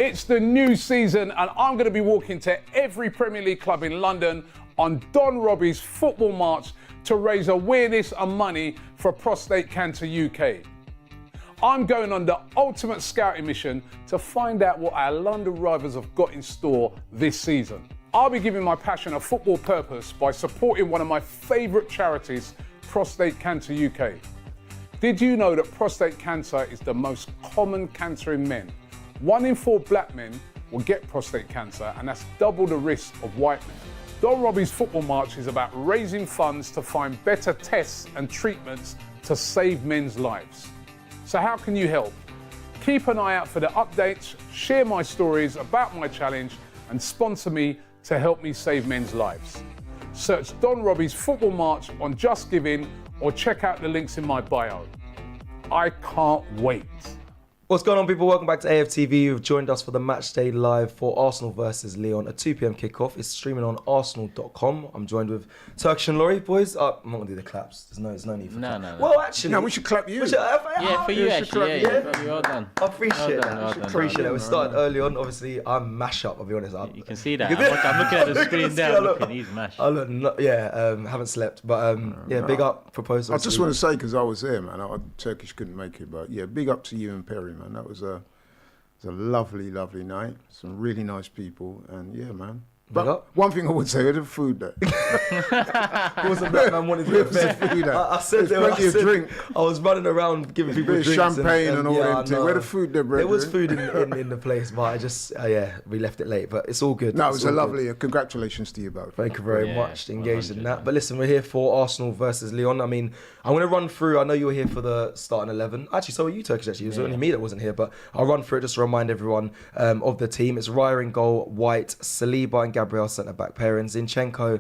It's the new season and I'm going to be walking to every Premier League club in London on Don Robbie's football march to raise awareness and money for Prostate Cancer UK. I'm going on the ultimate scouting mission to find out what our London rivals have got in store this season. I'll be giving my passion a football purpose by supporting one of my favourite charities, Prostate Cancer UK. Did you know that prostate cancer is the most common cancer in men? 1 in 4 black men will get prostate cancer, and that's double the risk of white men. Don Robbie's Football March is about raising funds to find better tests and treatments to save men's lives. So how can you help? Keep an eye out for the updates, share my stories about my challenge, and sponsor me to help me save men's lives. Search Don Robbie's Football March on Just Giving or check out the links in my bio. I can't wait. What's going on, people? Welcome back to AFTV. You've joined us for the match day live for Arsenal versus Lyon, a 2 p.m. kickoff. It's streaming on arsenal.com. I'm joined with Turkish and Laurie. Boys, I'm not going to do the claps. There's no need for claps. No. Well, actually... No, we should clap you. Yeah, for you actually. Yeah, well done. I appreciate that. Appreciate it. We started early on. Obviously, I'm mash up, I'll be honest. You can see that. I'm looking at the screen there. He's mash. Haven't slept. But big up proposal. I just want to say, because I was there, man, Turkish couldn't make it, but yeah, big up to you and Perry, man. That was a lovely, lovely night. Some really nice people, and yeah, man. But one thing I would say, we had the food there. It wasn't that man wanted to get fed. I said there was plenty of drink. I was running around giving people drinks. Champagne and all that. Where the food there, bro? There was food in the place, but I just, we left it late. But it's all good. No, it was a lovely, congratulations to you both. Thank you very much. Engaged in that. But listen, we're here for Arsenal versus Lyon. I mean, I'm going to run through, I know you were here for the starting 11. Actually, so were you, Turkish, actually. It was only me that wasn't here, but I'll run through it just to remind everyone of the team. It's Raya in goal, White, Saliba and Gabriel centre-back pairing, Zinchenko,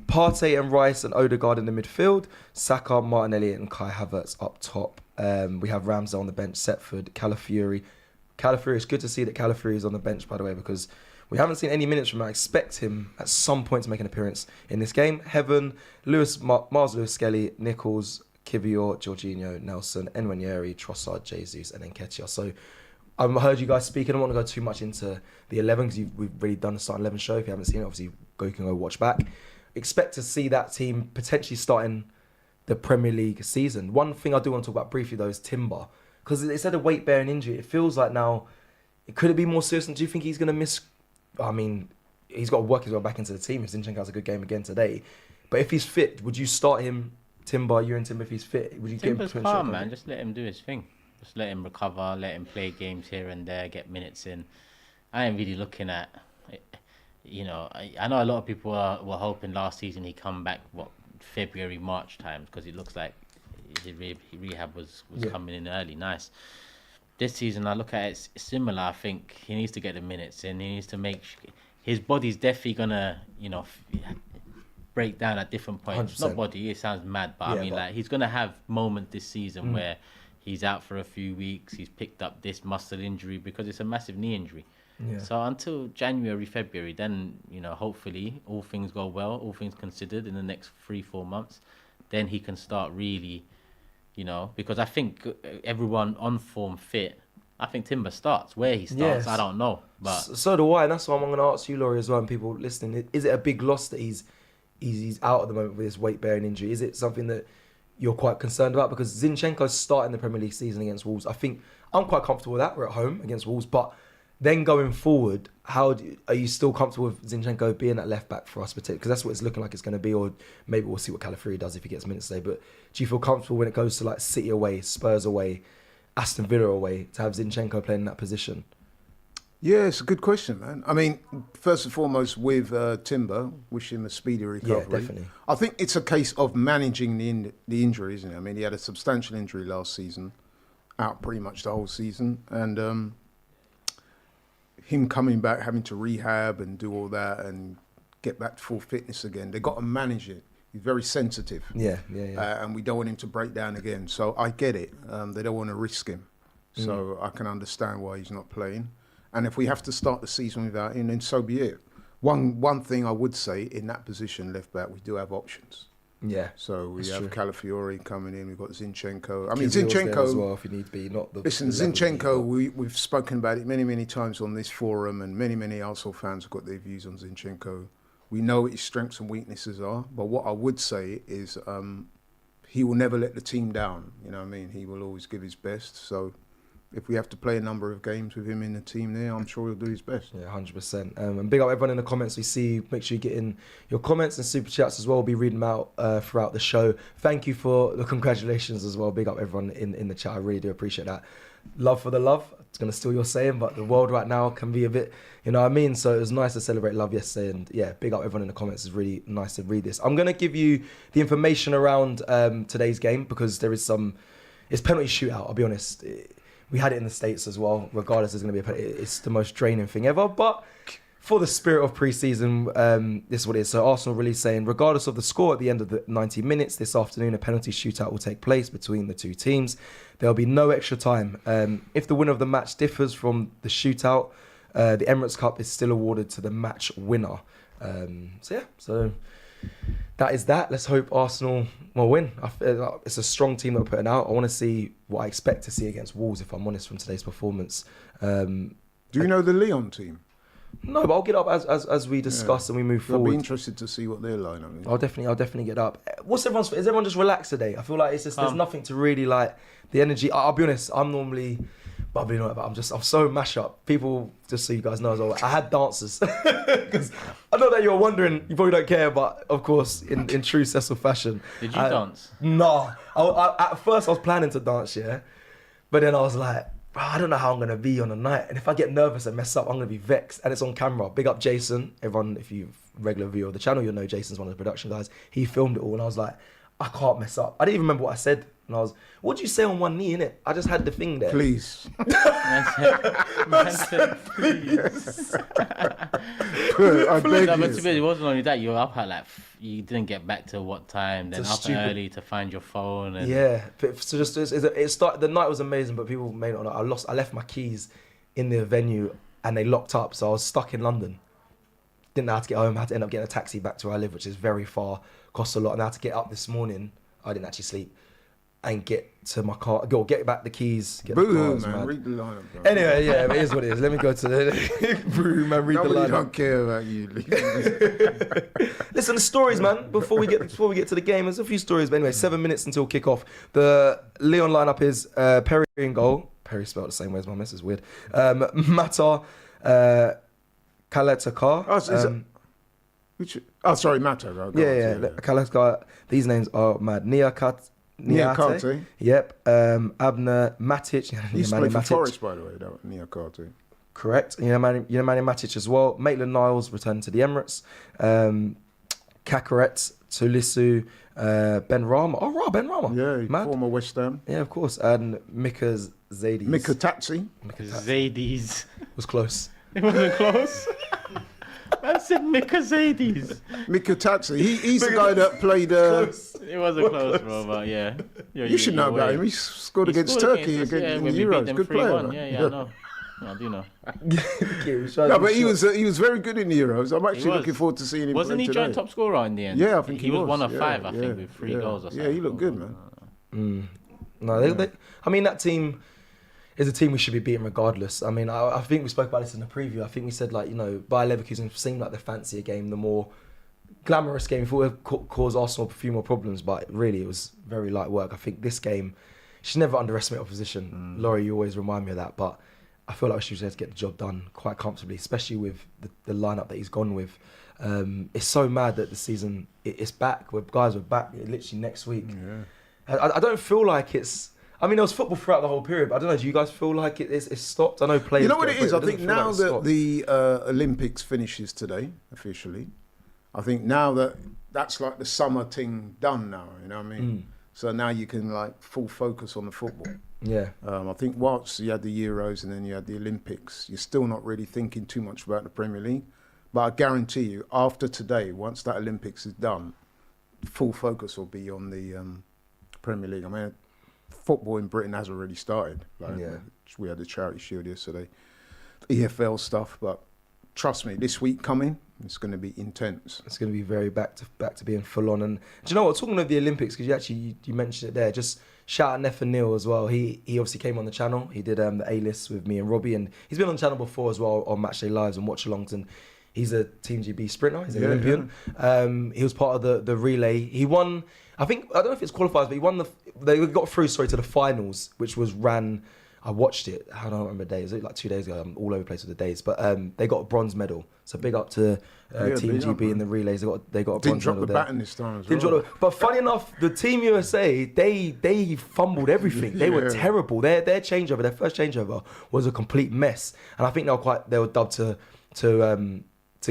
Partey and Rice and Odegaard in the midfield, Saka, Martinelli and Kai Havertz up top. We have Ramsey on the bench, Setford, Calafiori. It's good to see that Calafiori is on the bench, by the way, because we haven't seen any minutes from him. I expect him at some point to make an appearance in this game. Heaven, Mars Lewis Skelly, Nichols, Kivior, Jorginho, Nelson, Nwaneri, Trossard, Jesus and Nketiah. So I've heard you guys speak. I don't want to go too much into the 11 because we've really done the starting 11 show. If you haven't seen it, obviously you can go watch back. Expect to see that team potentially starting the Premier League season. One thing I do want to talk about briefly though is Timber, because it's had a weight-bearing injury. It feels like now, could it be more serious? And do you think he's going to miss? I mean, he's got to work his way back into the team if Zinchenko has a good game again today. But if he's fit, would you start him, Timber, you and Timber, if he's fit? Would you Timber's give him calm, man. Just let him do his thing. Just let him recover, let him play games here and there, get minutes in. I ain't really looking at, I know a lot of people were hoping last season he'd come back, February, March times, because it looks like his rehab was coming in early. Nice. This season, I look at it similar. I think he needs to get the minutes in. He needs to make his body's definitely going to, break down at different points. 100%. Not body, it sounds mad, but he's going to have moments this season where he's out for a few weeks. He's picked up this muscle injury because it's a massive knee injury. Yeah. So until January, February, then, hopefully all things go well, all things considered in the next 3-4 months, then he can start really, because I think everyone on form fit, I think Timber starts. Where he starts, I don't know. But so do I, and that's why I'm going to ask you, Laurie, as well, and people listening. Is it a big loss that he's out at the moment with this weight-bearing injury? Is it something that you're quite concerned about? Because Zinchenko's starting the Premier League season against Wolves. I think I'm quite comfortable with that. We're at home against Wolves, but then going forward, are you still comfortable with Zinchenko being that left back for us? Because that's what it's looking like it's going to be, or maybe we'll see what Calafiori does if he gets minutes today. But do you feel comfortable when it goes to like City away, Spurs away, Aston Villa away, to have Zinchenko playing in that position? Yeah, it's a good question, man. I mean, first and foremost, with Timber, wish him a speedy recovery. Yeah, definitely. I think it's a case of managing the injury, isn't it? I mean, he had a substantial injury last season, out pretty much the whole season, and him coming back, having to rehab and do all that and get back to full fitness again. They've got to manage it. He's very sensitive. Yeah. And we don't want him to break down again. So I get it. They don't want to risk him. So I can understand why he's not playing. And if we have to start the season without him, then so be it. One thing I would say, in that position, left back, we do have options. Yeah. So we that's have true. Calafiori coming in. We've got Zinchenko. I mean, Kizil's there Zinchenko as well if you need to be. Not the Listen, the level Zinchenko, you we've spoken about it many times on this forum, and many Arsenal fans have got their views on Zinchenko. We know what his strengths and weaknesses are, but what I would say is he will never let the team down. You know what I mean? He will always give his best. So if we have to play a number of games with him in the team there, I'm sure he'll do his best. Yeah, 100%. And big up everyone in the comments we see. Make sure you get in your comments and super chats as well. We'll be reading them out throughout the show. Thank you for the congratulations as well. Big up everyone in the chat. I really do appreciate that. Love for the love. It's going to steal your saying, but the world right now can be a bit, you know what I mean? So it was nice to celebrate love yesterday. And yeah, big up everyone in the comments. It's really nice to read this. I'm going to give you the information around today's game because there is it's penalty shootout, I'll be honest. We had it in the States as well. Regardless, it's going to be it's the most draining thing ever. But for the spirit of pre-season, this is what it is. So Arsenal really saying, regardless of the score at the end of the 90 minutes this afternoon, a penalty shootout will take place between the two teams. There'll be no extra time. If the winner of the match differs from the shootout, the Emirates Cup is still awarded to the match winner. So that is that. Let's hope Arsenal will win. It's a strong team that we're putting out. I want to see what I expect to see against Wolves, if I'm honest, from today's performance. Do you know the Lyon team? No, but I'll get up as we discuss and we move forward. I'll be interested to see what their lineup is. I'll definitely get up. Is everyone just relaxed today? I feel like it's just there's nothing to really like the energy. I'll be honest, I'm normally bubbling on, but I'm so mash up. People, just so you guys know as well, I had dancers because I know that you're wondering. You probably don't care, but of course, in true Cecil fashion, Did you dance? No, at first I was planning to dance, yeah, but then I was like, bro, I don't know how I'm going to be on the night. And if I get nervous and mess up, I'm going to be vexed. And it's on camera. Big up Jason. Everyone, if you've regular viewer of the channel, you'll know Jason's one of the production guys. He filmed it all and I was like, I can't mess up. I didn't even remember what I said. And I was, what did you say on one knee, innit? I just had the thing there. Please. Man said, please. I beg No, but to you. be honest, it wasn't only that. You were up at you didn't get back to what time, then It's up stupid. early to find your phone. And Yeah. So just it started. The night was amazing, but people made it on. I left my keys in the venue and they locked up, so I was stuck in London. Didn't know how to get home. I had to end up getting a taxi back to where I live, which is very far, costs a lot. And I had to get up this morning. I didn't actually sleep. And get to my car, get back the keys. Get the car. Boo-hoo, It was man. mad. Read the lineup, bro. Anyway, yeah, it is what it is. Let me go to the boo, man. Read Nobody the lineup. don't care about you. Listen, the stories, man. Before we get to the game, there's a few stories. But anyway, 7 minutes until kickoff. The Lyon lineup is Perry in goal. Perry spelled the same way as my miss. Is weird. Mata, Kaletakar. Sorry, Mato. Right? Yeah. Kaletakar. These names are mad. Niakate. Yep. Abner Matic. He used to play for Matic. Forest, by the way, that Niakate. Correct. Nemanja Matic as well. Maitland-Niles returned to the Emirates. Kakaret, Tulisu, Ben Rama. Oh, Ben Rama. Yeah, Mad. former West Ham. Yeah, of course. And Mika Zaides. Mikatazzi. Zaides. Was close. It wasn't close. Man said Mikazades. Mikatazzi. He's the guy that played... It wasn't close, bro, but yeah. you should know about him. He scored against Turkey in the Euros. Good player. Man. Yeah, I know. I do know. No, but he was very good in the Euros. I'm actually looking forward to seeing him. Wasn't he today. joint top scorer in the end? Yeah, I think he was one of Yeah, five, I think, with 3 goals or something. Yeah, he looked good, man. No, I mean, that team is a team we should be beating regardless. I mean, I think we spoke about this in the preview. I think we said, like, Bayer Leverkusen seemed like the fancier game, the more glamorous game. We thought it would cause Arsenal a few more problems, but really it was very light work. I think this game, you should never underestimate opposition. Laurie, you always remind me of that, but I feel like we should just get the job done quite comfortably, especially with the lineup that he's gone with. It's so mad that the season it's back. We're back literally next week. Yeah. I don't feel like it's. I mean, there was football throughout the whole period, but I don't know. Do you guys feel like it's stopped? I know players. You know what it is? I doesn't think feel now like it's that stopped. the Olympics finishes today officially, I think now that's like the summer thing done now. You know what I mean? So now you can like full focus on the football. Yeah. I think whilst you had the Euros and then you had the Olympics, you're still not really thinking too much about the Premier League. But I guarantee you, after today, once that Olympics is done, full focus will be on the Premier League. I mean, football in Britain has already started. We had the Charity Shield yesterday, EFL stuff. But trust me, this week coming, It's going to be intense. It's going to be very back to being full on. And do you know what? Talking of the Olympics, because you mentioned it there. Just shout out Neff and Neil as well. He obviously came on the channel. He did the A-list with me and Robbie, and he's been on the channel before as well on Matchday Lives and watch-alongs. And he's a Team GB sprinter. He's an Olympian. Yeah. He was part of the relay. He won. I don't know if it's qualifiers, but he won they got through to the finals, which was ran. I watched it. I don't remember the days. It was like 2 days ago. I'm all over the place with the days. But they got a bronze medal. So big up to Team GB in the relays. They got a bronze medal. Didn't drop the baton this time as well. But funny enough, the Team USA, they fumbled everything. They were terrible. Their changeover, their first changeover was a complete mess. And I think they were dubbed to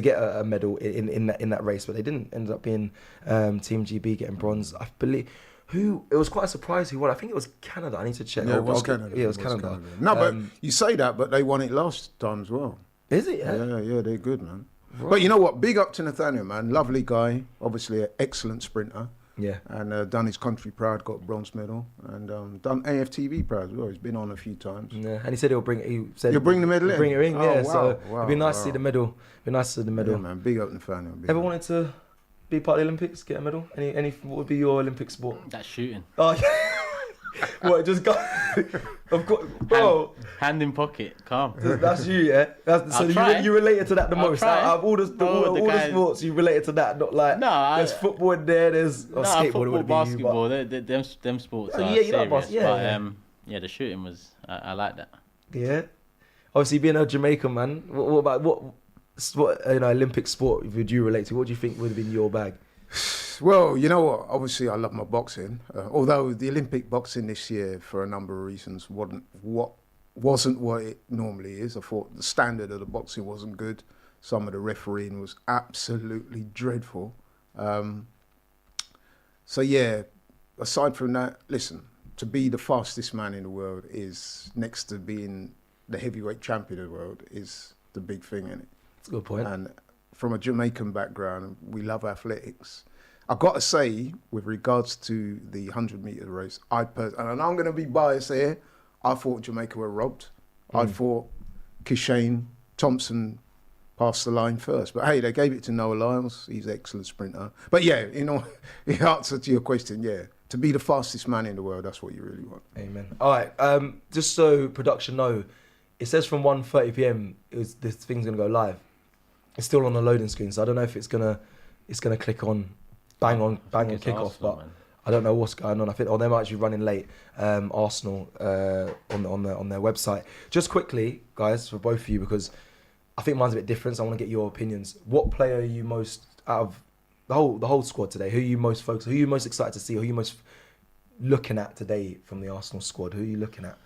get a medal in that race, but they didn't. End up being Team GB getting bronze. I believe. It was quite a surprise who won. I think it was Canada. I need to check. Yeah, it was Canada. Yeah, it was Canada. No, but you say that, but they won it last time as well. Is it? Yeah, they're good, man. Right. But you know what? Big up to Nathaniel, man. Lovely guy. Obviously an excellent sprinter. Yeah. And done his country proud, got a bronze medal. And done AFTV proud as well. He's been on a few times. Yeah, and he said he'll bring the medal in? Bring it in, yeah. Wow, so wow, it'd be nice to see the medal. It'd be nice to see the medal. Yeah, man. Big up Nathaniel. Ever wanted to be part of the Olympics, get a medal? Any what would be your Olympic sport? That's shooting. Oh, yeah. What, just go? Of course, bro. Hand in pocket, calm. That's you, yeah. So you related to that the most. Out of all the sports, you related to that. Not like there's football in there. There's skateboard, football, basketball. Them sports. Are you like serious. basketball? But the shooting was. I like that. Yeah. Obviously, being a Jamaican man, what about what Olympic sport would you relate to? What do you think would have been your bag? Well, you know what? Obviously, I love my boxing. Although the Olympic boxing this year, for a number of reasons, wasn't what it normally is. I thought the standard of the boxing wasn't good. Some of the refereeing was absolutely dreadful. So yeah, aside from that, listen, to be the fastest man in the world is, next to being the heavyweight champion of the world, is the big thing, isn't it? That's a good point. And from a Jamaican background, we love athletics. I've got to say, with regards to the 100-metre race, and I'm going to be biased here, I thought Jamaica were robbed. I thought Kishane Thompson passed the line first. But hey, they gave it to Noah Lyles. He's an excellent sprinter. But yeah, in answer to your question, yeah, to be the fastest man in the world, that's what you really want. Amen. All right, just so production know, it says from 1:30 p.m. this thing's going to go live. It's still on the loading screen, so I don't know if it's gonna click on bang on kickoff, but man. I don't know what's going on. I think they might actually running late. Arsenal on their website. Just quickly, guys, for both of you, because I think mine's a bit different. So I want to get your opinions. What player are you most out of the whole squad today? Who are you most focused? Who are you most excited to see? Who are you most looking at today from the Arsenal squad? Who are you looking at?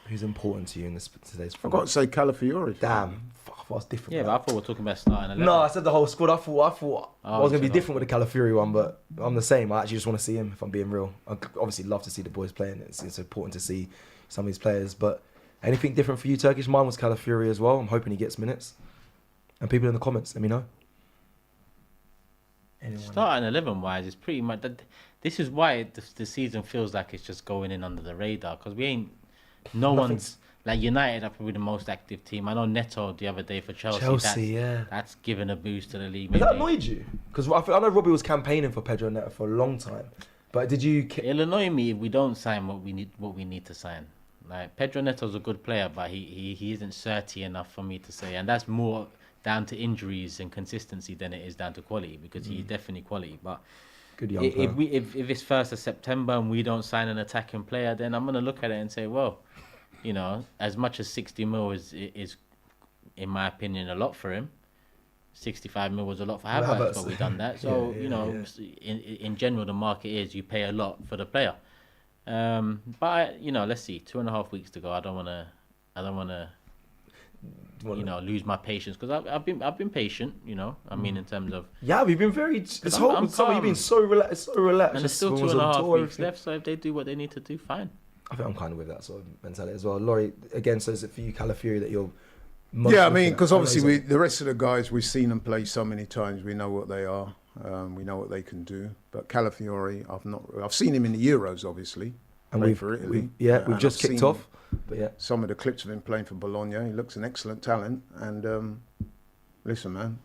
Who's important to you in today's? I've got to say Calafiori. Damn. I was different. Yeah, but I thought we were talking about starting 11. No, I said the whole squad. I thought I was going to be different with the Calafiori one, but I'm the same. I actually just want to see him, if I'm being real. I obviously love to see the boys playing. It's important to see some of these players. But anything different for you, Turkish? Mine was Calafiori as well. I'm hoping he gets minutes. And people in the comments, let me know. Starting 11-wise is pretty much... This is why the season feels like it's just going in under the radar, because we ain't... Nothing's... Like United are probably the most active team. I know Neto the other day for Chelsea. That's given a boost to the league. Has that annoyed you? Because I know Robbie was campaigning for Pedro Neto for a long time. But did you... It'll annoy me if we don't sign what we need to sign. Like Pedro Neto's a good player, but he isn't certy enough for me to say. And that's more down to injuries and consistency than it is down to quality, because he's definitely quality. But good young if it's 1st of September and we don't sign an attacking player, then I'm going to look at it and say, well... You know, as much as 60 mil is, in my opinion, a lot for him. 65 mil was a lot for Havertz, but we've done that. So, in general, the market is you pay a lot for the player. But let's see. 2.5 weeks to go. I don't want to, lose my patience, because I've been patient. I mean, in terms of we've been very. This whole summer you've been so relaxed, and there's still 2.5 weeks left. So if they do what they need to do, fine. I think I'm kind of with that sort of mentality as well. Laurie, again, so is it for you, Calafiori, that you're most... Yeah, I mean, because obviously the rest of the guys, we've seen them play so many times. We know what they are. We know what they can do. But Calafiori, I've seen him in the Euros, obviously. And we've for Italy. we've just kicked off. But yeah, some of the clips of him playing for Bologna. He looks an excellent talent. And listen, man,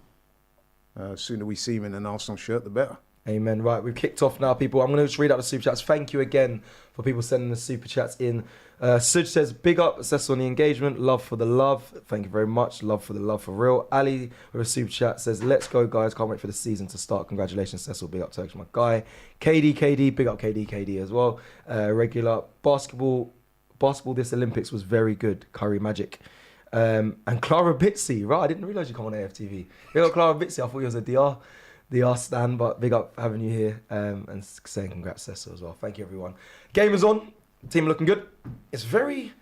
sooner we see him in an Arsenal shirt, the better. amen. Right, we've kicked off now, people. I'm going to just read out the super chats. Thank you again for people sending the super chats in. Suj says, big up, Cecil on the engagement. Love for the love. Thank you very much. Love for the love for real. Ali with a super chat says, let's go, guys. Can't wait for the season to start. Congratulations, Cecil. Big up Turkish, my guy. KD. Big up KD as well. Regular. Basketball this Olympics was very good. Curry Magic. And Clara Bitsy. Right, I didn't realise you come on AFTV. Big up Clara Bitsy. I thought you was a DR stan, but big up having you here and saying congrats, Cecil, as well. Thank you, everyone. Game is on. Team looking good. It's very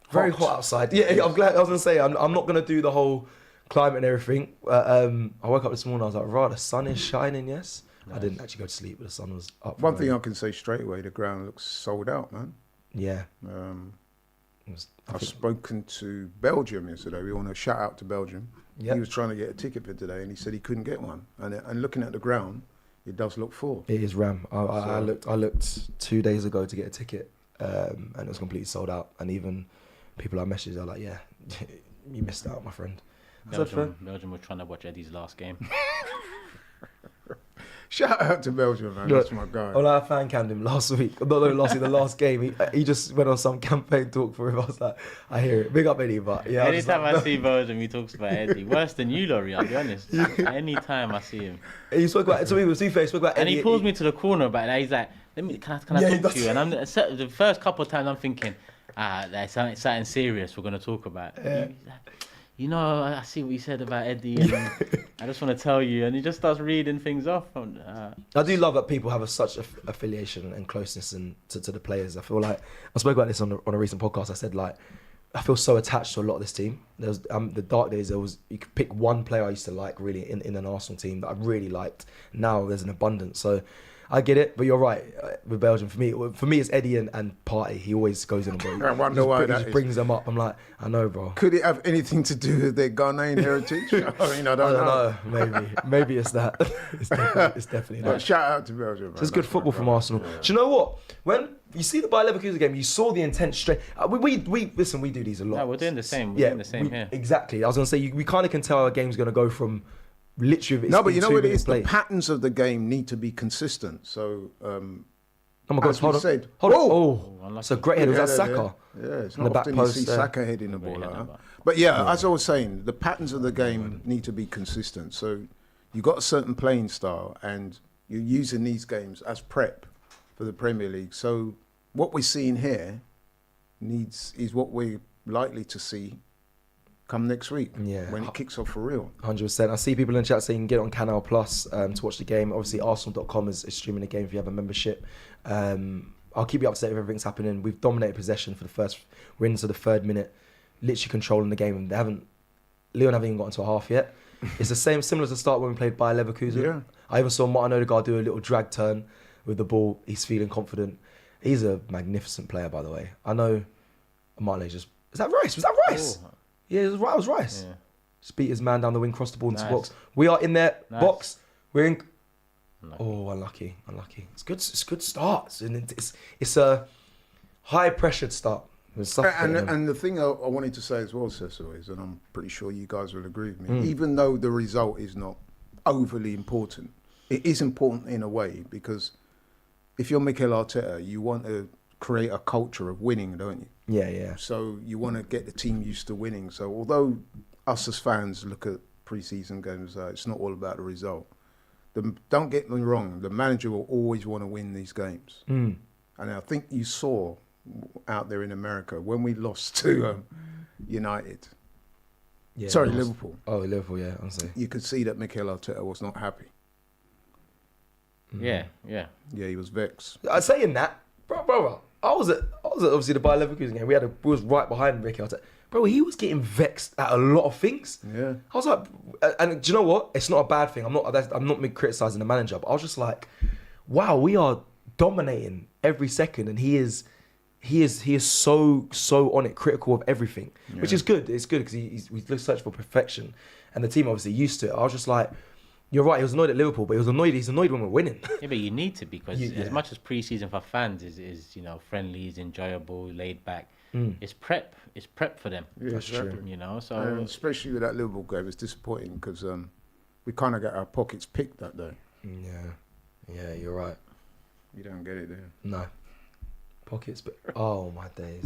hot outside. Yeah, I'm glad. I was gonna say I'm not gonna do the whole climate and everything. I woke up this morning. I was like, right, the sun is shining. Yes, nice. I didn't actually go to sleep, but the sun was up. One thing I can say straight away: the ground looks sold out, man. Yeah. I've spoken to Belgium yesterday. We want to shout out to Belgium. Yep. He was trying to get a ticket for today, and he said he couldn't get one. And looking at the ground, it does look full. It is ram. I looked 2 days ago to get a ticket, and it was completely sold out. And even people I messaged are like, "Yeah, you missed out, my friend." Belgium were trying to watch Eddie's last game. Shout out to Belgium, man. That's my guy. Well, I fan cammed him last week. The last game. He just went on some campaign talk for him. I was like, I hear it. Big up Eddie, but yeah. Anytime I see Belgium, he talks about Eddie. Worse than you, Laurie, I'll be honest. Anytime I see him. He spoke about Eddie. And he pulls me to the corner about that. He's like, can I talk to you? And the first couple of times I'm thinking, there's something serious we're going to talk about. Yeah. You know, I see what you said about Eddie, and I just want to tell you. And he just starts reading things off. I do love that people have such affiliation and closeness to the players. I feel like I spoke about this on a recent podcast. I said, like, I feel so attached to a lot of this team. There was the dark days. You could pick one player I used to like really in an Arsenal team that I really liked. Now there's an abundance. So I get it, but you're right. With Belgium, for me, it's Eddie and Partey. He always goes in and I wonder why that just brings them up. I'm like, I know, bro. Could it have anything to do with their Ghanaian heritage? I mean, I don't know. Maybe it's that. It's definitely But that. shout out to Belgium. It's good football from Arsenal. Yeah. Do you know what? When you see the Bayer Leverkusen game, you saw the intent straight. We listen. We do these a lot. No, we're doing the same. We're doing the same here. Exactly. I was gonna say we kind of can tell our game's gonna go from. Literally, no, but you know what it is? The patterns of the game need to be consistent. So, oh my God! Hold on. Oh, that's a great head. Was that Saka? Yeah, it's not often you see Saka heading the ball like that. But yeah, as I was saying, the patterns of the game need to be consistent. So, you got a certain playing style, and you're using these games as prep for the Premier League. So, what we're seeing here is what we're likely to see come next week, when it kicks off for real. 100%. I see people in the chat saying get on Canal Plus to watch the game. Obviously, Arsenal.com is streaming the game if you have a membership. I'll keep you up to date with everything's happening. We've dominated possession for the first. We're into the third minute, literally controlling the game. Lyon haven't even got into a half yet. It's the same, similar to the start when we played Bayer Leverkusen. Yeah. I even saw Martin Odegaard do a little drag turn with the ball. He's feeling confident. He's a magnificent player, by the way. I know Martin's just. Is that Rice? Was that Rice? Oh. Yeah, it was Rice. Yeah. Just beat his man down the wing, crossed the ball into the box. We are in their box. We're in. Unlucky. Oh, unlucky. It's good. It's good starts, and it's a high pressured start. And the thing I wanted to say as well, Cecil, is, and I'm pretty sure you guys will agree with me, even though the result is not overly important, it is important in a way, because if you're Mikel Arteta, you want to create a culture of winning, don't you? Yeah. So you want to get the team used to winning. So although us as fans look at pre-season games, it's not all about the result. Don't get me wrong, the manager will always want to win these games. And I think you saw out there in America when we lost to United. Yeah, Liverpool. Oh, Liverpool, yeah, I'm saying. You could see that Mikel Arteta was not happy. Yeah. Yeah, he was vexed. I'm saying that, bro. I was at obviously the Bayer Leverkusen game. We was right behind Mikel Arteta. Bro, he was getting vexed at a lot of things. Yeah. I was like, and do you know what? It's not a bad thing. I'm not criticising the manager, but I was just like, wow, we are dominating every second, and he is so on it, critical of everything, which is good. It's good because he's searching for perfection, and the team obviously used to it. I was just like, you're right. He was annoyed at Liverpool, but he's annoyed when we're winning. Yeah, but you need to, because as much as pre-season for fans is friendly, is enjoyable, laid back, it's prep. It's prep for them. Yeah, That's exactly. true. You know, so And especially with that Liverpool game, it's disappointing because we kind of got our pockets picked that day. Yeah, you're right. You don't get it there. No. Pockets, but oh my days.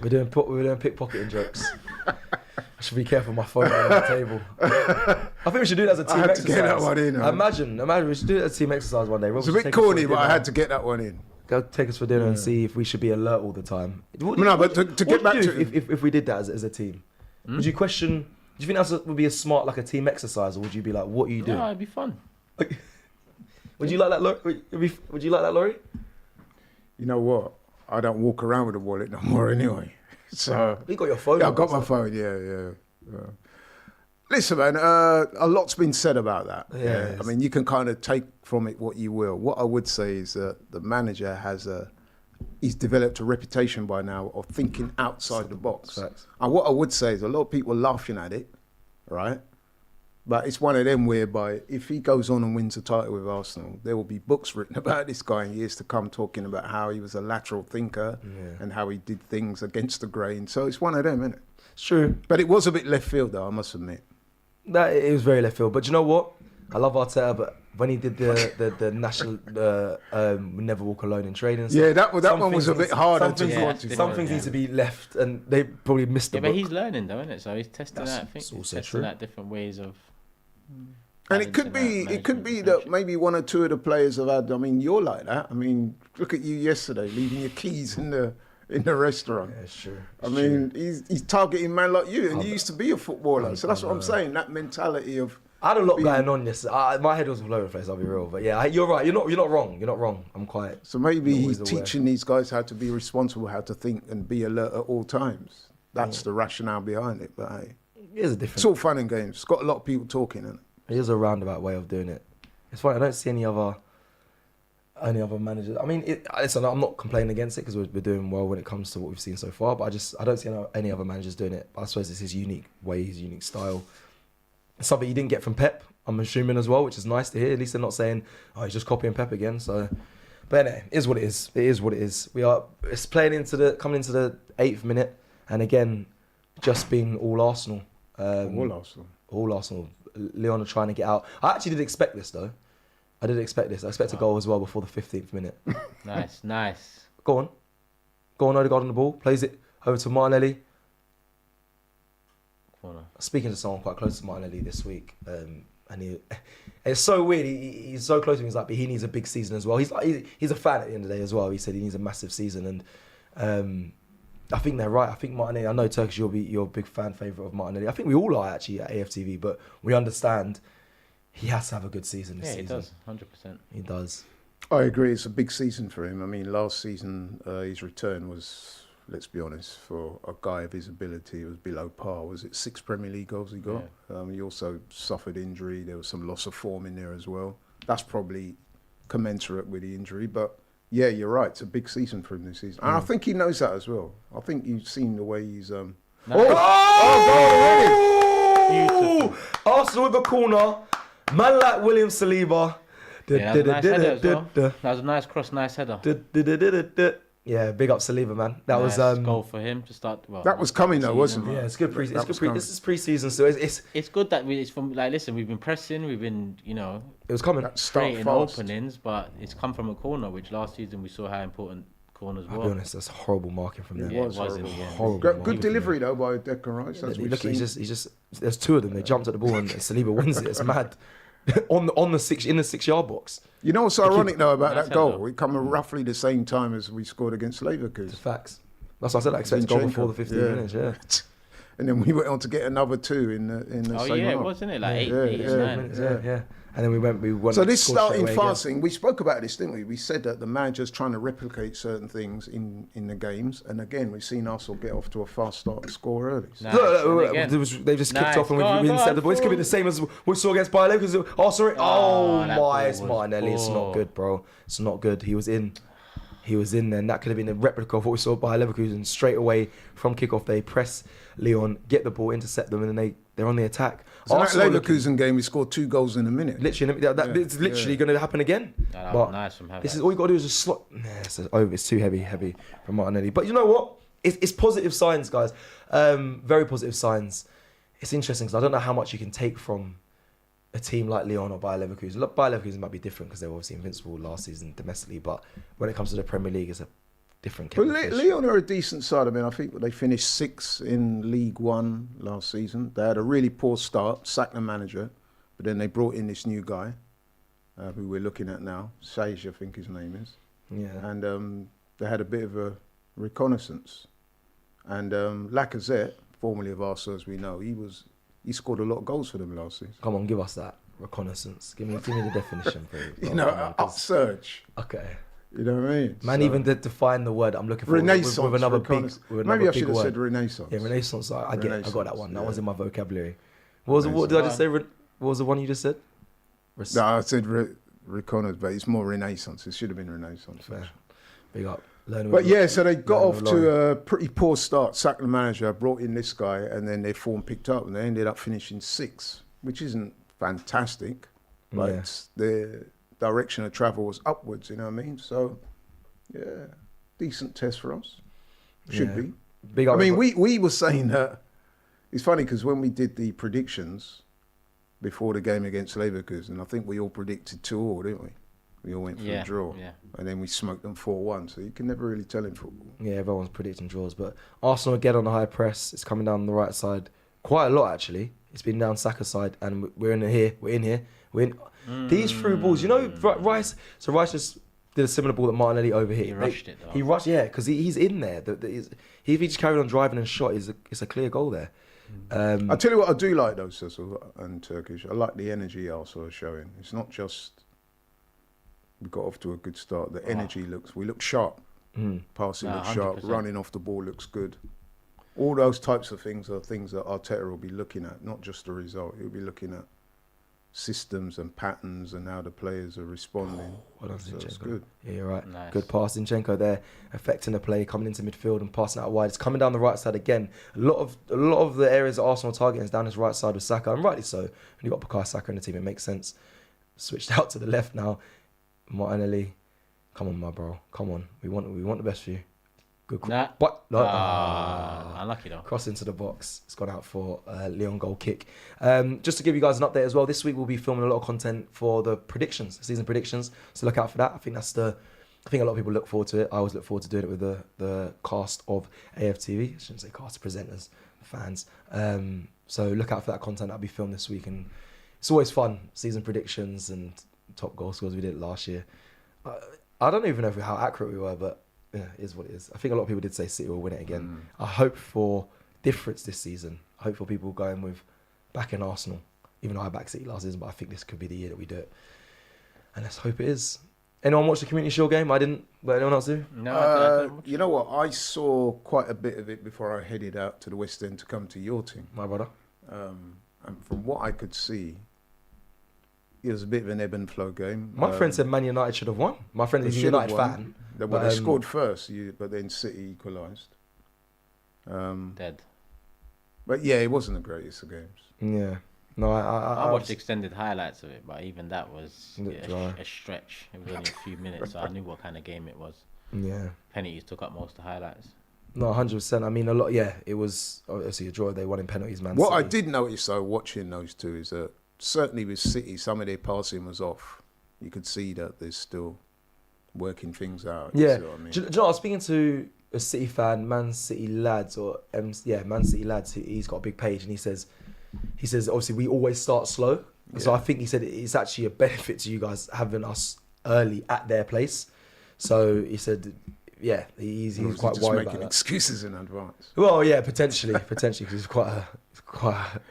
We're doing pickpocketing jokes. I should be careful with my phone on the table. I think we should do that as a team I had exercise. to get that one in. Imagine we should do it as a team exercise one day. It's a bit corny, but I had to get that one in. Go take us for dinner and see if we should be alert all the time. No, but to get back to if we did that as a team, would you question? Do you think that would be a smart like a team exercise, or would you be like, what are you doing? no, it'd be fun. Would you like that, Laurie? Would you like that, Laurie? You know what? I don't walk around with a wallet no more anyway. So You got your phone. yeah, I've on, got my so- phone. Yeah. Listen, man. A lot's been said about that. Yeah. I mean, you can kind of take from it what you will. What I would say is that the manager he's developed a reputation by now of thinking outside the box. Facts. And what I would say is a lot of people are laughing at it, right? But it's one of them whereby if he goes on and wins a title with Arsenal, there will be books written about this guy in years to come talking about how he was a lateral thinker and how he did things against the grain. So it's one of them, isn't it? It's true. But it was a bit left field, though, I must admit. That it was very left field. But you know what? I love Arteta, but when he did the national never walk alone in training, Yeah, that some one was things a bit needs- harder some to things- Yeah, watch. Some things need to be left, and they probably missed the Yeah, but book. he's learning though, isn't it? So he's testing That's out. I think he's also testing true. out different ways of. And it could be that maybe one or two of the players have had. I mean, you're like that. I mean, look at you yesterday, leaving your keys in the restaurant. Yeah, sure. I mean, he's targeting man like you, and you used to be a footballer. So that's what I'm saying. That mentality of I had a lot going on yesterday. My head was all over the place. I'll be real, but yeah, you're right. You're not wrong. You're not wrong. I'm quite. so maybe Always he's aware. teaching these guys how to be responsible, how to think, and be alert at all times. That's the rationale behind it. But hey, Here's a it's different. all fun and games. It's got a lot of people talking, isn't it? Here's a roundabout way of doing it. It's funny. I don't see any other managers. I mean, listen, I'm not complaining against it because we're doing well when it comes to what we've seen so far. But I don't see any other managers doing it. I suppose it's his unique way, his unique style. It's something you didn't get from Pep, I'm assuming as well, which is nice to hear. At least they're not saying, "Oh, he's just copying Pep again." So, but anyway, it is what it is. It is what it is. It's coming into the 8th minute, and again, just been all Arsenal. All Arsenal. Lyon are trying to get out. I actually did expect this though. I expect a goal as well before the 15th minute. Nice. Go on, Odegaard on the ball, plays it over to Martinelli. Corner. Speaking to someone quite close to Martinelli this week, and it's so weird. He's so close to me. He's like, but he needs a big season as well. He's a fan at the end of the day as well. He said he needs a massive season, and I think they're right. I think Martinelli. I know Turkish, you're a big fan favourite of Martinelli. I think we all are actually at AFTV, but we understand he has to have a good season this Yeah, he season. does. 100%. He does. I agree. It's a big season for him. I mean, last season his return was, let's be honest, for a guy of his ability, it was below par. Was it 6 Premier League goals he got? He also suffered injury. There was some loss of form in there as well. That's probably commensurate with the injury. But yeah, you're right. It's a big season for him this season. And I think he knows that as well. I think you've seen the way he's... Beautiful. Arsenal with a corner. Man like William Saliba. Yeah, that was a nice header as well. That was a nice cross, nice header. Yeah, big up Saliba, man. That Nice was goal for him to start. Well, That was coming though, wasn't it? Yeah, it's good That pre-season. was coming. This is pre-season, so it's good that it's from like listen. We've been pressing, we've been it was coming. That start creating fast. openings, but it's come from a corner, which last season we saw how important corners I'll were. be honest, that's horrible marking from them. Yeah, it was wasn't. horrible. Yeah. Horrible. Good marking from delivery them. though by Declan Rice. As we've Look, seen. he's just. There's two of them. They jumped at the ball and Saliba wins it. It's mad. on the 6-yard box. You know what's ironic though about Nice that goal? header. It come at roughly the same time as we scored against It's Leverkusen. facts. That's what I said. I expect a goal before the 15 Yeah. minutes. Yeah. And then we went on to get another 2 in the Oh same yeah, it half. wasn't it like eight, Yeah, eight, yeah, nine? Minutes, yeah. And then we went. So this scored starting straight away fast thing, we spoke about this, didn't we? We said that the manager's trying to replicate certain things in the games. And again, we've seen Arsenal get off to a fast start and score early. So- Nice. Look, And again. they just kicked Nice. off and Go on, we go instead on, the ball. This could be the same as we saw against Bayer Leverkusen. Oh, sorry. Oh that my, ball it's was Martinelli. It's not poor. good, bro. It's not good. He was in there, and that could have been a replica of what we saw by Leverkusen. Straight away from kickoff, they press Lyon, get the ball, intercept them, and then they're on the attack. So that Arsenal looking- Leverkusen game, we scored 2 goals in a minute. Literally, it's literally going to happen again. That But was nice from Havertz. this is all you got to do is just slot. Nah, it's too heavy from Martinelli. But you know what? it's positive signs, guys. Very positive signs. It's interesting because I don't know how much you can take from a team like Lyon or Bayer Leverkusen. Look, Bayer Leverkusen might be different because they were obviously invincible last season domestically, but when it comes to the Premier League, it's a different kettle of fish. Lyon are a decent side. I mean, I think they finished 6th in League One last season. They had a really poor start, sacked the manager, but then they brought in this new guy, who we're looking at now, Sage, I think his name is. Yeah. And they had a bit of a reconnaissance. And Lacazette, formerly of Arsenal, as we know, he scored a lot of goals for them last season. Come on, give us that reconnaissance. Give me the definition, please. Upsurge. Okay. You know what I mean? Man, even to define the word I'm looking for Renaissance. with another big. Maybe I should have said Renaissance. Yeah, Renaissance. I get it. I got that one. That was in my vocabulary. What did I just say? What was the one you just said? No, I said reconnaissance, but it's more Renaissance. It should have been Renaissance. Fair. Big up. But yeah, so they got off to a pretty poor start, sacked the manager, brought in this guy, and then their form picked up, and they ended up finishing 6th, which isn't fantastic, but their direction of travel was upwards, you know what I mean? So, yeah, decent test for us. Should be. Big up. I mean, we were saying that, it's funny because when we did the predictions before the game against Leverkusen, I think we all predicted 2-2, didn't we? We all went for a draw, and then we smoked them 4-1. So you can never really tell in football. Yeah, everyone's predicting draws, but Arsenal again on the high press. It's coming down the right side quite a lot actually. It's been down Saka's side, and we're in here. These through balls. You know, Rice. So Rice just did a similar ball that Martinelli overhit. He rushed it though. He rushed, because he's in there. If he just carried on driving and shot, it's a clear goal there. I tell you what, I do like though, Cecil and Turkish. I like the energy Arsenal are showing. It's not just. We got off to a good start. The energy we look sharp. Passing looks 100%. sharp. Running off the ball looks good. All those types of things are things that Arteta will be looking at, not just the result. He'll be looking at systems and patterns and how the players are responding. So it's good. Yeah, you're right. Nice. Good pass. Zinchenko there, affecting the play, coming into midfield and passing out wide. It's coming down the right side again. A lot of the areas that Arsenal targeting is down his right side with Saka, and rightly so. When you got Bukayo Saka in the team, it makes sense. Switched out to the left now. Martinelli, come on, my bro. Come on. We want the best for you. Good. Unlucky though. Cross into the box. It's gone out for Lyon goal kick. Just to give you guys an update as well, this week we'll be filming a lot of content for the season predictions. So look out for that. I think a lot of people look forward to it. I always look forward to doing it with the cast of AFTV. I shouldn't say cast, presenters, fans. So look out for that content that'll be filmed this week, and it's always fun. Season predictions and top goal scores. We did it last year. I don't even know how accurate we were, but yeah, it is what it is. I think a lot of people did say City will win it again. I hope for difference this season. I hope for people going with backing Arsenal, even though I backed City last season, but I think this could be the year that we do it. And let's hope it is. Anyone watch the Community Shield game? I didn't, but anyone else do? No, I didn't. You know what? I saw quite a bit of it before I headed out to the West End to come to your team. My brother. And from what I could see, it was a bit of an ebb and flow game. My friend said Man United should have won. My friend is a United fan. They scored first, but then City equalised. Dead. But yeah, it wasn't the greatest of games. Yeah. No, I watched extended highlights of it, but even that was dry. a stretch. It was only a few minutes, so I knew what kind of game it was. Yeah. Penalties took up most of the highlights. No, 100%. I mean, a lot. Yeah, it was obviously a draw. They won in penalties, man. What I did notice though, watching those two, is that certainly with City, some of their passing was off. You could see that they're still working things out. Yeah. See what I mean? Do you know, I was speaking to a City fan, Man City Lads, Man City Lads. He's got a big page, and he says obviously we always start slow. Yeah. So I think he said it's actually a benefit to you guys having us early at their place. So he said, yeah, he's quite worried about that. Excuses in advance. Well, yeah, potentially, because it's quite a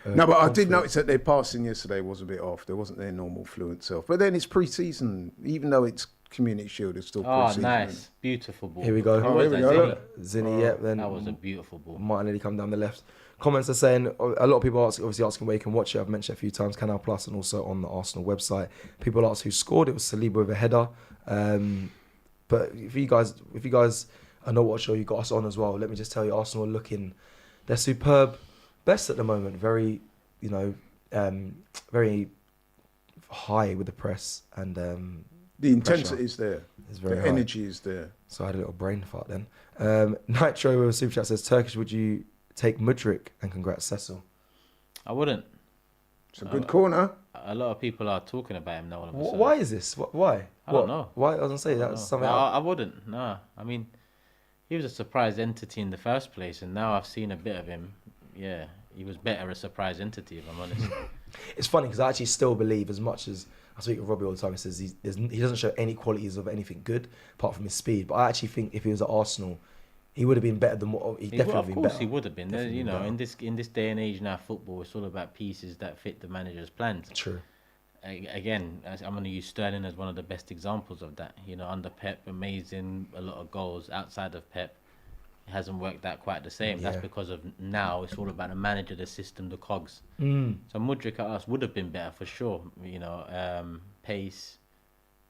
no, but I did notice that their passing yesterday was a bit off. There wasn't their normal fluent self. But then it's pre-season, even though it's Community Shield, it's still pre-season. Oh, nice, beautiful ball. Here we go. Here we go. Zinny, Then that was a beautiful ball. Martinelli come down the left. Comments are saying, a lot of people obviously asking where you can watch it. I've mentioned it a few times, Canal Plus, and also on the Arsenal website. People ask who scored. It was Saliba with a header. But if you guys are not watching, you got us on as well. Let me just tell you, Arsenal are looking, they're superb, best at the moment. Very, very high with the press and the intensity is there. It's very The high. energy is there. So I had a little brain fart then. Nitro with a super chat says, Turkish, would you take Mudryk? And congrats, Cecil. I wouldn't. It's a good corner. A lot of people are talking about him now. All of a sudden. Why is this? Why? I don't know. Why? I was gonna say I don't that's know. something. No, I wouldn't. No, I mean, he was a surprise entity in the first place, and now I've seen a bit of him. Yeah, he was better a surprise entity, if I'm honest. It's funny because I actually still believe, as much as I speak with Robbie all the time, he says he doesn't show any qualities of anything good apart from his speed. But I actually think if he was at Arsenal, he would have been better than what he definitely Of been course, better. he would have been. Definitely You know, better. in this day and age now, football it's all about pieces that fit the manager's plans. True. Again, I'm going to use Sterling as one of the best examples of that. You know, under Pep, amazing, a lot of goals. Outside of Pep, it hasn't worked out quite the same. Yeah. That's because of now it's all about the manager, the system, the cogs. Mm. So Mudryk at us would have been better for sure. You know, pace,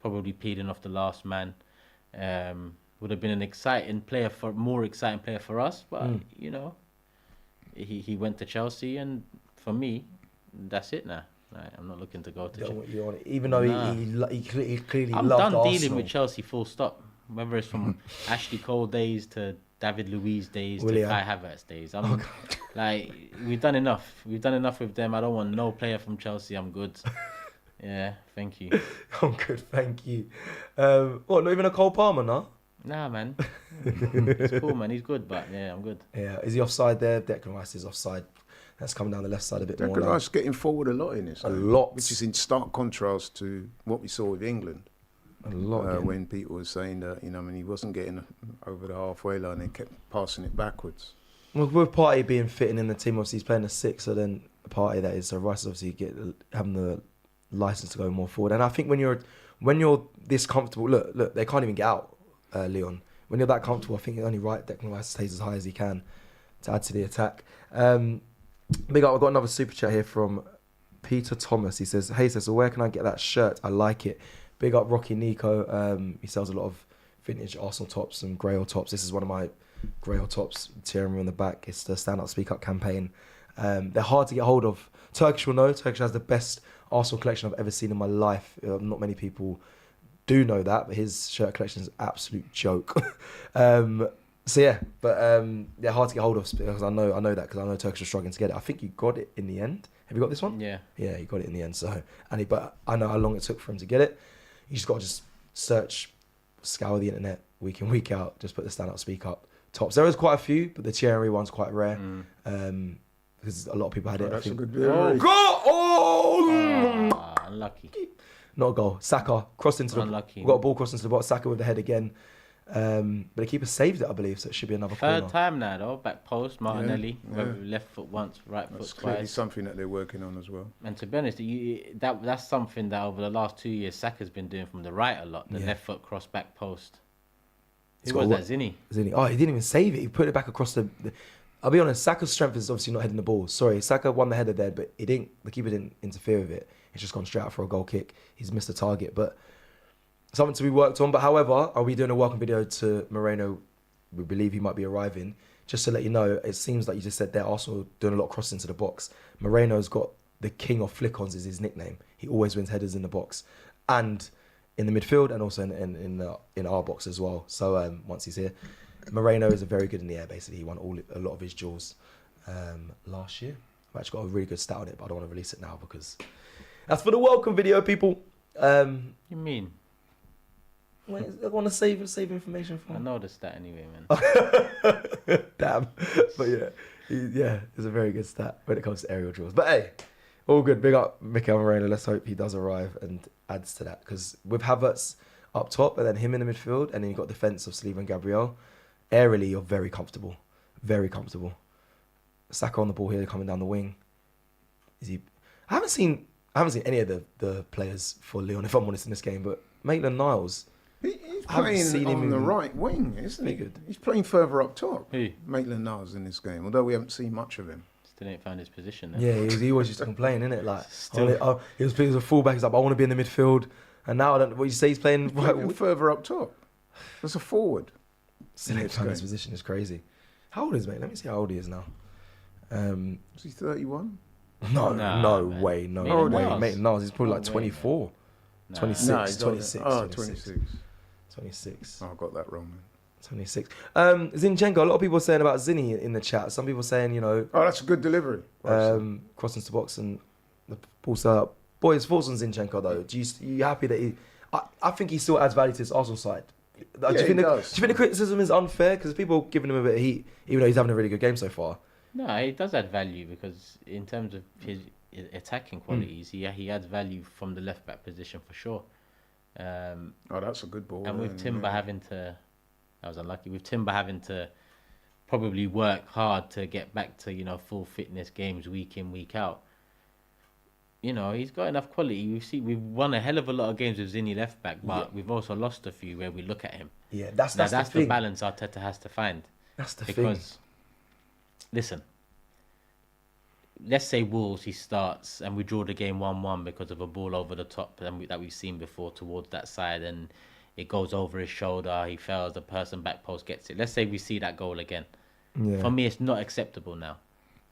probably peeling off the last man. Would have been an more exciting player for us. But you know, he went to Chelsea, and for me, that's it now. Right, I'm not looking to go to. Don't want you on it. Even though he clearly I'm loved done Arsenal. dealing with Chelsea. Full stop. Whether it's from Ashley Cole days to David Luiz days Willian. to Kai Havertz days. I'm like, we've done enough. We've done enough with them. I don't want no player from Chelsea. I'm good. Yeah, thank you. I'm good, thank you. What? Not even a Cole Palmer, no? Nah, man. It's cool, man. He's good, but yeah, I'm good. Yeah, is he offside there? Declan Rice is offside. That's coming down the left side a bit more Declan now. Rice getting forward a lot in this. A game, lot. Which is in stark contrast to what we saw with England. A lot. Again. When people were saying that, you know, I mean, he wasn't getting over the halfway line and kept passing it backwards. Well, with Partey being fitting in the team, obviously he's playing a 6, so then Partey that is. So Rice is obviously having the license to go more forward. And I think when you're this comfortable, look, they can't even get out, Lyon. When you're that comfortable, I think it's only right Declan Rice stays as high as he can to add to the attack. Big up, I've got another super chat here from Peter Thomas. He says, hey, so where can I get that shirt? I like it. Big up Rocky Nico. He sells a lot of vintage Arsenal tops and Grail tops. This is one of my Grail tops, tearing me on the back. It's the Stand Up Speak Up campaign. They're hard to get hold of. Turkish will know. Turkish has the best Arsenal collection I've ever seen in my life. Not many people do know that, but his shirt collection is an absolute joke. So yeah, but they're hard to get hold of because I know that because I know Turkish are struggling to get it. I think you got it in the end. Have you got this one? Yeah. Yeah, you got it in the end. So, but I know how long it took for him to get it. You just got to just scour the internet week in, week out. Just put the Stand Up, Speak Up tops. There is quite a few, but the Thierry one's quite rare because a lot of people had it. That's I think. a good bit. Unlucky. Not a goal. Saka crossed into Unlucky. the. Got a ball crossed into the box. Saka with the head again. But the keeper saved it, I believe, so it should be another Third corner. time now, though. Back post, Martinelli. Yeah. Left foot once, right That's foot clearly twice. something that they're working on as well. And to be honest, that's something that over the last 2 years, Saka's been doing from the right a lot. The Yeah. left foot cross back post. He's Who got was that, Zinni? Oh, he didn't even save it. He put it back across the. I'll be honest. Saka's strength is obviously not heading the ball. Sorry, Saka won the header there, but he didn't. The keeper didn't interfere with it. It's just gone straight out for a goal kick. He's missed the target, but something to be worked on. But however, are we doing a welcome video to Moreno? We believe he might be arriving. Just to let you know, it seems like you just said there, Arsenal doing a lot of crossing into the box. Moreno's got the king of flick-ons is his nickname. He always wins headers in the box, and in the midfield, and also in our box as well. So once he's here, Moreno is very good in the air. Basically, he won a lot of his duels last year. I've actually got a really good stat on it, but I don't want to release it now because that's for the welcome video, people. You mean? Wait, I want to save information for. I know the stat anyway, man. Damn. But yeah, it's a very good stat when it comes to aerial duels. But hey, all good. Big up Mikel Moreno. Let's hope he does arrive and adds to that. Because with Havertz up top and then him in the midfield, and then you've got defence of Sleeve and Gabriel, aerially you're very comfortable. Very comfortable. Saka on the ball here coming down the wing. I haven't seen any of the players for Lyon, if I'm honest, in this game, but Maitland-Niles. He's I haven't seen playing him on the in- right wing, isn't he? Pretty good. He's playing further up top. Who? Maitland-Niles in this game, although we haven't seen much of him. Still ain't found his position there. Yeah, he always used to complain, innit? Like, Still. he was playing as a fullback. He's like, I want to be in the midfield. And now I don't. What you say? He's playing right. Playing further up top. As a forward. Still ain't found his position. Is crazy. How old is he, mate? Let me see how old he is now. Is he 31? No, Nah, no man. way, no Maitland way. Niles. Maitland Niles, he's probably No like way, 24, Nah. 26, No, he's older. 26, Oh, 26. 26. 26. Oh, I got that wrong, man. 26. Zinchenko, a lot of people are saying about Zinny in the chat. Some people saying, Oh, that's a good delivery. crossing to box and the ball's up. Boys, thoughts on Zinchenko though? You happy that he... I think he still adds value to his Arsenal side. Do you think the criticism is unfair? Because people are giving him a bit of heat, even though he's having a really good game so far. No, it does add value because in terms of his attacking qualities, he adds value from the left back position for sure. That's a good ball. And with Timber having to, I was unlucky. With Timber having to probably work hard to get back to full fitness games week in week out. He's got enough quality. We've won a hell of a lot of games with Zinni left back, but we've also lost a few where we look at him. Yeah, that's the balance Arteta has to find. That's the thing. Because, listen, let's say Wolves, he starts and we draw the game 1-1 because of a ball over the top that we've seen before towards that side, and it goes over his shoulder, he fails, the person back post gets it. Let's say we see that goal again. Yeah. For me, it's not acceptable now.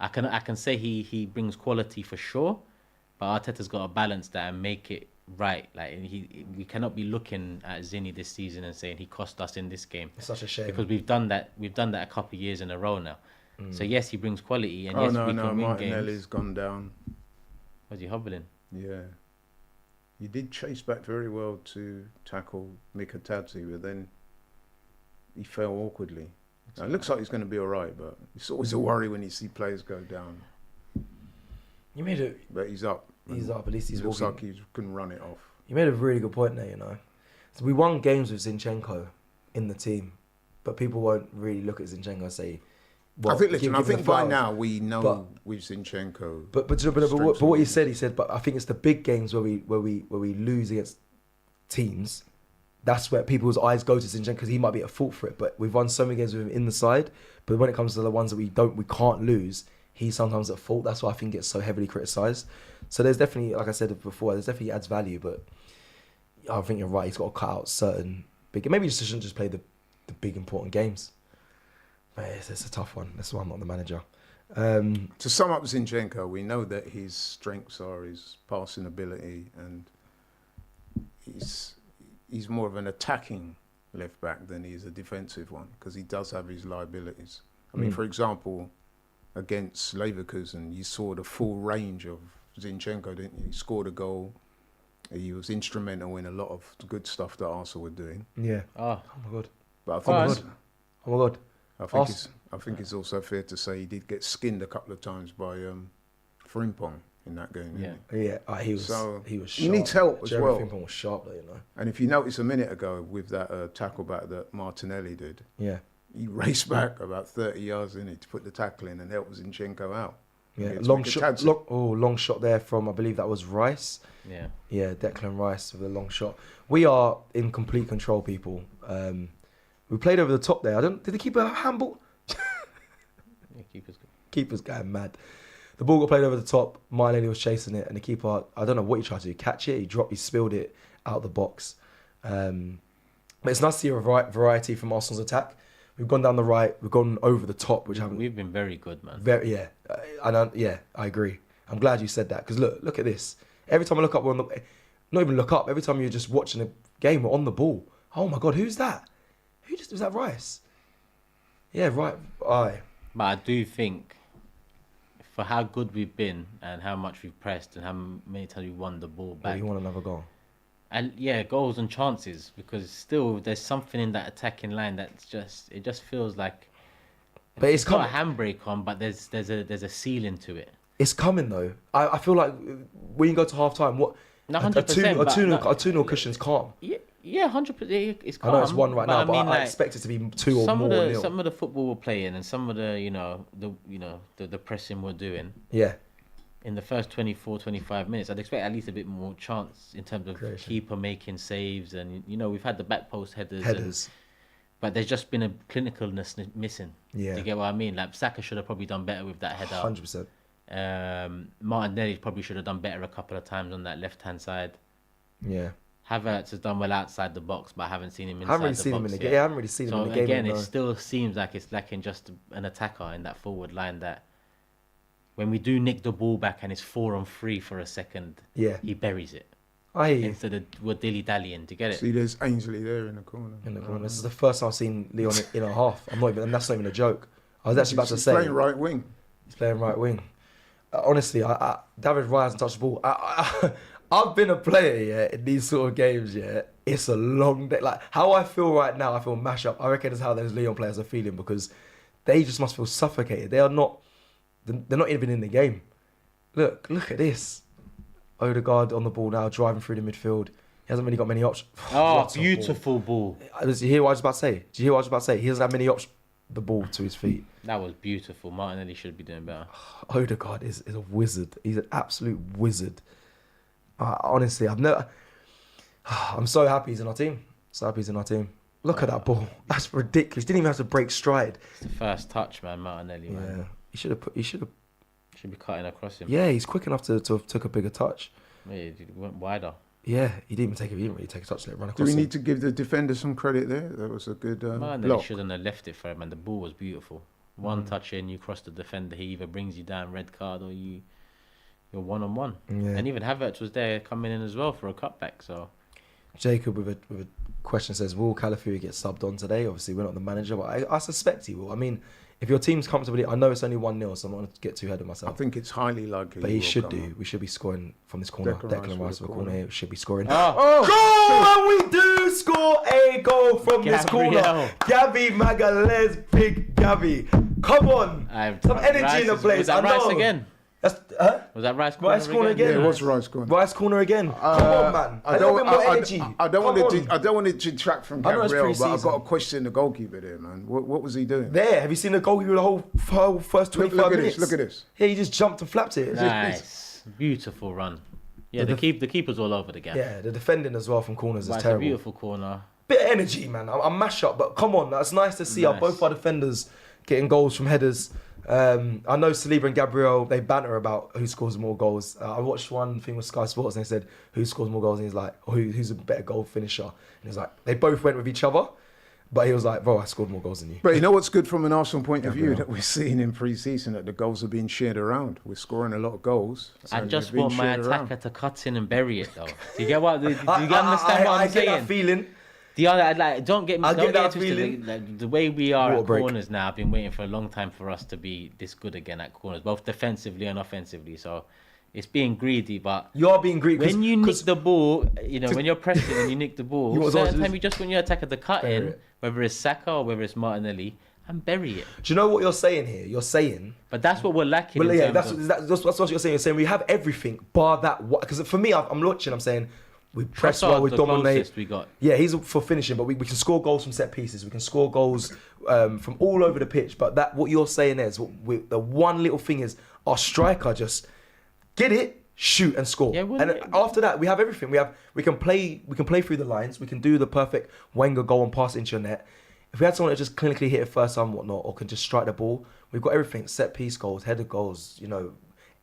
I can say he brings quality for sure, but Arteta's got to balance that and make it right. Like we cannot be looking at Zinni this season and saying he cost us in this game. It's such a shame because we've done that a couple of years in a row now. So yes, he brings quality, and yes, we can win Martinelli's games. Gone down. Was he hobbling? Yeah, he did chase back very well to tackle Mikatadze, but then he fell awkwardly. Now, it looks like he's going to be all right, but it's always a worry when you see players go down. You made it, but he's up. He's up. At least he's looks walking. like he couldn't run it off. You made a really good point there. So we won games with Zinchenko in the team, but people won't really look at Zinchenko and say. Well, I think by now we know with Zinchenko. But what he said, but I think it's the big games where we lose against teams. That's where people's eyes go to Zinchenko because he might be at fault for it. But we've won so many games with him in the side. But when it comes to the ones that we can't lose, he's sometimes at fault. That's why I think it's so heavily criticised. So there's definitely, like I said before, there's definitely adds value. But I think you're right. He's got to cut out certain big. Maybe he just shouldn't just play the big important games. But it's a tough one. That's why I'm not the manager. To sum up Zinchenko, we know that his strengths are his passing ability, and he's more of an attacking left back than he is a defensive one because he does have his liabilities. I mean, for example, against Leverkusen, you saw the full range of Zinchenko, didn't you? He scored a goal. He was instrumental in a lot of good stuff that Arsenal were doing. Yeah. Oh my God. But I think I think it's also fair to say he did get skinned a couple of times by Frimpong in that game. He was sharp. He needs help as well. Frimpong was sharp though, And if you notice a minute ago with that tackle back that Martinelli did, he raced back about 30 yards in it to put the tackle in and help Zinchenko out. Yeah, long shot there from, I believe that was Rice. Yeah, Declan Rice with a long shot. We are in complete control, people. We played over the top there. Did the keeper have a handball? Keeper's going mad. The ball got played over the top. Martinelli was chasing it, and the keeper, I don't know what he tried to do. Catch it, he spilled it out the box. But it's nice to see a variety from Arsenal's attack. We've gone down the right, we've gone over the top, we've been very good, man. I agree. I'm glad you said that because look at this. Every time I look up, not even look up. Every time you're just watching a game, we're on the ball. Oh my God, who's that? Was that Rice? Yeah, right. Aye. But I do think for how good we've been and how much we've pressed and how many times we won the ball back. You want another goal? And goals and chances, because still there's something in that attacking line that's just feels like. But it's got a handbrake on, but there's a ceiling to it. It's coming though. I feel like when you go to half time, what 100%, a 2-0 cushion's calm. Yeah, 100%. It's calm. I know it's 1 right now, but I expect it to be 2 or more nil. Some of the football we're playing and some of the pressing we're doing. Yeah. In the first 24, 25 minutes, I'd expect at least a bit more chance in terms of keeper making saves, and we've had the back post headers. But there's just been a clinicalness missing. Yeah. Do you get what I mean? Like Saka should have probably done better with that header. 100%. Martinelli probably should have done better a couple of times on that left-hand side. Yeah. Havertz has done well outside the box, but I haven't seen him inside the box. I haven't really seen him in the game. Again, it still seems like it's lacking just an attacker in that forward line that when we do nick the ball back and it's 4-on-3 for a second, he buries it. I hear you. instead of we're dilly-dallying to get it. See, there's Ainsley there in the corner. In the corner. This is the first time I've seen Lyon in a half. And that's not even a joke. I was actually about to He's say playing right wing. he's playing right wing. Honestly, David Raya hasn't touched the ball. I've been a player, yeah, in these sort of games, yeah. It's a long day. Like, how I feel right now, I feel mash up. I reckon it's how those Lyon players are feeling because they just must feel suffocated. They're not even in the game. Look at this. Odegaard on the ball now, driving through the midfield. He hasn't really got many options. Oh, What a beautiful ball. Did you hear what I was about to say? Did you hear what I was about to say? He doesn't have many options. The ball to his feet. That was beautiful. Martinelli should be doing better. Odegaard is a wizard. He's an absolute wizard. Honestly, I'm so happy he's in our team. So happy he's in our team. Look at that ball. That's ridiculous. Didn't even have to break stride. It's the first touch, man. Martinelli, man. Yeah, he should have. Should be cutting across him. Yeah, he's quick enough to have took a bigger touch. Yeah, he went wider. Yeah, he didn't really take a touch. Let it run Do across. we him. need to give the defender some credit there? That was a good Martinelli block. shouldn't have left it for him, and the ball was beautiful. One touch in, you cross the defender. He either brings you down, red card, or you're 1-on-1. Yeah. And even Havertz was there coming in as well for a cutback. So Jacob with a question says, will Calafiori get subbed on today? Obviously, we're not the manager, but I suspect he will. I mean, if your team's comfortably, I know it's only 1-0, so I'm not going to get too ahead of I myself. think it's highly likely. But he will should come do. on. We should be scoring from this corner. Declan Rice with a corner here. We should be scoring. oh, Goal! And we do score a goal from this corner. Gabriel. Gabby Magalhaes, big Gabby. Come on. Some energy in the place. Was that I know. Rice again? That's, Was that Rice corner Rice corner again? again? Yeah, it was Rice corner. Rice corner again. Come on, man. A little bit more energy. I don't Come want on. to. I don't want to detract from I know it's Gabriel, but I've pre-season. got to question the goalkeeper there, man. What was he doing? There, have you seen the goalkeeper the whole first 25 Look at minutes? this. Look at this. Yeah, he just jumped and flapped it. Nice, beautiful run. Yeah, the keeper's all over the gap. Yeah, the defending as well from corners But is it's a terrible. beautiful corner. Bit of energy, man. I'm mash up, but come on, that's nice to see. Nice. Both our defenders getting goals from headers. I know Saliba and Gabriel, they banter about who scores more goals. I watched one thing with Sky Sports and they said who scores more goals, and he's like, or who's a better goal finisher. And he's like, they both went with each other, but he was like, bro, I scored more goals than you. But you know what's good from an Arsenal point of view that we're seeing in pre-season, that the goals are being shared around. We're scoring a lot of goals. so I they're just being want my shared attacker around. to cut in and bury it, though. Do you get what? Do you understand what I I'm get that saying? feeling. The other, like, don't get me. I Don't get get that twisted. feeling. Like, the way we are Water at break. corners now, I've been waiting for a long time for us to be this good again at corners, both defensively and offensively. So it's being greedy, but You are being greedy. when you nick the ball, when you're pressing and you nick the ball, You was certain always time you just want your attacker to cut bury in, it. whether it's Saka or whether it's Martinelli, and bury it. Do you know what you're saying here? You're saying, But that's what we're lacking. well, in yeah, terms that's what you're saying. You're saying we have everything, bar that. Because for me, I'm watching, I'm saying, we press well, we the dominate. closest we got. Yeah, he's for finishing, but we can score goals from set pieces. We can score goals from all over the pitch. But what you're saying there is, the one little thing is our striker just get it, shoot and score. Yeah, well, and yeah. after that, we have everything. We can play through the lines. We can do the perfect Wenger goal and pass it into your net. If we had someone that just clinically hit it first time, whatnot, or can just strike the ball, we've got everything: set piece goals, header goals.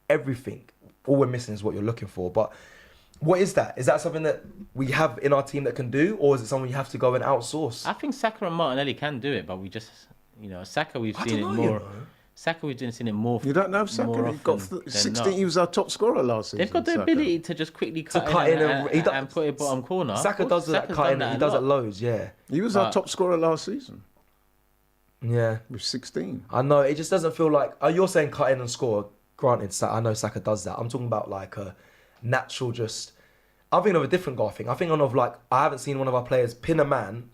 Everything. All we're missing is what you're looking for, but. What is that? Is that something that we have in our team that can do, or is it something you have to go and outsource? I think Saka and Martinelli can do it, but we just, Saka we've seen it don't know, more. Saka we've seen it more. You don't know if Saka more he got often than 16. not. He was our top scorer last season. They've got the Saka. ability to just quickly cut, cut in and, and- and put it bottom corner. Saka Of course, does that Saka's cutting. done He a does it lot. loads. Yeah, He was our But- top scorer last season yeah. with 16. I know. It just doesn't feel like. You're saying cut in and score. Granted, I know Saka does that. I'm talking about like a natural just. I'm thinking of a different goal thing. I'm thinking of like I haven't seen one of our players pin a man,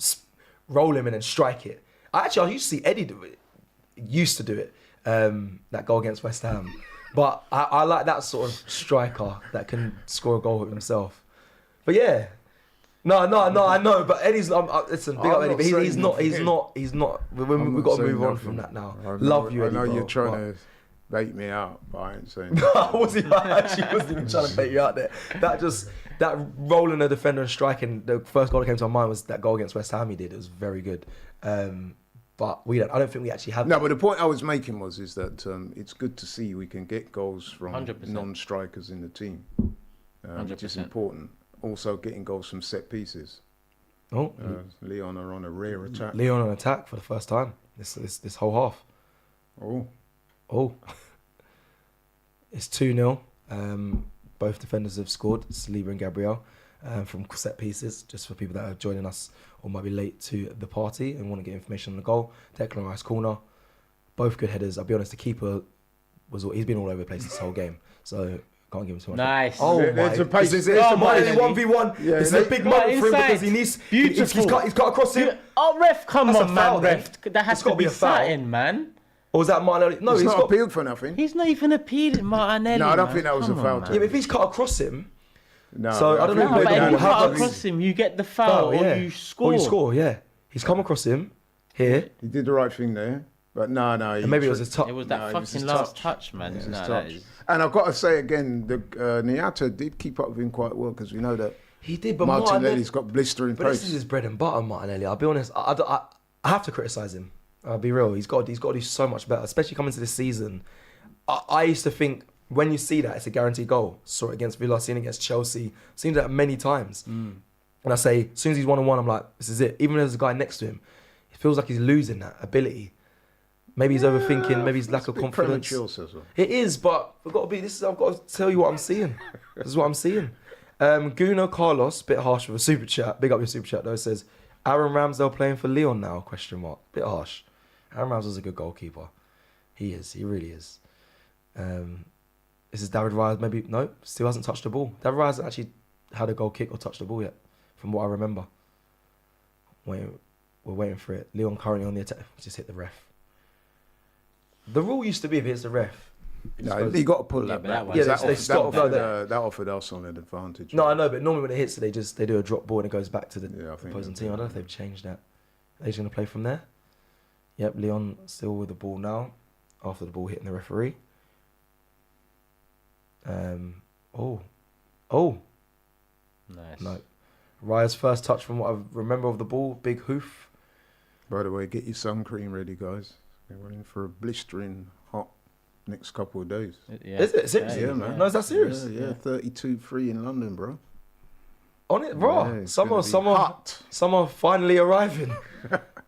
roll him in and strike it. I used to see Eddie do it. Used to do it. That goal against West Ham. But I like that sort of striker that can score a goal with himself. But yeah. No, I know. But Eddie's. Listen, big I'm up Eddie. not But he's not. saying He's not. We've I'm got not to move saying on from nothing. that now. I know, Love you, Eddie. I know bro, you're trying but- to bait me out, but I ain't saying I actually wasn't even trying to bait you out there. That rolling a defender and striking, the first goal that came to my mind was that goal against West Ham he did. It was very good. But I don't think we actually have. No, but the point I was making is that it's good to see we can get goals from 100%. non-strikers in the team, which is 100%. important. Also getting goals from set pieces. Oh, Lyon are on a rare attack. Lyon on attack for the first time this whole half. Oh, it's 2-0. Both defenders have scored, Saliba and Gabriel. from set pieces, just for people that are joining us or might be late to the party and want to get information on the goal. Declan Rice corner, both good headers. I'll be honest, the keeper he's been all over the place this whole game, so can't give him too much. Nice. Oh my! There's a pace. It's a Martinelli 1v1. Yeah, It's a big moment for him because he needs. Beautiful. He's cut across him. Oh, ref, come That's a on, foul, man, ref. then. That has It's to gotta be be a foul. satin, man. Or was that Martinelli? No, He's he's not got. appealed for nothing. He's not even appealing Martinelli. No, I don't man. think that was a Come foul, on, man. Yeah, but if he's cut across him, No, So, I don't know No, where but the if ball you has cut to- across him, you get the foul, or you score. Or you score, yeah. He's come across him here, He did the right thing there, but no. and maybe it was his touch. It was No, that it was fucking his last touch. touch, man. His No, touch. that is... And I've got to say again, the Niata did keep up with him quite well because we know that He did, but Martinelli's got blistering But this pace. is his bread and butter, Martinelli. I'll be honest. I have to criticise him. I'll be real. He's got to do so much better, especially coming to this season. I used to think when you see that, it's a guaranteed goal. Saw it against Villa, seen it against Chelsea, seen that many times. And I say, as soon as he's 1-on-1, I'm like, this is it. Even if there's a guy next to him, it feels like he's losing that ability. Maybe he's overthinking. Maybe he's lack of confidence. Premature, Cecil. It is, but I've got to be. I've got to tell you what I'm seeing. This is what I'm seeing. Guno Carlos, bit harsh with a super chat. Big up your super chat though. Says Aaron Ramsdale playing for Lyon now? Question mark. Bit harsh. Aaron Ramsdale's a good goalkeeper. He is. He really is. This is David Raya. Maybe no. Still hasn't touched the ball. David Raya hasn't actually had a goal kick or touched the ball yet, from what I remember. We're waiting for it. Lyon currently on the attack. Just hit the ref. The rule used to be if it's the ref. No, he got to pull Yeah, that but back. that was- Yeah, that, they offered, stopped. that, No, offered, that offered Arsenal an advantage. No, I know, but normally when it hits, they do a drop ball and it goes back to the Yeah, I think opposing they team. I do. don't know if they've changed that. Are they just going to play from there? Yep, Leon still with the ball now after the ball hitting the referee. Oh, Nice. no. Raya's first touch from what I remember of the ball, big hoof. By the way, get your sun cream ready, guys. We're in for a blistering hot next couple of days. Yeah. Is it? Seriously? Yeah, man. No, is that serious? Yeah, 32-3 in London, bro. On it, bro. Yeah, it's gonna be summer hot. finally arriving.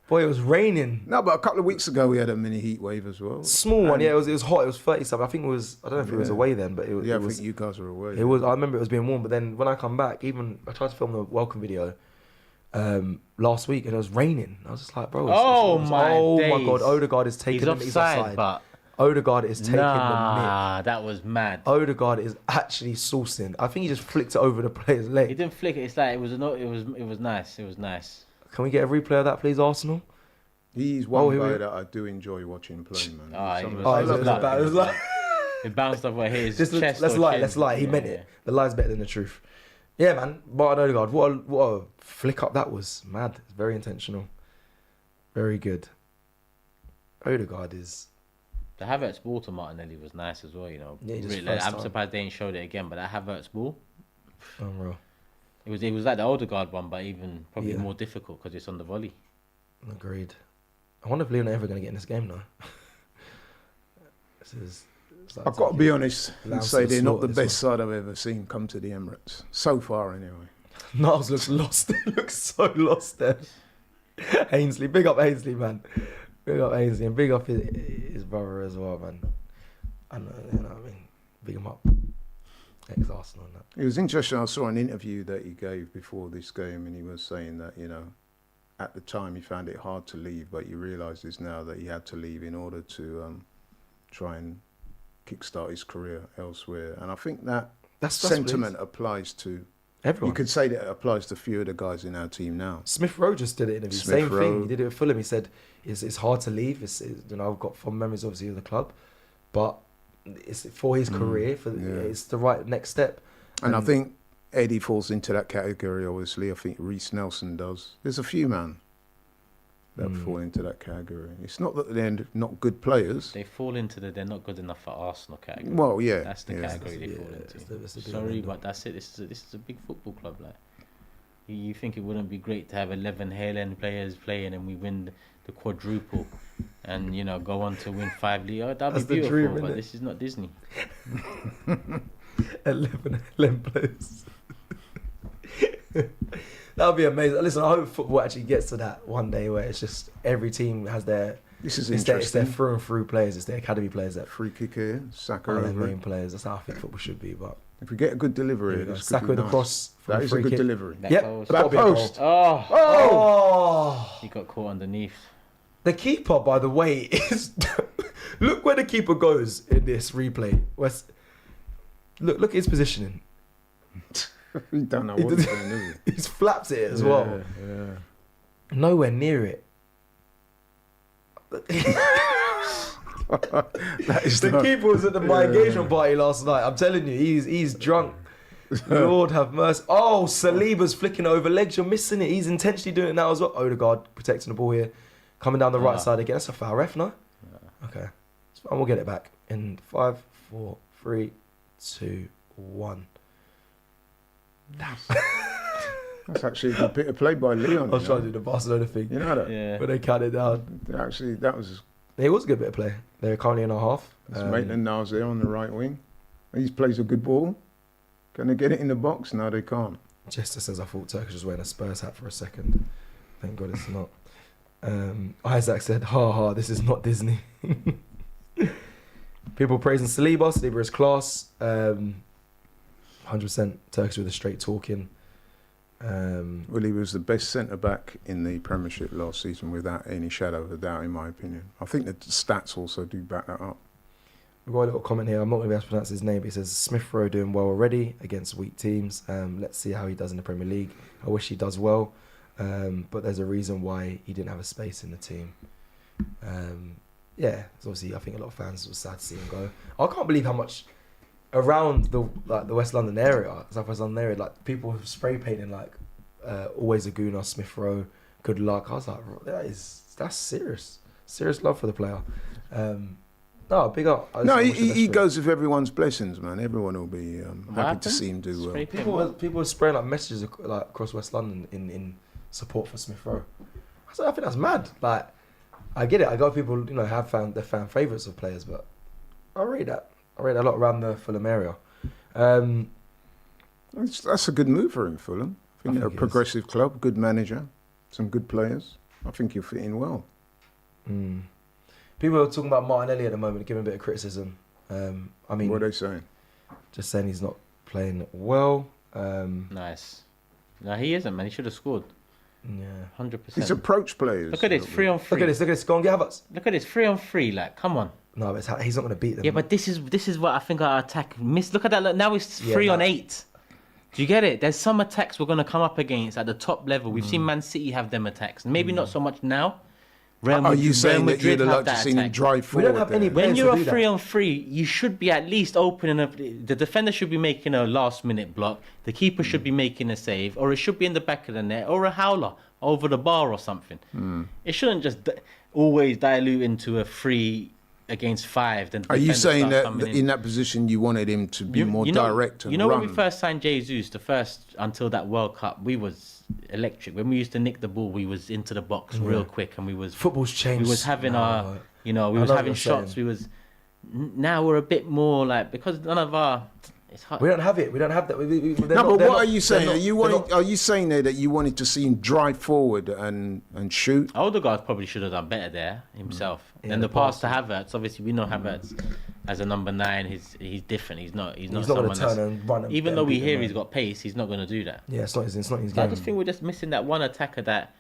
Boy, it was raining. No, but a couple of weeks ago we had a mini heat wave as well. Small one, And- yeah. It was hot. It was 30-something. I think it was. I don't know if it was Yeah. away then, but it was. Yeah, it I was, think you guys were away. It was. I remember it was being warm, but then when I come back, even I tried to film the welcome video last week, and it was raining. I was just like, bro. Oh my my god! days. Odegaard is taking. He's offside, but Odegaard is taking the nah, that was mad. mick. Odegaard is actually saucing. I think he just flicked it over the player's He leg. didn't flick it. It's like it was nice. It was nice. Can we get a replay of that, please, Arsenal? He's one here we guy go. that I do enjoy watching play, man. Ah, Some he of was- the- Oh, I it love was that. bad. It was like. It bounced off his Just chest. let's or lie. chin. Let's lie. He Yeah, meant yeah. it. The lie's better than the truth. Yeah, man. Martin Odegaard. What a flick up that was. Mad. It's very intentional. Very good. Odegaard is. The Havertz ball to Martinelli was nice as well. You know, Yeah, just really, first I'm time. surprised they ain't showed it again. But that Havertz ball, Unreal. it was like the Odegaard one, but even probably Yeah. more difficult because it's on the volley. Agreed. I wonder if Leon are ever going to get in this game now. It's like I've got to be honest and Lance say to the they're not slaughter, the this best side I've ever seen come to the Emirates. So far, anyway. Niles looks lost. He looks so lost there. Ainsley, big up Ainsley, man. Big up Ainsley and big up his brother as well, man. I know, you know what I mean. Big him up. Ex-Arsenal and that. It was interesting. I saw an interview that he gave before this game, and he was saying that, you know, at the time he found it hard to leave, but he realises now that he had to leave in order to try and kickstart his career elsewhere. And I think that That's what it is. sentiment applies to. Everyone. You could say that it applies to a few of the guys in our team now. Smith Rowe just did it in interview. Smith Same Rowe. thing. He did it with Fulham. He said it's hard to leave. You know, I've got fond memories obviously of the club, but it's for his career. It's the right next step. And I think Eddie falls into that category, obviously. I think Reece Nelson does. There's a few, man, that fall into that category. It's not that they're not good players. They fall into they're not good enough for Arsenal category. Well, yeah. That's the yeah. category they fall it's into. the big Sorry, one. but that's it. This is a big football club. Like, you think it wouldn't be great to have 11 Haaland players playing and we win the quadruple, and you know go on to win 5 league? Oh, that'd That's be the beautiful. dream, But innit? this is not Disney. 11 players. That would be amazing. Listen, I hope football actually gets to that one day where it's just every team has their. This is It's their interesting. through and through players. It's their academy players that Free kick here, Saka are their over. main players. That's how I think football should be. But If we get a good delivery, There we go. this could Saka be with the nice. cross from That the is a free good kick. That delivery. Yep, goal was- it's gotta be a goal. post. Oh, Oh! he got caught underneath. The keeper, by the way, is look where the keeper goes in this replay. Look at his positioning. He don't know He what he's doesn't- doing, does He's flapped it as he? well. Yeah. Nowhere near it. That is The keeper was at my engagement party last night. I'm telling you, he's drunk. Lord have mercy. Oh, Saliba's flicking it over legs. You're missing it. He's intentionally doing it now as well. Odegaard protecting the ball here. Coming down the right side again. That's a foul, ref, no? Okay. And we'll get it back in 5, 4, 3, 2, 1. That's actually a good bit of play by Lyon. I was trying to do the Barcelona thing. You know that? Yeah. But they counted down. Actually, that was It was a good bit of play. They're currently in our half. Maitland-Niles there on the right wing. He plays a good ball. Can they get it in the box? No, they can't. Jester says I thought Turkish was wearing a Spurs hat for a second. Thank God it's not. Isaac said, ha ha, this is not Disney. People praising Saliba. Saliba is class. 100% Turkish with a straight talking. Well, he was the best centre-back in the Premiership last season without any shadow of a doubt, in my opinion. I think the stats also do back that up. We've got a little comment here. I'm not going to be able to pronounce his name. But he says, Smith Rowe doing well already against weak teams. Let's see how he does in the Premier League. I wish he does well. But there's a reason why he didn't have a space in the team. Yeah, it's obviously, I think a lot of fans were sad to see him go. I can't believe how much around the West London area, South West London area, like people were spray painting like always a Gooner, Smith Rowe, good luck. I was like, that's serious love for the player. No, big up. No, he goes with everyone's blessings, man. Everyone will be happy to see him do well. People were spraying like messages like across West London in support for Smith Rowe. I think that's mad. Like, I get it. I got people, have they're fan favourites of players, but I read that a lot around the Fulham area. That's a good move for him, Fulham. I think they're a progressive club, good manager, some good players. I think he'll fit in well. People are talking about Martinelli at the moment, giving a bit of criticism. I mean, What are they saying? just saying he's not playing well. Nice. No, he isn't, man. He should have scored. Yeah. 100%. He's approach players. Look at this, 3-on-3. Look at this. Go on, get Havertz. Look at this, 3-on-3. Like, come on. No, but he's not going to beat them. Yeah, but this is what I think our attack missed. Look at that. Look, now it's 3-on-8. Do you get it? There's some attacks we're going to come up against at the top level. We've seen Man City have them attacks. Maybe not so much now. Are you saying that you'd like to see him drive We forward? don't have any When players you're to a do that. 3-on-3, you should be at least opening up. The defender should be making a last-minute block. The keeper should be making a save, or it should be in the back of the net, or a howler over the bar or something. It shouldn't just always dilute into a 3 against 5. Then Are you defenders saying start that coming in that position you wanted him to be more direct and You know run? when we first signed Jesus, the first until that World Cup, we was electric. When we used to nick the ball, we was into the box real quick, and we was Football's changed. We was having now, we was having shots. We was now we're a bit more like, because none of our. It's hard. We don't have it. We don't have that. No, but what are you saying? Are you saying there that you wanted to see him drive forward and shoot? Odegaard probably should have done better there himself. Yeah, And the the pass to pass. Havertz, obviously we know Havertz as a number 9. He's different. He's not He's not someone going to turn and run. even though we beat them, hear man. he's got pace, he's not going to do that. Yeah, it's not his game. I just think we're just missing that one attacker that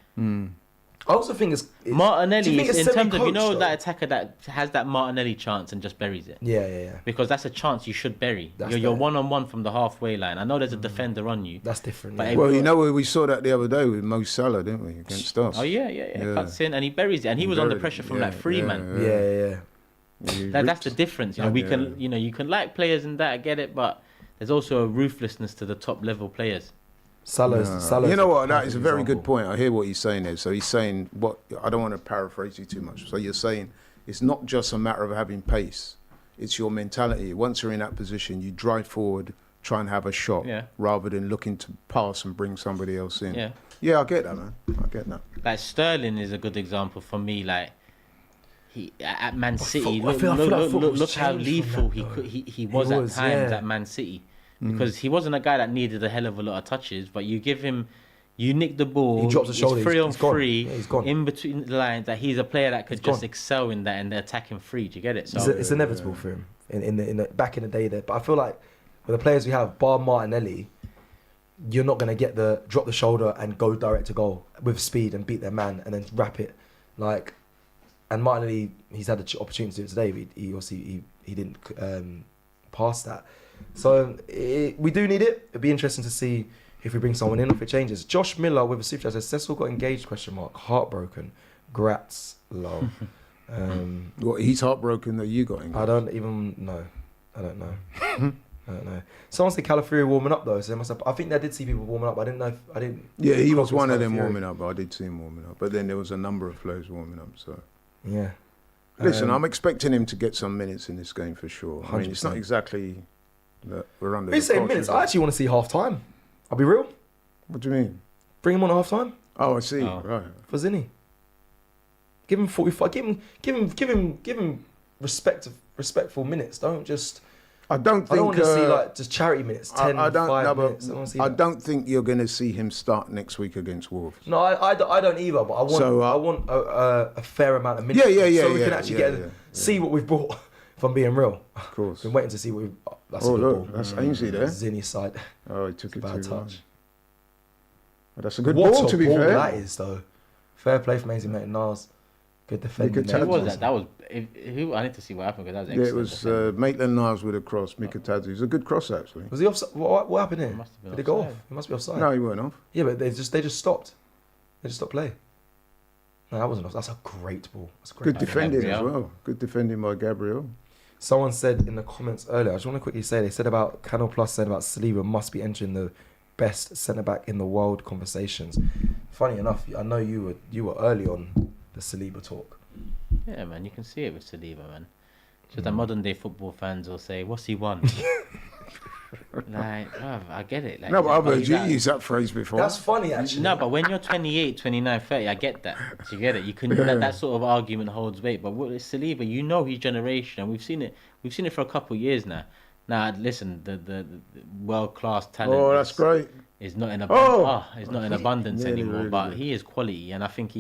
I also think it's Martinelli do you think is it's in terms of, you semi-coached, know, though? that attacker that has that Martinelli chance and just buries it. Yeah. Because that's a chance you should bury. That's You're the- one-on-one from the halfway line. I know there's a defender on you. That's different. But Yeah. Well, you know, we saw that the other day with Mo Salah, didn't we, against us? Oh yeah. Cuts in and he buries it, and he was under pressure from like 3 man. Yeah. That's the difference. You know, you can like players and that, I get it, but there's also a ruthlessness to the top level players. Salah's You know what? That perfect is a very good example. point. I hear what he's saying there. So he's saying I don't want to paraphrase you too much. So you're saying it's not just a matter of having pace. It's your mentality. Once you're in that position, you drive forward, try and have a shot, rather than looking to pass and bring somebody else in. Yeah, I get that, man. I get that. Like Sterling is a good example for me. Like he at Man City, I feel like football's look how changed lethal from that, he was at times yeah. at Man City, because he wasn't a guy that needed a hell of a lot of touches, but you give him. You nick the ball. He drops the shoulder. He's 3 on he's gone. 3 Yeah, he's gone. in between the lines. That he's a player that could He's just gone. excel in that and the attacking free. Do you get it? So It's inevitable for him in the back in the day there. But I feel like With the players we have, bar Martinelli, you're not going to get the drop the shoulder and go direct to goal with speed and beat their man and then wrap it. Like, and Martinelli, he's had the opportunity to do it today, but he obviously he didn't pass that. So we do need it. It'd be interesting to see if we bring someone in, if it changes. Josh Miller with a super chat says, Cecil got engaged, ? Heartbroken. Grats, lol. What, he's heartbroken that you got engaged? I don't even know. I don't know. I don't know. Someone said Calafiori warming up though, so they must have, I think I did see people warming up. I didn't know if, I didn't. Yeah, he was one of them warming up. I did see him warming up, but then there was a number of players warming up. So Yeah. listen, I'm expecting him to get some minutes in this game for sure. I mean, it's not 100%. exactly that we're under. We're the saying cosh, minutes. is it? I actually want to see half time. I'll be real. What do you mean? Bring him on at half time Oh, I see. Oh. Right. for Zinni. Give him 45. Give him respectful minutes. Don't just. I don't I think. don't want to see like just charity minutes. 10, I don't. 5 No, but minutes. I don't want to see I that. don't think you're going to see him start next week against Wolves. No, I don't either. But I want So, I want a fair amount of minutes. Yeah, So we yeah, can actually yeah, get yeah. see what we've brought. If I'm being real, Of course. been waiting to see what we've. That's Oh a good look, ball. that's Ainsley there. Zinni's side. Oh, he took it Bad too touch. But that's a good What ball, a to be ball fair. that is though. Fair play from Ainsley Maitland-Niles. Good defending. Good there. Who was tackles. that? That was. I need to see what happened because that was Yeah, excellent. it was defending. Maitland-Niles with a cross. Mikatadze. It was a good cross actually. Was he offside? What happened here? Must have been Did it go off? offside. He must be offside. No, he weren't off. Yeah, but they just stopped. They just stopped play. No, that wasn't off. That's a great ball. That's a great. Good ball. defending as Gabriel. well. Good defending by Gabriel. Someone said in the comments earlier. I just want to quickly say they said about Canal Plus said about Saliba must be entering the best centre back in the world conversations. Funny enough, I know you were early on the Saliba talk. Yeah, man, you can see it with Saliba, man. So the modern day football fans will say, "What's he won?" Like, bruv, I get it. Like, No, but I've but heard you that- use that phrase before. That's funny actually. No, but when you're 28, 29, 30, I get that. Do you get it? You can that sort of argument holds weight. But with Saliba, you know his generation, and we've seen it for a couple of years now. Now, listen, the world class talent. Oh, that's great. Is not in Oh! is not in abundance Nearly anymore. really But good. he is quality, and I think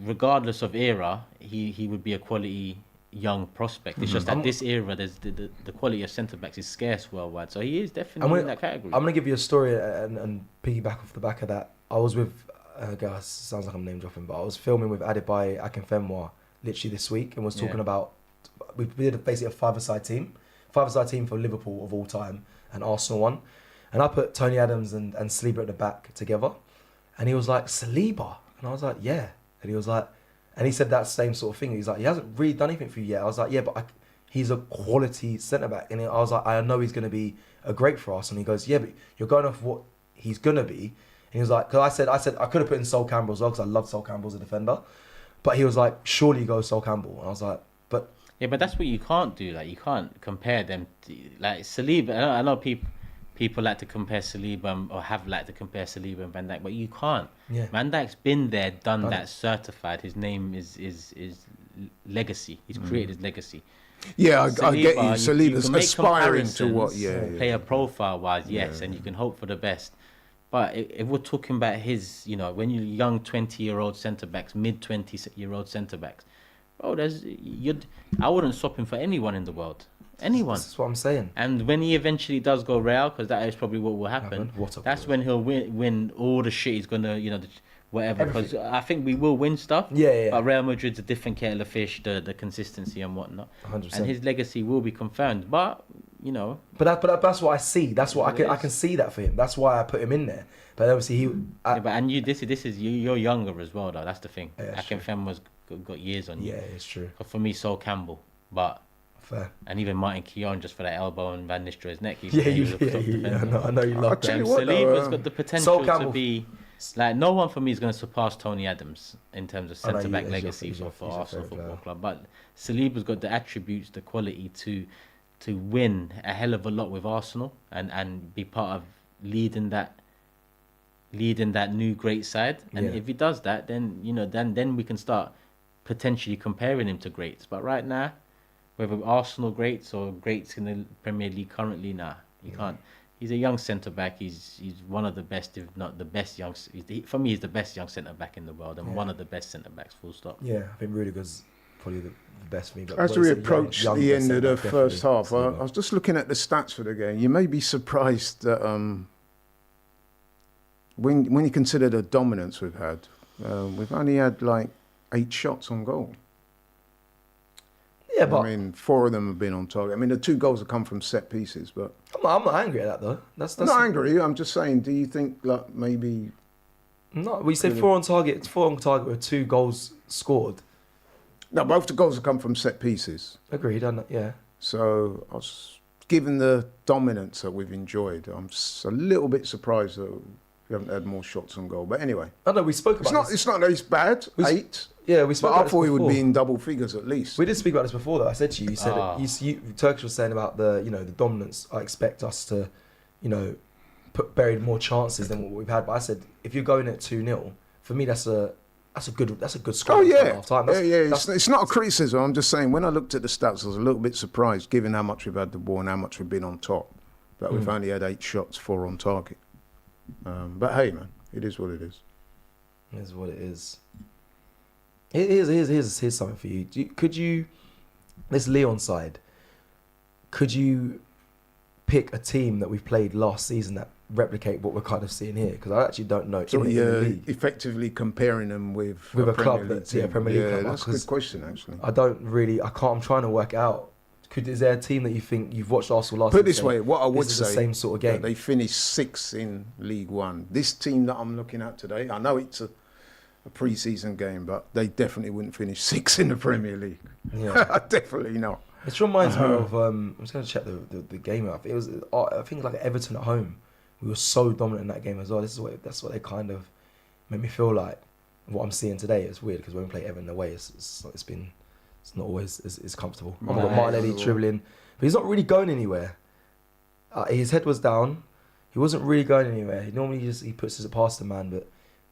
regardless of era, he would be a quality young prospect. It's just that this era, there's the quality of centre backs is scarce worldwide. So he is definitely in that category. I'm gonna give you a story and piggyback off the back of that. I was with guys. Sounds like I'm name dropping, but I was filming with Adebayo Akinfenwa literally this week and was talking about we did basically a five-a-side team for Liverpool of all time and Arsenal one, and I put Tony Adams and Saliba at the back together, and he was like Saliba, and I was like yeah, and he was like. And he said that same sort of thing. He's like, he hasn't really done anything for you yet. I was like, yeah, but he's a quality centre back. And I was like, I know he's going to be a great for us. And he goes, yeah, but you're going off what he's going to be. And he was like, because I said I could have put in Sol Campbell as well because I love Sol Campbell as a defender. But he was like, surely you go Sol Campbell. And I was like, but Yeah, but that's what you can't do. Like, you can't compare them. Like Saliba, I know people like to compare Saliba or have liked to compare Saliba and Van Dijk, but you can't. Yeah. Van Dijk's been there, done Done that, it. certified. His name is legacy. He's created his legacy. Yeah, I get you. Saliba, Saliba's can make aspiring to what? comparisons, Yeah. player profile wise, yes, and you can hope for the best. But if we're talking about his, when you're young 20-year-old centre backs, mid 20-year-old centre backs, bro, I wouldn't swap him for anyone in the world. Anyone. that's what I'm saying. And when he eventually does go Real, because that is probably what will happen, What a that's player. when he'll win all the shit he's gonna, whatever. Because I think we will win stuff. Yeah. But Real Madrid's a different kettle of fish, the consistency and whatnot. 100%. And his legacy will be confirmed. But But that's what I see. That's what I can see that for him. That's why I put him in there. But obviously yeah, but and this is you're younger as well though. That's the thing. Yeah, that's true. Akinfenwa's got years on you. yeah, it's true. But for me, Sol Campbell, but. Fair. And even Martin Keown just for that elbow and Van Nistelrooy's neck. Yeah, I know you love I'll tell that. you what, Saliba's though, got the Sol potential to Campbell- be like no one for me is going to surpass Tony Adams in terms of I know centre back he's your- legacy he's your- for he's your Arsenal favourite Football player. Club. But Saliba's got the attributes, the quality to win a hell of a lot with Arsenal and be part of leading that new great side. And Yeah. if he does that, then then we can start potentially comparing him to greats. But right now, whether Arsenal greats or greats in the Premier League currently, you can't. He's a young centre back. He's one of the best, if not the best young. For me, he's the best young centre back in the world and one of the best centre backs. Full stop. Yeah, I think Rudiger's probably the best for me. But As what we you said, approach young the end of the centre, first half, I definitely. was just looking at the stats for the game. You may be surprised that when you consider the dominance we've had, we've only had like 8 shots on goal. Yeah, but I mean, 4 of them have been on target. I mean, the 2 goals have come from set pieces, but I'm not angry at that though. That's I'm not angry. I'm just saying, do you think like maybe No, we said 4 on target. It's 4 on target with 2 goals scored. no, both the goals have come from set pieces. Agreed. Yeah. So I was, given the dominance that we've enjoyed, I'm a little bit surprised that we haven't had more shots on goal. But anyway, I know we spoke about this. it's not that it's bad. 8. Yeah, we spoke But about I thought this it would before. be in double figures at least. We did speak about this before, though. I said to you, you said that Turkish was saying about the dominance. I expect us to, bury more chances than what we've had. But I said if you're going at 2-0, for me that's a good score. Oh yeah, half time. It's not a criticism. I'm just saying when I looked at the stats, I was a little bit surprised, given how much we've had the ball and how much we've been on top, that we've only had 8 shots, 4 on target. But hey, man, it is what it is. It is what it is. Here's something for you. Could you, this Lyon side, could you pick a team that we've played last season that replicate what we're kind of seeing here? Because I actually don't know. So in the league. effectively comparing them with A club Premier League that's Premier team. League club. That's a good question actually. I'm trying to work out. Is there a team that you think you've watched Arsenal last Put it season? this way, what I would This is say, the same sort of game. that they finished 6th in League One. This team that I'm looking at today, I know it's a pre-season game, but they definitely wouldn't finish 6th in the Premier League. Yeah. Definitely not. It reminds me of. I'm just going to check the game out. I think like Everton at home. We were so dominant in that game as well. That's what they kind of made me feel like. What I'm seeing today is weird because when we play Everton away, it's not always as comfortable. I've got Martinelli dribbling, but he's not really going anywhere. His head was down. He wasn't really going anywhere. He normally he puts it past the man, but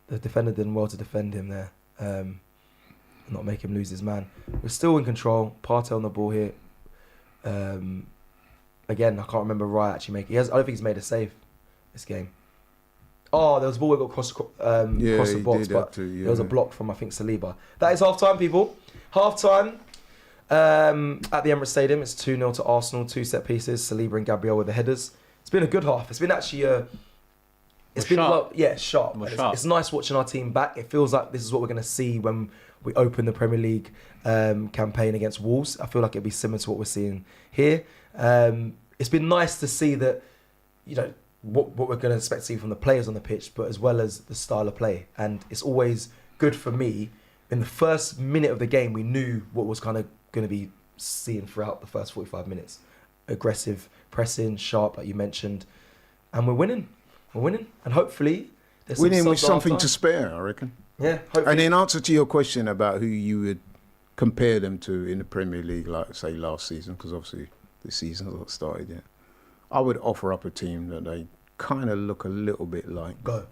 the defender did well to defend him there, not make him lose his man. We're still in control. Partey on the ball here. Again, I can't remember Raya actually making. I don't think he's made a save this game. Oh, there was a ball that got across the box, but there was a block from I think Saliba. That is half time, people. Half time at the Emirates Stadium. It's 2-0 to Arsenal. 2 set pieces. Saliba and Gabriel with the headers. It's been a good half. It's been actually sharp. It's nice watching our team back. It feels like this is what we're going to see when we open the Premier League campaign against Wolves. I feel like it'll be similar to what we're seeing here. It's been nice to see that, what we're going to expect to see from the players on the pitch, but as well as the style of play. And it's always good for me. In the first minute of the game, we knew what was kind of going to be seen throughout the first 45 minutes. Aggressive, pressing, sharp, like you mentioned. And we're winning. And hopefully there's Winning with subs something after. to spare, I reckon. Yeah, hopefully. And in answer to your question about who you would compare them to in the Premier League, like say last season, because obviously this season has not started yet, I would offer up a team that they kind of look a little bit like. Go.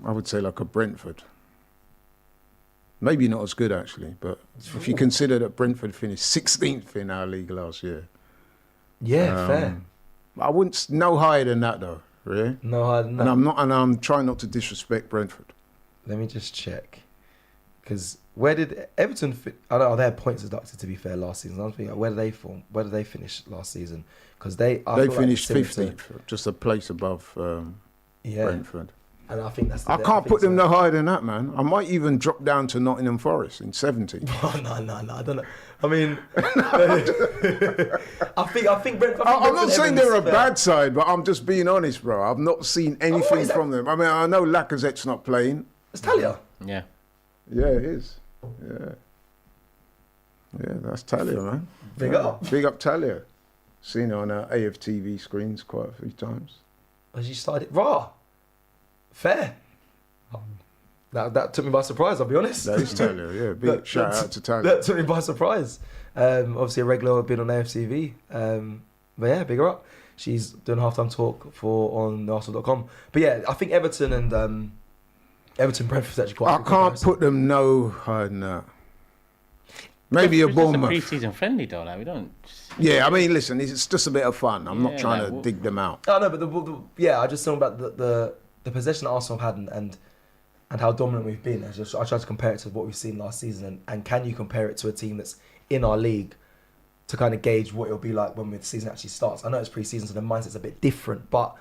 I would say like a Brentford. Maybe not as good actually, but if you consider that Brentford finished 16th in our league last year. Yeah, fair. I wouldn't no higher than that though, really. No. And I'm trying not to disrespect Brentford. Let me just check. Because where did Everton I know they had points deducted to be fair last season. I was thinking, where did they finish last season? Because they finished 15th, just a place above Brentford. And I think that's. I can't put them no higher than that, man. I might even drop down to Nottingham Forest in 17th. Oh, no, I don't know. I mean, I think Brentford. I'm not saying they're a bad side, but I'm just being honest, bro. I've not seen anything from them. I mean, I know Lacazette's not playing. It's Talia. Yeah. Yeah, it is. Yeah, that's Talia, man. Big up Talia. Seen her on our AFTV screens quite a few times. As you started, raw, fair. That took me by surprise. I'll be honest. That is Talia. Yeah, big shout out to Talia. That took me by surprise. Obviously a regular, been on AFTV. But yeah, big her up. She's doing halftime talk on Arsenal.com. But yeah, I think Everton and Everton Brentford's actually quite. I can't put them no higher than that. Maybe a Bournemouth. It's a pre-season friendly though. Like we don't. Yeah, I mean, listen, it's just a bit of fun. I'm not trying to dig them out. Oh no, but I just talking about the possession that Arsenal had and and how dominant we've been. I tried to compare it to what we've seen last season, and can you compare it to a team that's in our league to kind of gauge what it'll be like when the season actually starts? I know it's pre-season, so the mindset's a bit different, but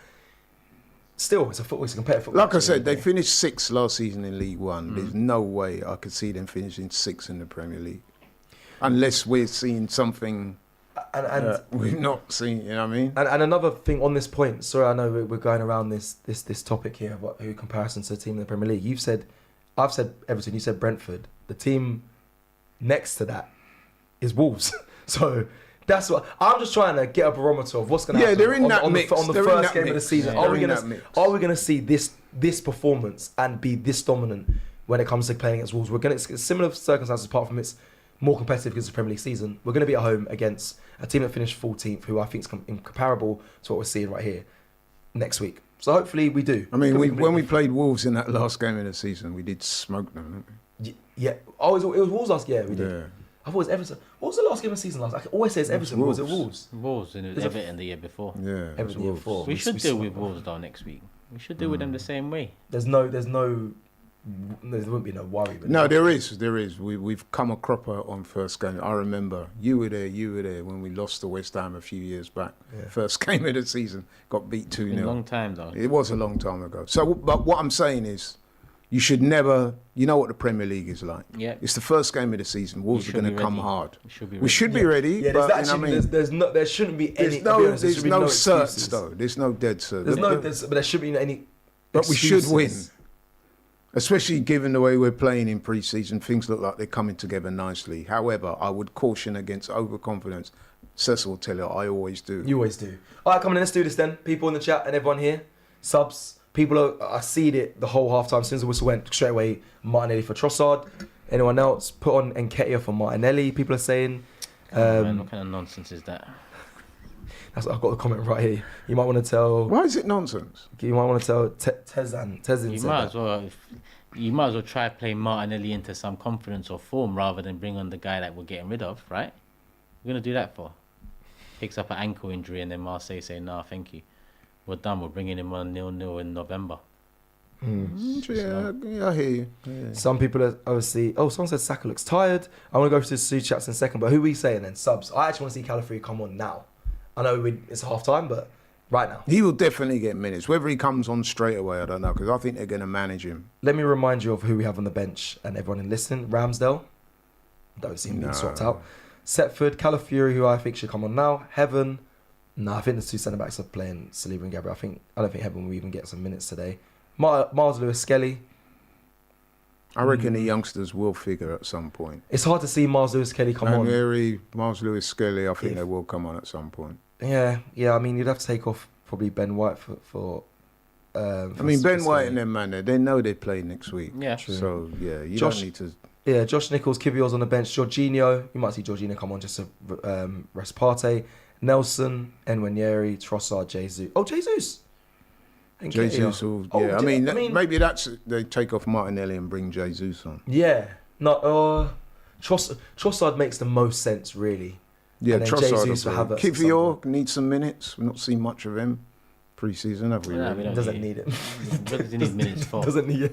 still, it's a competitive football. Like I said, they finished 6th last season in League One. There's no way I could see them finishing 6th in the Premier League, unless we're seeing something we've not seen. You know what I mean? And another thing on this point. Sorry, I know we're going around this topic here about who comparison to a team in the Premier League. I've said Everton. You said Brentford. The team next to that is Wolves. So that's what I'm just trying to get a barometer of what's going to happen. They're in that mix. On the first game of the season. Yeah, Are we going to see this performance and be this dominant when it comes to playing against Wolves? We're going to similar circumstances apart from it's more competitive because it's the Premier League season. We're going to be at home against a team that finished 14th, who I think is comparable to what we're seeing right here next week. So hopefully we do. I mean, when we played Wolves in that last game of the season, we did smoke them, didn't we? Yeah. Oh, it was Wolves last year. We did. Yeah. I thought it was Everton. What was the last game of the season last? I always say it's Everton. Was it Wolves? Wolves and Everton the year before. Yeah. Everton the year before. We should deal with Wolves though next week. We should deal with them the same way. There wouldn't be no worry. No, there is. We've come a cropper on first game. I remember you were there when we lost to West Ham a few years back. Yeah. First game of the season, got beat 2-0. A long time though. It was a long time ago. So, but what I'm saying is, you should never. You know what the Premier League is like. Yeah. It's the first game of the season. Wolves are going to come hard. We should be ready. We should be ready. Yeah, but, there shouldn't be any. There's no certs though. There's no dead certs. But there shouldn't be any. But we should win. excuses. Especially given the way we're playing in pre-season, things look like they're coming together nicely. However, I would caution against overconfidence. Cecil will tell you, I always do. You always do. All right, come on, let's do this then. People in the chat and everyone here, subs. People I seed it the whole half time. As soon as the whistle went, straight away, Martinelli for Trossard. Anyone else? Put on Nketiah for Martinelli, people are saying. Man, what kind of nonsense is that? I've got the comment right here. You might want to tell. Why is it nonsense? You might want to tell Tezin. You might as well try play Martinelli into some confidence or form rather than bring on the guy that we're getting rid of, right? We're gonna do that for. Picks up an ankle injury and then Marseille say, "Nah, thank you. We're done. We're bringing him on 0-0 in November." Yeah, I hear you. Yeah. Some people are obviously. Oh, someone said Saka looks tired. I want to go through the super chats in a second, but who are we saying then? Subs. I actually want to see Calafrio come on now. I know it's half time, but right now. He will definitely get minutes. Whether he comes on straight away, I don't know, because I think they're going to manage him. Let me remind you of who we have on the bench and everyone in listening. Ramsdale. Don't seem to be swapped out. Setford, Calafiori, who I think should come on now. Heaven. No, I think the two centre-backs are playing Saliba and Gabriel. I don't think Heaven will even get some minutes today. Miles Lewis-Skelly. I reckon the youngsters will figure at some point. It's hard to see Miles Lewis-Skelly come on. Miles Lewis-Skelly, I think they will come on at some point. Yeah. I mean, you'd have to take off probably Ben White for Ben White and them, man, they know they play next week. Yeah. True. So, yeah, don't need to... Yeah, Josh Nichols, Kivio's on the bench. Jorginho, you might see Jorginho come on just to rest Partey. Nelson, Enwanyeri, Trossard, Jesus. Oh, Jesus! Jesus will, yeah. Maybe that's... They take off Martinelli and bring Jesus on. Yeah. No, Trossard makes the most sense, really. Yeah, Trossard. Kivio needs some minutes. We've not seen much of him pre-season, have we? No, really? Doesn't need it. What does he need minutes for? Doesn't need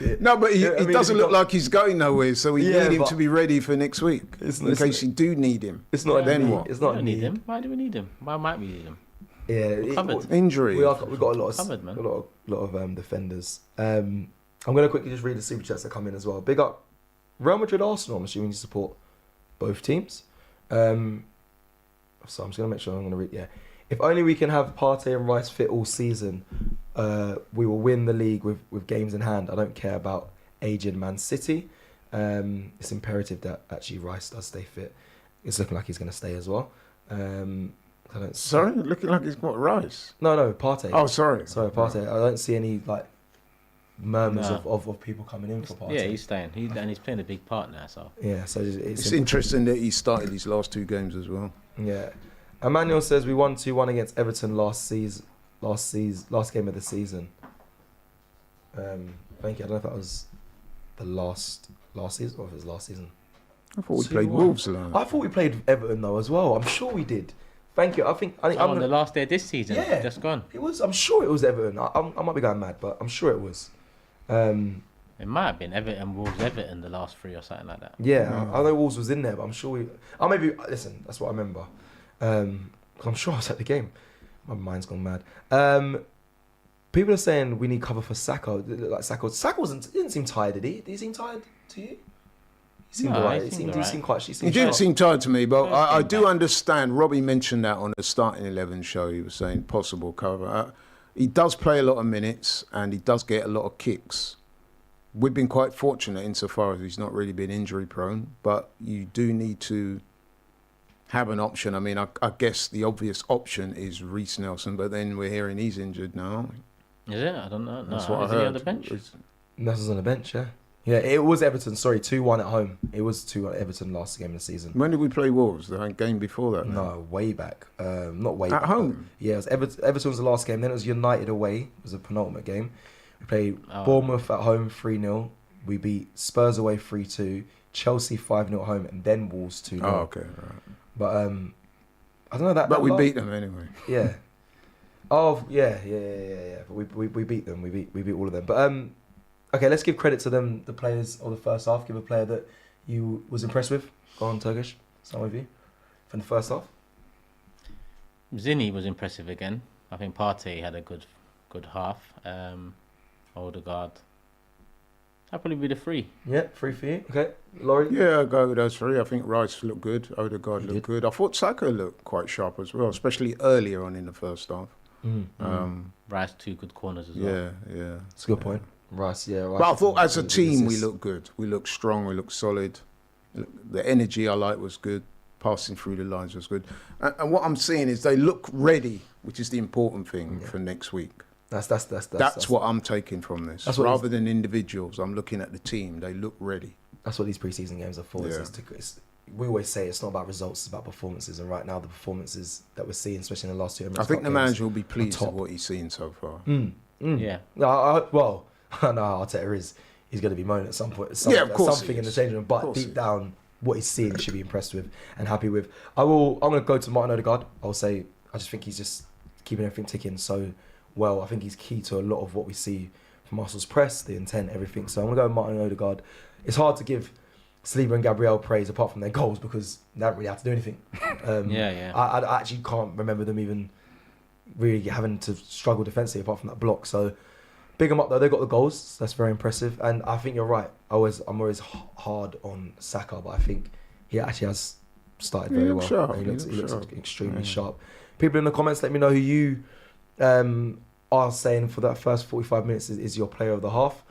it. No, but he doesn't look like he's going nowhere, so we need him to be ready for next week. In case you do need him. It's not then what? It's not we don't need him. Why do we need him? Why might we need him? Yeah, injury. We've got a lot of covered, man. A lot of defenders. I'm going to quickly just read the super chats that come in as well. Big up Real Madrid, Arsenal. I'm assuming you support both teams. So I'm just going to make sure I'm going to read. Yeah, if only we can have Partey and Rice fit all season, we will win the league with games in hand. I don't care about aging Man City. It's imperative that actually Rice does stay fit. It's looking like he's going to stay as well. Sorry, looking like he's got Rice. No, Partey. Oh, sorry, Partey. I don't see any murmurs of people coming in for Partey. Yeah, he's staying. And he's playing a big part now. So yeah, so it's interesting that he started these last two games as well. Yeah, Emmanuel says we won 2-1 against Everton last game of the season. Thank you. I don't know if that was the last season or if it was last season. I thought we played Wolves. I thought we played Everton though as well. I'm sure we did. Thank you. I think on the last day of this season. Yeah, just gone. It was. I'm sure it was Everton. I might be going mad, but I'm sure it was. It might have been Wolves-Everton the last 3 or something like that. Yeah, I know Wolves was in there, but I'm sure listen, that's what I remember. 'Cause I'm sure I was at the game. My mind's gone mad. People are saying we need cover for Saka. Like Saka didn't seem tired, did he? Did he seem tired to you? He seemed alright. He seemed quite. He He didn't seem tired to me, but I do understand. Robbie mentioned that on the starting 11 show. He was saying possible cover. He does play a lot of minutes and he does get a lot of kicks. We've been quite fortunate insofar as he's not really been injury prone, but you do need to have an option. I mean, I guess the obvious option is Reece Nelson, but then we're hearing he's injured now. Is it? I don't know. No, That's what is he on the bench? Nelson's on the bench, yeah. Yeah, it was Everton. Sorry, 2-1 at home. It was 2-1 at Everton last game of the season. When did we play Wolves? The game before that? No, way back. Not way at back. At home? Yeah, it was Everton was the last game. Then it was United away. It was a penultimate game. We played Bournemouth at home 3-0. We beat Spurs away 3-2. Chelsea 5-0 at home, and then Wolves 2-0. Oh, okay, right. But I don't know that. But we beat them anyway. Yeah. Oh yeah. But we beat them. We beat all of them. But okay, let's give credit to them, the players of the first half. Give a player that you was impressed with. Go on, Turkish. Start with you from the first half. Zinni was impressive again. I think Partey had a good half. Odegaard. That'd probably be the 3. Yeah, 3 for you. Okay, Laurie. Yeah, I'll go with those 3. I think Rice looked good. Odegaard looked good. I thought Saka looked quite sharp as well, especially earlier on in the first half. Rice 2 good corners as well. Yeah. It's a good point. Rice, yeah. Rice, but I thought as a team we looked good. We looked strong. We looked solid. The energy I liked was good. Passing through the lines was good. And what I'm seeing is they look ready, which is the important thing for next week. That's what I'm taking from this. Rather than individuals, I'm looking at the team. They look ready. That's what these preseason games are for. Yeah. We always say it's not about results, it's about performances. And right now, the performances that we're seeing, especially in the last 2 Emirates I think the games, manager will be pleased with what he's seen so far. Yeah. No, Arteta he's going to be moaning at some point. Of course something in the changing room. But deep down, what he's seeing, he should be impressed with and happy with. I'm going to go to Martin Odegaard. I'll say I just think he's just keeping everything ticking so well. I think he's key to a lot of what we see from Arsenal's press, the intent, everything. So I'm going to go with Martin Odegaard. It's hard to give Saliba and Gabriel praise apart from their goals because they haven't really had to do anything. I actually can't remember them even really having to struggle defensively apart from that block. So big them up though. They got the goals. That's very impressive. And I think you're right. I'm always hard on Saka, but I think he actually has started very well. Sharp. He looks extremely sharp. People in the comments, let me know who you are saying for that first 45 minutes is your player of the half.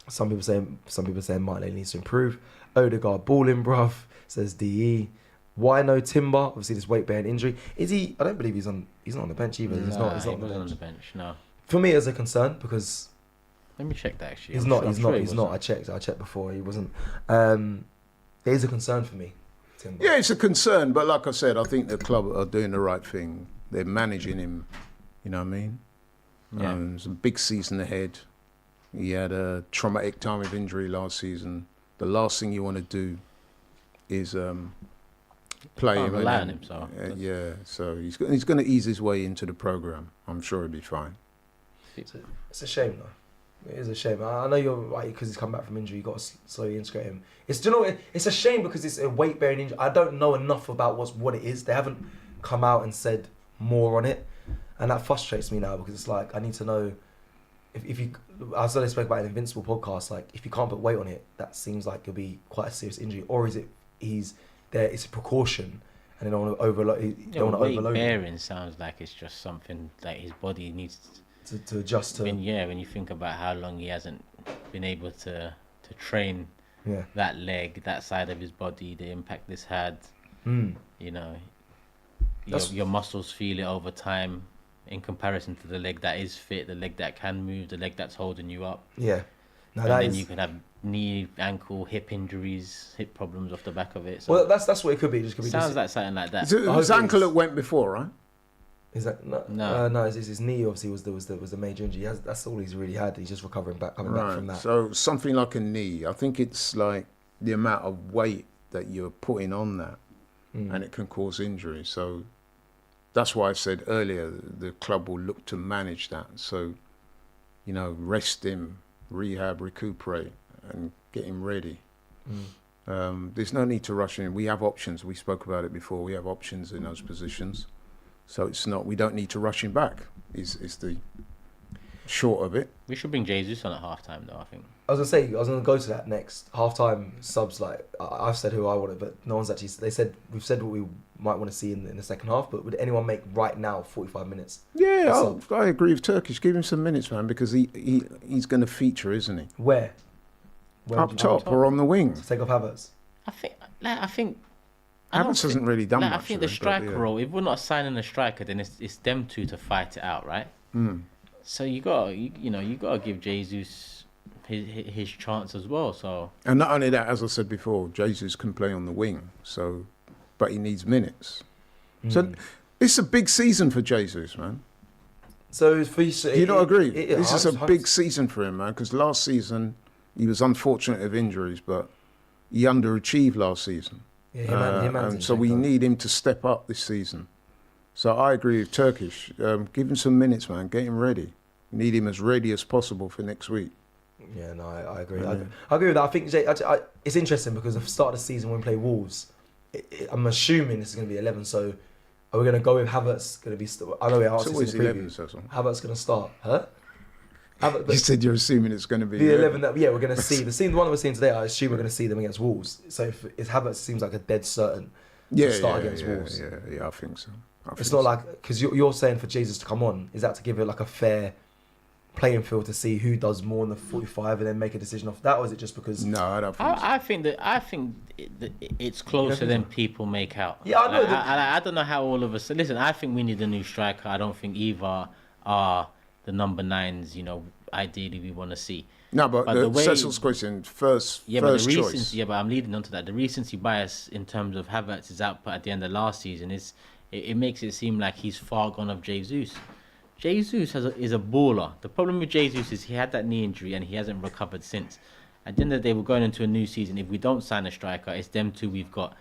Some people saying Martinelli needs to improve. Odegaard balling, bruv, says DE. Why no Timber? Obviously this weight bearing injury. Is he? I don't believe he's not on the bench either. He's not on the bench. No. For me, it's a concern because let me check that actually. He's not. I checked before. He wasn't. It is a concern for me. Timber. Yeah, it's a concern, but like I said, I think the club are doing the right thing. They're managing him. You know what I mean? Yeah. It's a big season ahead. He had a traumatic time of injury last season. The last thing you want to do is play him. Rely on him, so he's going to ease his way into the program. I'm sure he'll be fine. It's a shame though. It is a shame. I know you're right because he's come back from injury. You got to slowly integrate him. It's a shame because it's a weight bearing injury. I don't know enough about what it is. They haven't come out and said more on it, and that frustrates me now because it's like I need to know. If you, I was spoke about an Invincible podcast. Like, if you can't put weight on it, that seems like it'll be quite a serious injury. Or is it he's there? It's a precaution, and they don't want to overload. Weight bearing sounds like it's just something like his body needs to adjust to. When you think about how long he hasn't been able to train that leg, that side of his body, the impact this had. You know, your muscles feel it over time. In comparison to the leg that is fit, the leg that can move, the leg that's holding you up. Yeah. No, and then you can have knee, ankle, hip injuries, hip problems off the back of it. So well, that's what it could be. It just could be. Sounds like something like that. His ankle that went before, right? Is that no? His knee obviously was the major injury. That's all he's really had. He's just coming back from that. So something like a knee. I think it's like the amount of weight that you're putting on that, and it can cause injury. So. That's why I said earlier the club will look to manage that. So rest him, rehab, recuperate, and get him ready. There's no need to rush in. We have options. We spoke about it before. We have options in those positions. So we don't need to rush him back, is the short of it. We should bring Jesus on at halftime, though, I think. I was gonna go to that next. Halftime subs, like I've said who I wanted, but no one's actually. We've said what we might want to see in the second half. But would anyone make right now 45 minutes? Yeah, I agree with Turkish. Give him some minutes, man, because he's going to feature, isn't he? Where Up top or on the wing? To take off Havertz. I think. Havertz hasn't really done much. I think the striker role. If we're not signing a striker, then it's them two to fight it out, right? So you gotta give Jesus his chance as well. So, and not only that, as I said before, Jesus can play on the wing. So, but he needs minutes. So it's a big season for Jesus, man. So for you, do you not agree? This is a big season for him, man. Because last season he was unfortunate of injuries, but he underachieved last season. Yeah, and so we need him to step up this season. So I agree with Turkish. Give him some minutes, man. Get him ready. We need him as ready as possible for next week. Yeah, no, I agree. I agree with that. I think it's interesting because at the start of the season when we play Wolves, I'm assuming this is going to be 11. So are we going to go with Havertz? Going to be? I know we asked this in the preview. 11. Havertz going to start, huh? You said you're assuming it's going to be the 11. That we're going to see the one that we're seeing today. I assume we're going to see them against Wolves. So if Havertz seems like a dead certain to start against Wolves. Yeah, I think so. It's not like because you're saying for Jesus to come on. Is that to give it like a fair playing field to see who does more in the 45 and then make a decision off that, or is it just because? No, I don't think so. I think it's closer than people make out. Yeah, I know. I don't know how all of us. Listen, I think we need a new striker. I don't think either are the number 9s. Ideally we want to see. No, but the way, Cecil's question first. Yeah, first but the choice. recency. Yeah, but I'm leading on to that. The recency bias in terms of Havertz's output at the end of last season it makes it seem like he's far gone of Jesus. Jesus is a baller. The problem with Jesus is he had that knee injury and he hasn't recovered since. At the end of the day, we're going into a new season. If we don't sign a striker, it's them two we've got.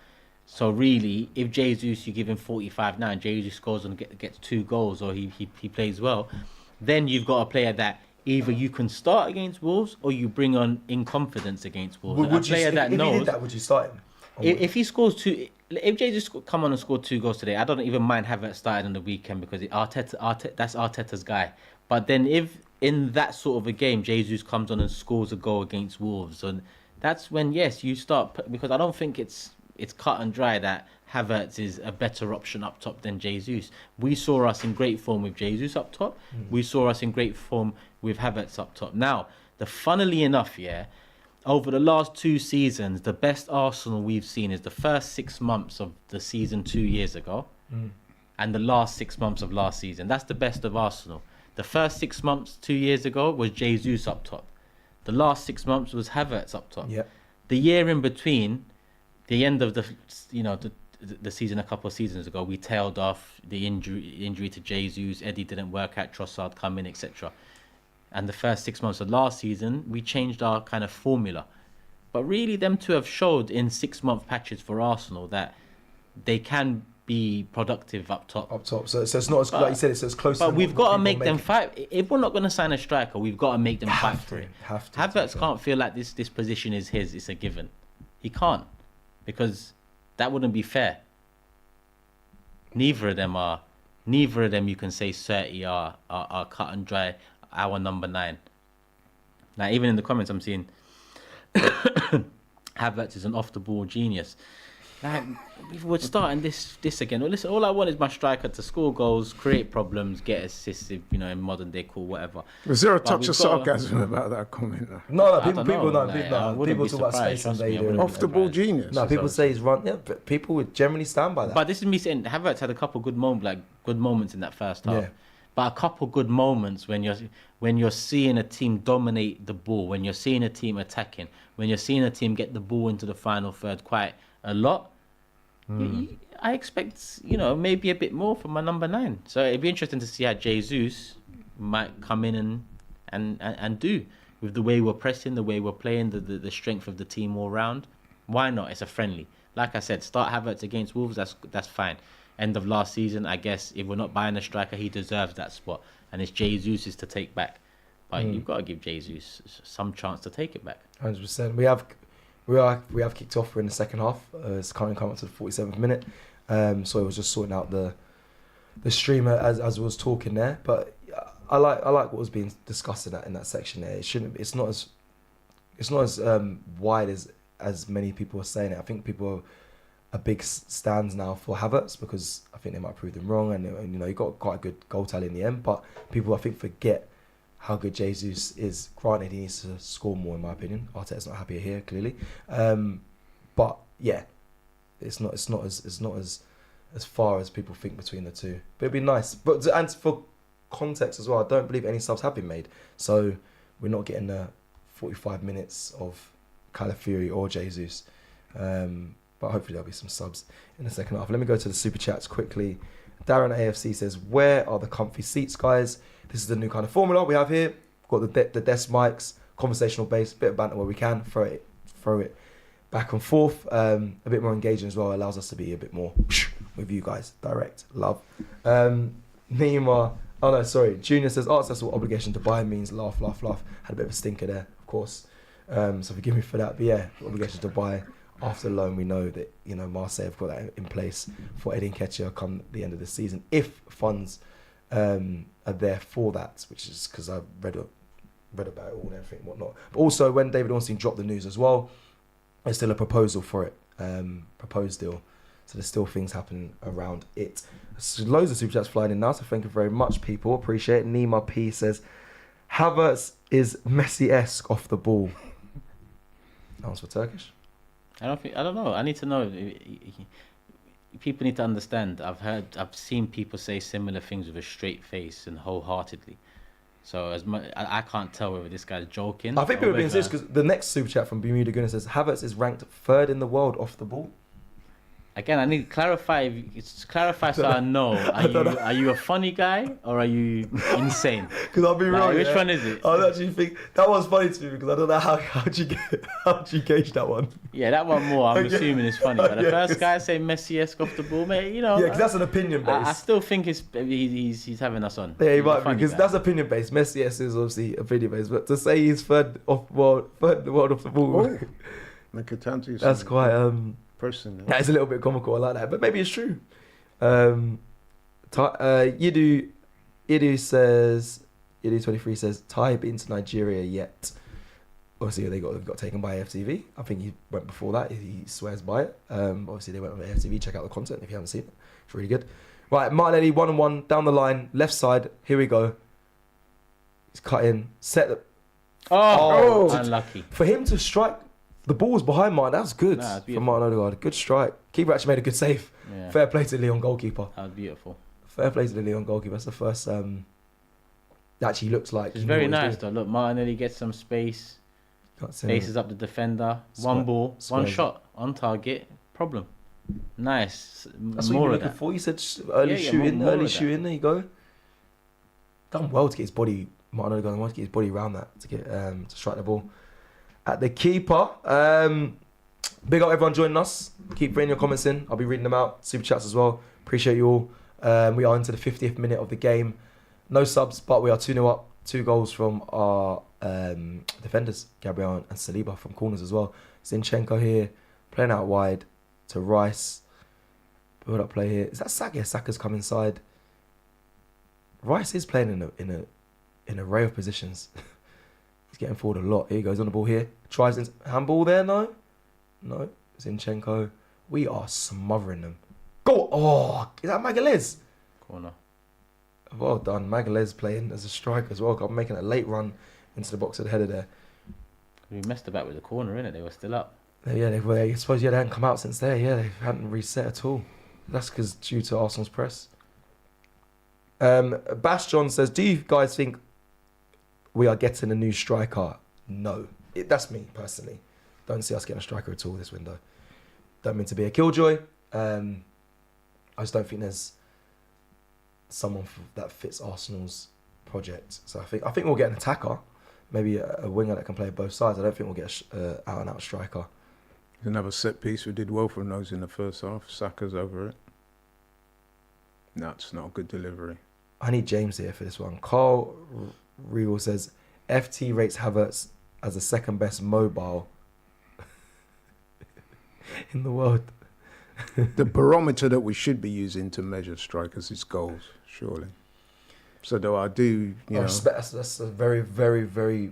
So really, if Jesus, you give him 45 now, and Jesus scores and gets 2 goals, or he plays well, then you've got a player that either you can start against Wolves or you bring on in confidence against Wolves. If he did that, would you start him? If he scores 2, if Jesus come on and scored 2 goals today, I don't even mind having it started on the weekend because Arteta, that's Arteta's guy. But then if in that sort of a game, Jesus comes on and scores a goal against Wolves, and that's when yes, you start, because I don't think it's cut and dry that Havertz is a better option up top than Jesus. We saw us in great form with Jesus up top. We saw us in great form with Havertz up top. Now, funnily enough, over the last 2 seasons, the best Arsenal we've seen is the first 6 months of the season 2 years ago and the last 6 months of last season. That's the best of Arsenal. The first 6 months 2 years ago was Jesus up top. The last 6 months was Havertz up top. Yep. The year in between, the end of the season a couple of seasons ago, we tailed off the injury to Jesus. Eddie didn't work out, Trossard come in, etc. And the first 6 months of last season, we changed our kind of formula. But really, them two have showed in 6-month patches for Arsenal that they can be productive up top. So it's not as like you said. It's as close. But we've got to make them fight. If we're not going to sign a striker, we've got to make them fight for it. Havertz can't feel like this position is his. It's a given. He can't, because that wouldn't be fair. Neither of them you can say certainly are cut and dry. Our number 9. Now, even in the comments, I'm seeing Havertz is an off-the-ball genius. Like, we're starting this again. Well, listen, all I want is my striker to score goals, create problems, get assists, in modern day call, whatever. Was there a touch of sarcasm about that comment? No, people talk about space invader. Off-the-ball genius. No, people say he's run. Yeah, but people would generally stand by that. But this is me saying Havertz had a couple good moments in that first half. Yeah. But a couple good moments when you're seeing a team dominate the ball, when you're seeing a team attacking, when you're seeing a team get the ball into the final third quite a lot. I expect maybe a bit more from my number 9. So it'd be interesting to see how Jesus might come in and do with the way we're pressing, the way we're playing, the strength of the team all round. Why not? It's a friendly. Like I said, start Havertz against Wolves. That's fine. End of last season, I guess if we're not buying a striker, he deserves that spot, and it's Jesus to take back. But you've got to give Jesus some chance to take it back. 100%. We have kicked off. We're in the second half. It's currently come up to the 47th minute. So I was just sorting out the streamer as I was talking there. But I like what was being discussed in that section there. It's not as wide as many people are saying it. I think people are big stands now for Havertz because I think they might prove them wrong, and he got quite a good goal tally in the end. But people I think forget how good Jesus is. Granted, he needs to score more, in my opinion. Arteta's not happy here, clearly. But yeah, it's not as far as people think between the two. But it'd be nice. And for context as well, I don't believe any subs have been made, so we're not getting the 45 minutes of Calafiori or Jesus. But hopefully there'll be some subs in the second half. Let me go to the super chats quickly. Darren AFC says, "Where are the comfy seats, guys? This is the new kind of formula we have here. We've got the desk mics, conversational base, bit of banter where we can, throw it back and forth. A bit more engaging as well. Allows us to be a bit more with you guys. Direct. Love." Nima, oh no, sorry. Junior says, "Arsenal obligation to buy means laugh, laugh, laugh." Had a bit of a stinker there, of course. So forgive me for that. But yeah, obligation to buy. After the loan, we know that Marseille have got that in place for Eddie Nketiah come the end of the season, if funds are there for that, which is because I've read about it all and everything and whatnot. But also, when David Ornstein dropped the news as well, there's still a proposal for it, proposed deal. So there's still things happening around it. So loads of super chats flying in now, so thank you very much, people. Appreciate it. Nima P says, "Havertz is Messi-esque off the ball." That was for Turkish. I don't know. I need to know. People need to understand. I've seen people say similar things with a straight face and wholeheartedly. So as much, I can't tell whether this guy's joking. I think people are being serious because the next super chat from Bermuda Gunner says Havertz is ranked 3rd in the world off the ball. Again, I need to clarify so I know. Are you a funny guy or are you insane? Because I'll be wrong. Which one is it? I actually think that one's funny to me because I don't know how'd you gauge that one. Yeah, that one more. I'm assuming is funny. But the first guy saying Messi-esque off the ball, mate. Yeah, because that's an opinion based. I still think he's having us on. Yeah, he might be because that's opinion based. Messi-esque is obviously opinion based, but to say he's third in the world off the ball, that's quite person. That is a little bit comical. I like that, but maybe it's true. Idu says, Idu23 says, Thai been to Nigeria yet? Obviously, they got taken by AFTV. I think he went before that. He swears by it. Obviously, they went on AFTV. Check out the content if you haven't seen it. It's really good. Right, Martinelli 1-on-1 down the line, left side. Here we go. He's cut in, set the. Oh, unlucky for him to strike. The ball was behind Martin. That's good from Martin Odegaard. Good strike. Keeper actually made a good save. Yeah. Fair play to the Lyon goalkeeper. That was beautiful. Fair play to the Lyon goalkeeper. That's the first. Actually looks like. It's very nice though. Look, Martinelli gets some space. Faces up the defender. One ball, one shot on target. Problem. Nice. That's more what you were of looking that. for. You said early shooting. Early shooting. There you go. Done well to get his body. Martin Odegaard wanted to get his body around that to get to strike the ball. At the keeper, big up everyone joining us. Keep bringing your comments in. I'll be reading them out. Super chats as well. Appreciate you all. We are into the 50th minute of the game. No subs, but we are 2-0 up. 2 goals from our defenders, Gabriel and Saliba from corners as well. Zinchenko here, playing out wide to Rice. Build up play here. Is that Saka? Yeah, Saka's come inside. Rice is playing in an array of positions. He's getting forward a lot. Here he goes on the ball here. Tries handball there, no? Zinchenko. We are smothering them. Go! Oh, is that Magalhaes? Corner. Well done. Magalhaes playing as a striker as well. I'm making a late run into the box at the header there. We messed about with the corner, innit? They were still up. Yeah, I suppose they hadn't come out since there. Yeah, they hadn't reset at all. That's because due to Arsenal's press. Bash John says, do you guys think we are getting a new striker? No. That's me, personally. Don't see us getting a striker at all this window. Don't mean to be a killjoy. I just don't think there's someone that fits Arsenal's project. So I think we'll get an attacker, maybe a winger that can play both sides. I don't think we'll get an out-and-out striker. Another set piece. We did well from those in the first half. Saka's over it. No, it's not a good delivery. I need James here for this one. Carl Regal says, FT rates Havertz as the second best mobile in the world. The barometer that we should be using to measure strikers is goals, surely. So though I do, you know, that's a very, very, very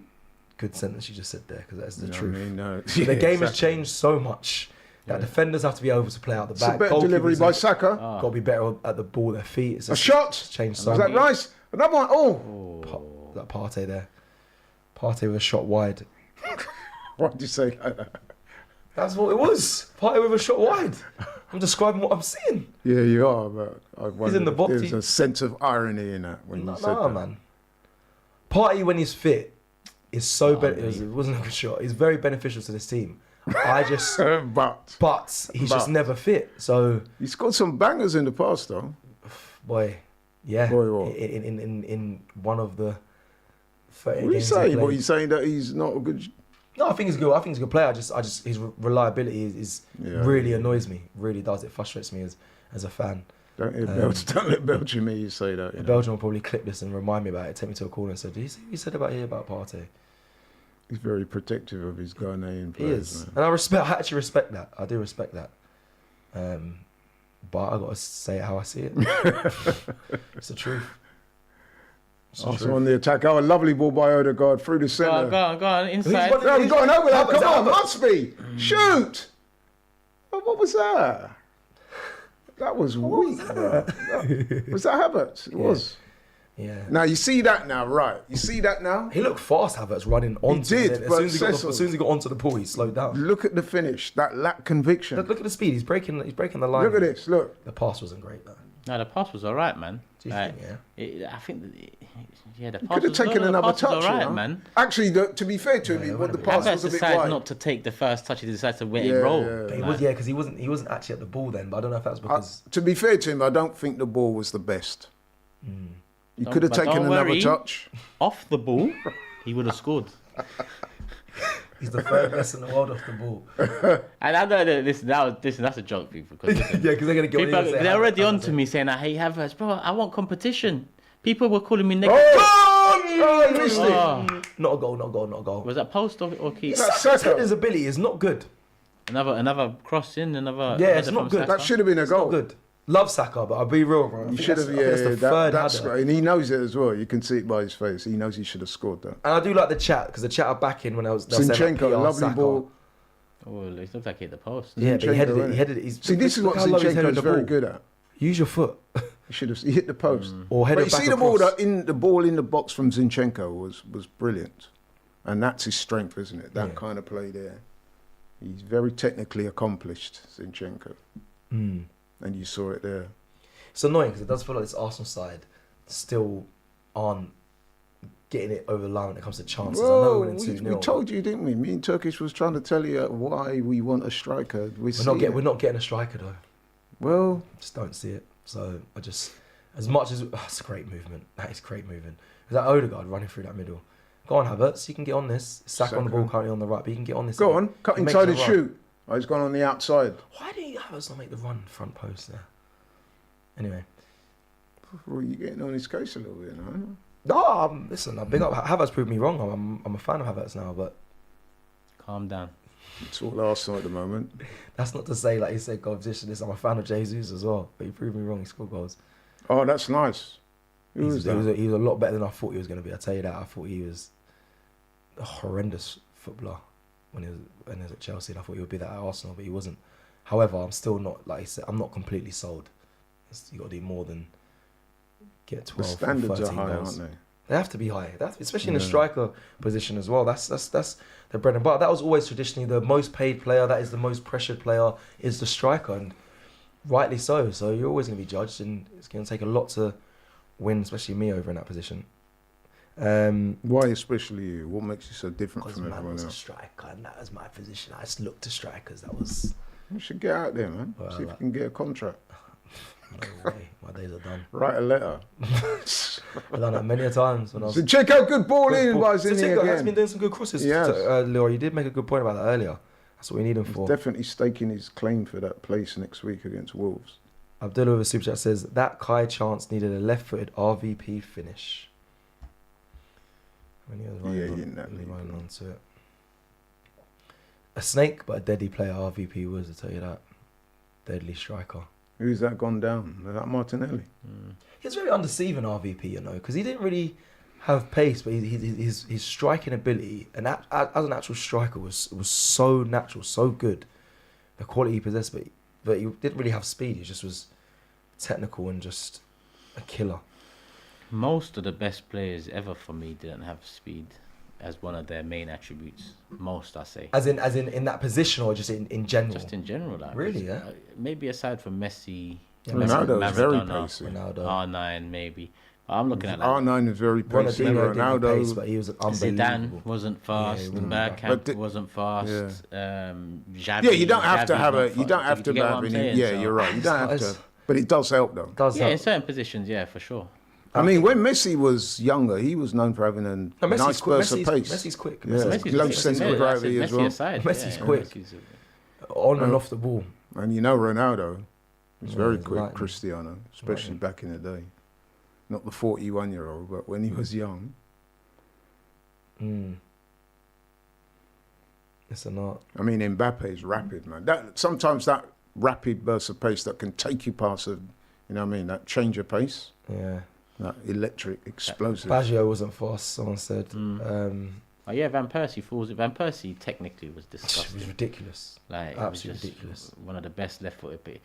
good sentence you just said there, because that's the truth. I mean, no. The game has changed so much that defenders have to be able to play out the It's back. a better delivery by Saka. Got to be better at the ball, their feet. It's A shot. It's changed so Was much. that nice? Another one. Oh, That Partey there. Partey with a shot wide. why did you say that? That's what it was. Partey with a shot wide. I'm describing what I'm seeing. Yeah, you are, but I wonder in the if box, there's a sense of irony in that when you said that. Man. Partey, when he's fit, is so it wasn't a good shot. He's very beneficial to this team. I just, but he's just never fit. So he scored some bangers in the past, though. boy, yeah. Boy, what? In one of the. What are you saying? What are you saying that he's not a good? No, I think he's good. I think he's a good player. I just his reliability is really annoys me. Really does. It frustrates me as a fan. Don't let Belgium hear you say that. You know? Belgium will probably clip this and remind me about it. Take me to a corner and say, "Do you see what you said about Partey?" He's very protective of his Ghanaian players. He is, Man. and I actually respect that. I do respect that. But I got to say it how I see it. It's the truth. Also on the attack, a lovely ball by Odegaard through the centre. Go on, inside. No, he's going over that. Come on, must be. Shoot! Oh, what was that? That was weak. Was that Havertz? It was. Yeah. Now you see that now, right? You see that now? He looked fast, Havertz, running onto did, it. but As soon as he got onto the ball, he slowed down. Look at the finish. That lack conviction. Look at the speed. He's breaking the line. Look at this. Look. The pass wasn't great though. No, the pass was all right, man. Do you think? Yeah. I think, the pass Could have taken another touch, all right, you know? man. Actually, to be fair to him, the pass Havertz was a bit decided wide. not to take the first touch. He decided to let it roll. But he was, because he wasn't actually at the ball then. But I don't know if that's because. To be fair to him, I don't think the ball was the best. He could have taken another touch. Off the ball, he would have scored. He's the third best in the world off the ball. And I know that that's a joke, people. Because Because they're gonna get. people, they're already on to me saying, "I hate Havertz, bro. I want competition." People were calling me negative. Oh, he missed it. Not a goal. Not a goal. Was that post or keep? His ability is not good. Another cross in, another. Yeah, header it's not from good. Saka. That should have been a goal. Not good. Love Saka, but I'll be real, bro. He should have. That's great. And he knows it as well. You can see it by his face. He knows he should have scored that. And I do like the chat, because the chat are back in when I was. Zinchenko, a lovely ball. Oh, it looked like he hit the post. Yeah, but he headed it. innit? He headed it. See, this is what Zinchenko is very good at. Use your foot. He hit the post. Or head But it you back see the ball, across. the ball in the box from Zinchenko was brilliant. And that's his strength, isn't it? That kind of play there. He's very technically accomplished, Zinchenko. And you saw it there. It's annoying because it does feel like this Arsenal side still aren't getting it over the line when it comes to chances. I know Whoa, we're in 2-0. we told you, didn't we? Me and Turkish was trying to tell you why we want a striker. We're not getting a striker though. Well, Just don't see it. So I just, as much as it's a great movement. That is great movement. Is that Odegaard running through that middle? Go on, Havertz. You can get on this. Saka on the ball currently on the right, but you can get on this. go on, cut He makes inside a and run. shoot. Oh, he's gone on the outside. Why didn't Havertz not make the run front post there? Anyway. Well, you're getting on his case a little bit, no? No, listen, I big up. Havertz proved me wrong. I'm a fan of Havertz now, but Calm down. It's all Arsenal at the moment. that's not to say, like you said, goal position. I'm a fan of Jesus as well, but he proved me wrong. He scored goals. Oh, that's nice. Who was that? He was a lot better than I thought he was going to be. I tell you that. I thought he was a horrendous footballer when he was at Chelsea. And I thought he would be that at Arsenal, but he wasn't. However, I'm still not, like I said, I'm not completely sold. You got to do more than get 12 The standards or are 13 high, goals. aren't they? They have to be high. Especially in the striker position as well. That's the bread and butter. That was always traditionally the most paid player. That is the most pressured player. Is the striker, and rightly so. So you're always going to be judged, and it's going to take a lot to win, especially me over in that position. Why especially you? What makes you so different Because from man everyone was a else? striker, and that was my position. I just looked to strikers. That was You should get out there, man. Well, See if you can get a contract. no way. My days are done. Write a letter. I've done that many a times when I was. So check out good ball in, by Zinni Zinchenko has been again. doing some good crosses. Yes. Leroy, you did make a good point about that earlier. That's what we need him for. Definitely staking his claim for that place next week against Wolves. Abdullah with a super chat says that Kai Chance needed a left-footed RVP finish. When he was Yeah, running, he in that he was league, running bro. onto it. A snake, but a deadly player. RVP was, I tell you that. Deadly striker. Who's that gone down? Is that Martinelli? He was very undeceiving, RVP, you know, because he didn't really have pace, but his striking ability, and as an actual striker, was so natural, so good. The quality he possessed, but he didn't really have speed. He just was technical and just a killer. Most of the best players ever for me didn't have speed as one of their main attributes. Most, I say. As in that position, or just in general? Just in general, like, Really, yeah? Maybe aside from Messi, Yeah, Ronaldo was very Maradona, pacey. Ronaldo. R9 maybe. But I'm looking at like R9 is very pacey. Ronaldinho didn't have pace, Ronaldo. but he was unbelievable. Zidane wasn't fast. he wasn't Bergkamp But the- wasn't fast. Yeah. Xavi, Yeah, you don't have to Xavi's have not you fast. don't have to You get what have I'm any. saying? Yeah, So- you're right. You don't have It's- to. But it does help though. Does Yeah, in help. certain positions, yeah, for sure. I mean, when Messi was younger, he was known for having a No, Messi's nice quick. burst of pace. Messi's quick. Yeah. Messi's Low quick. centre of gravity as Messi well. aside, Messi's yeah, quick. Messi's On and off the ball. And you know Ronaldo was Yeah, very he's quick, lightning. Cristiano, especially Lightning. back in the day. Not the 41-year-old, but when he was young. It's an art. I mean, Mbappe's rapid, man. Sometimes that rapid burst of pace that can take you past you know what I mean, that change of pace, Yeah. that electric, explosive. Baggio wasn't fast, someone said. Oh yeah, Van Persie falls. Van Persie technically was It was disgusting. ridiculous. Like, Absolutely it was just ridiculous. one of the best left-footed. But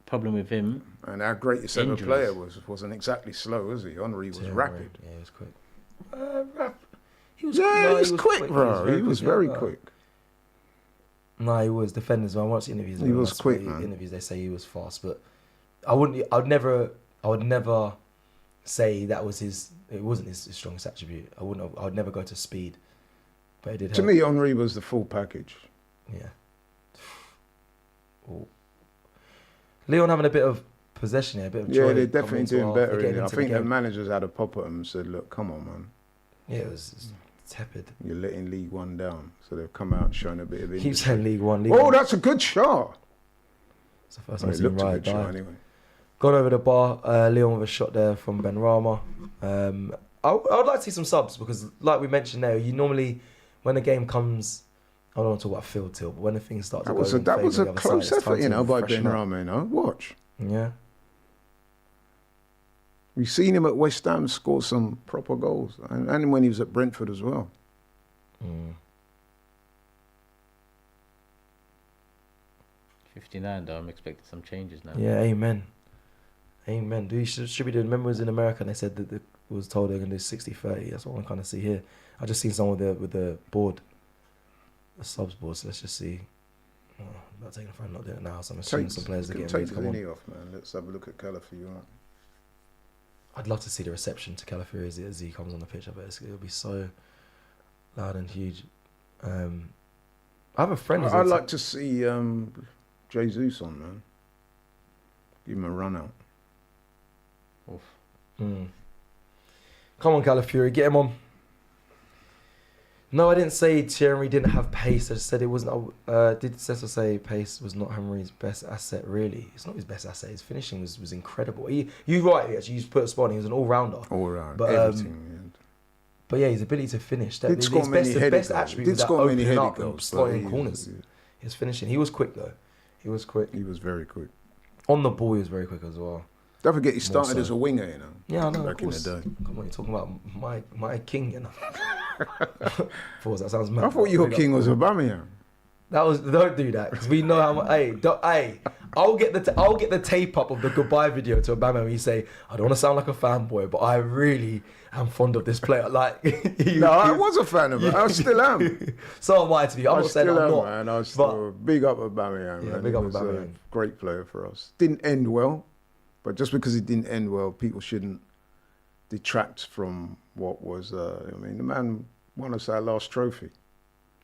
problem with him, And our greatest ever Injuries. player wasn't exactly slow, was he? Henry was Yeah, rapid. Yeah, he was quick. He was, Yeah, no, he was quick, bro. He was very yeah. quick. No, he was. Defenders, when I watched the interviews, He was that's quick, what man. Interviews, they say he was fast, but I would never say that was it wasn't his strongest attribute. I would never go to speed, but it did To help. me, Henry was the full package. Yeah. Oh. Leon having a bit of possession here, a bit of joy. Yeah, they're coming definitely into doing our- better. they're getting In it. I into think the the game. managers had a pop at them and said, look, come on, man. Yeah, it was tepid. You're letting League One down. So they've come out showing a bit of Keep interest. saying League One. League Oh, One. that's a good shot. It's the first Oh, time it I've seen looked a Riot good shot dive. anyway. Gone over the bar. Leon with a shot there from Ben Rama. I would like to see some subs because, like we mentioned there, you normally, when a game comes, I don't want to talk about field tilt, but when the things start to That go was a, in that favour was of a the other close side, it's time effort, you to know, by freshen Ben up. Rama, you know. Watch. Yeah. We've seen him at West Ham score some proper goals. And when he was at Brentford as well. 59 though, I'm expecting some changes now. Yeah, amen. Amen. Do you should be doing, remember it was in America and they said that it was told they're going to do 60-30. That's what I kind of see here. I just seen someone with the board, the subs board, so let's just see. Oh, I'm not taking a phone, not doing it now, so I'm assuming some players are getting ready take to come on. Vinny off, man. Let's have a look at Calafiori. I'd love to see the reception to Calafiori as he comes on the pitch. I bet it'll be so loud and huge. I have a friend. I'd like to see Jesus on, man. Give him a run out. Come on, Calafiori, get him on. No, I didn't say Thierry didn't have pace. I just said it wasn't. Did Cecil say pace was not Henry's best asset? Really, it's not his best asset. His finishing was incredible. You're right. Actually, you put a spot on. He was an all rounder. All around, But, everything. But yeah, his ability to finish. Did His score many headed best goals. attribute Did was that score many opening headed up and goals, but slotting he- corners. His finishing. He was quick though. He was quick. He was very quick. On the ball, he was very quick as well. Don't forget, he started so. as a winger, you know. Yeah, I know. Back Of course. in the day. Come on, you're talking about my king, you know. Pause. That sounds mad. I thought your Big king up. was Aubameyang. Don't do that because we know how much. Hey, I'll get the tape up of the goodbye video to Obama when you say I don't want to sound like a fanboy, but I really am fond of this player. Like, No, I was a fan of him. I still am. So am I to you. I'm I not saying still I'm am, not. man. I still big up Aubameyang, Yeah, man. big He up was Aubameyang. a great player for us. Didn't end well, but just because it didn't end well, people shouldn't detract from what was. I mean, the man won us our last trophy,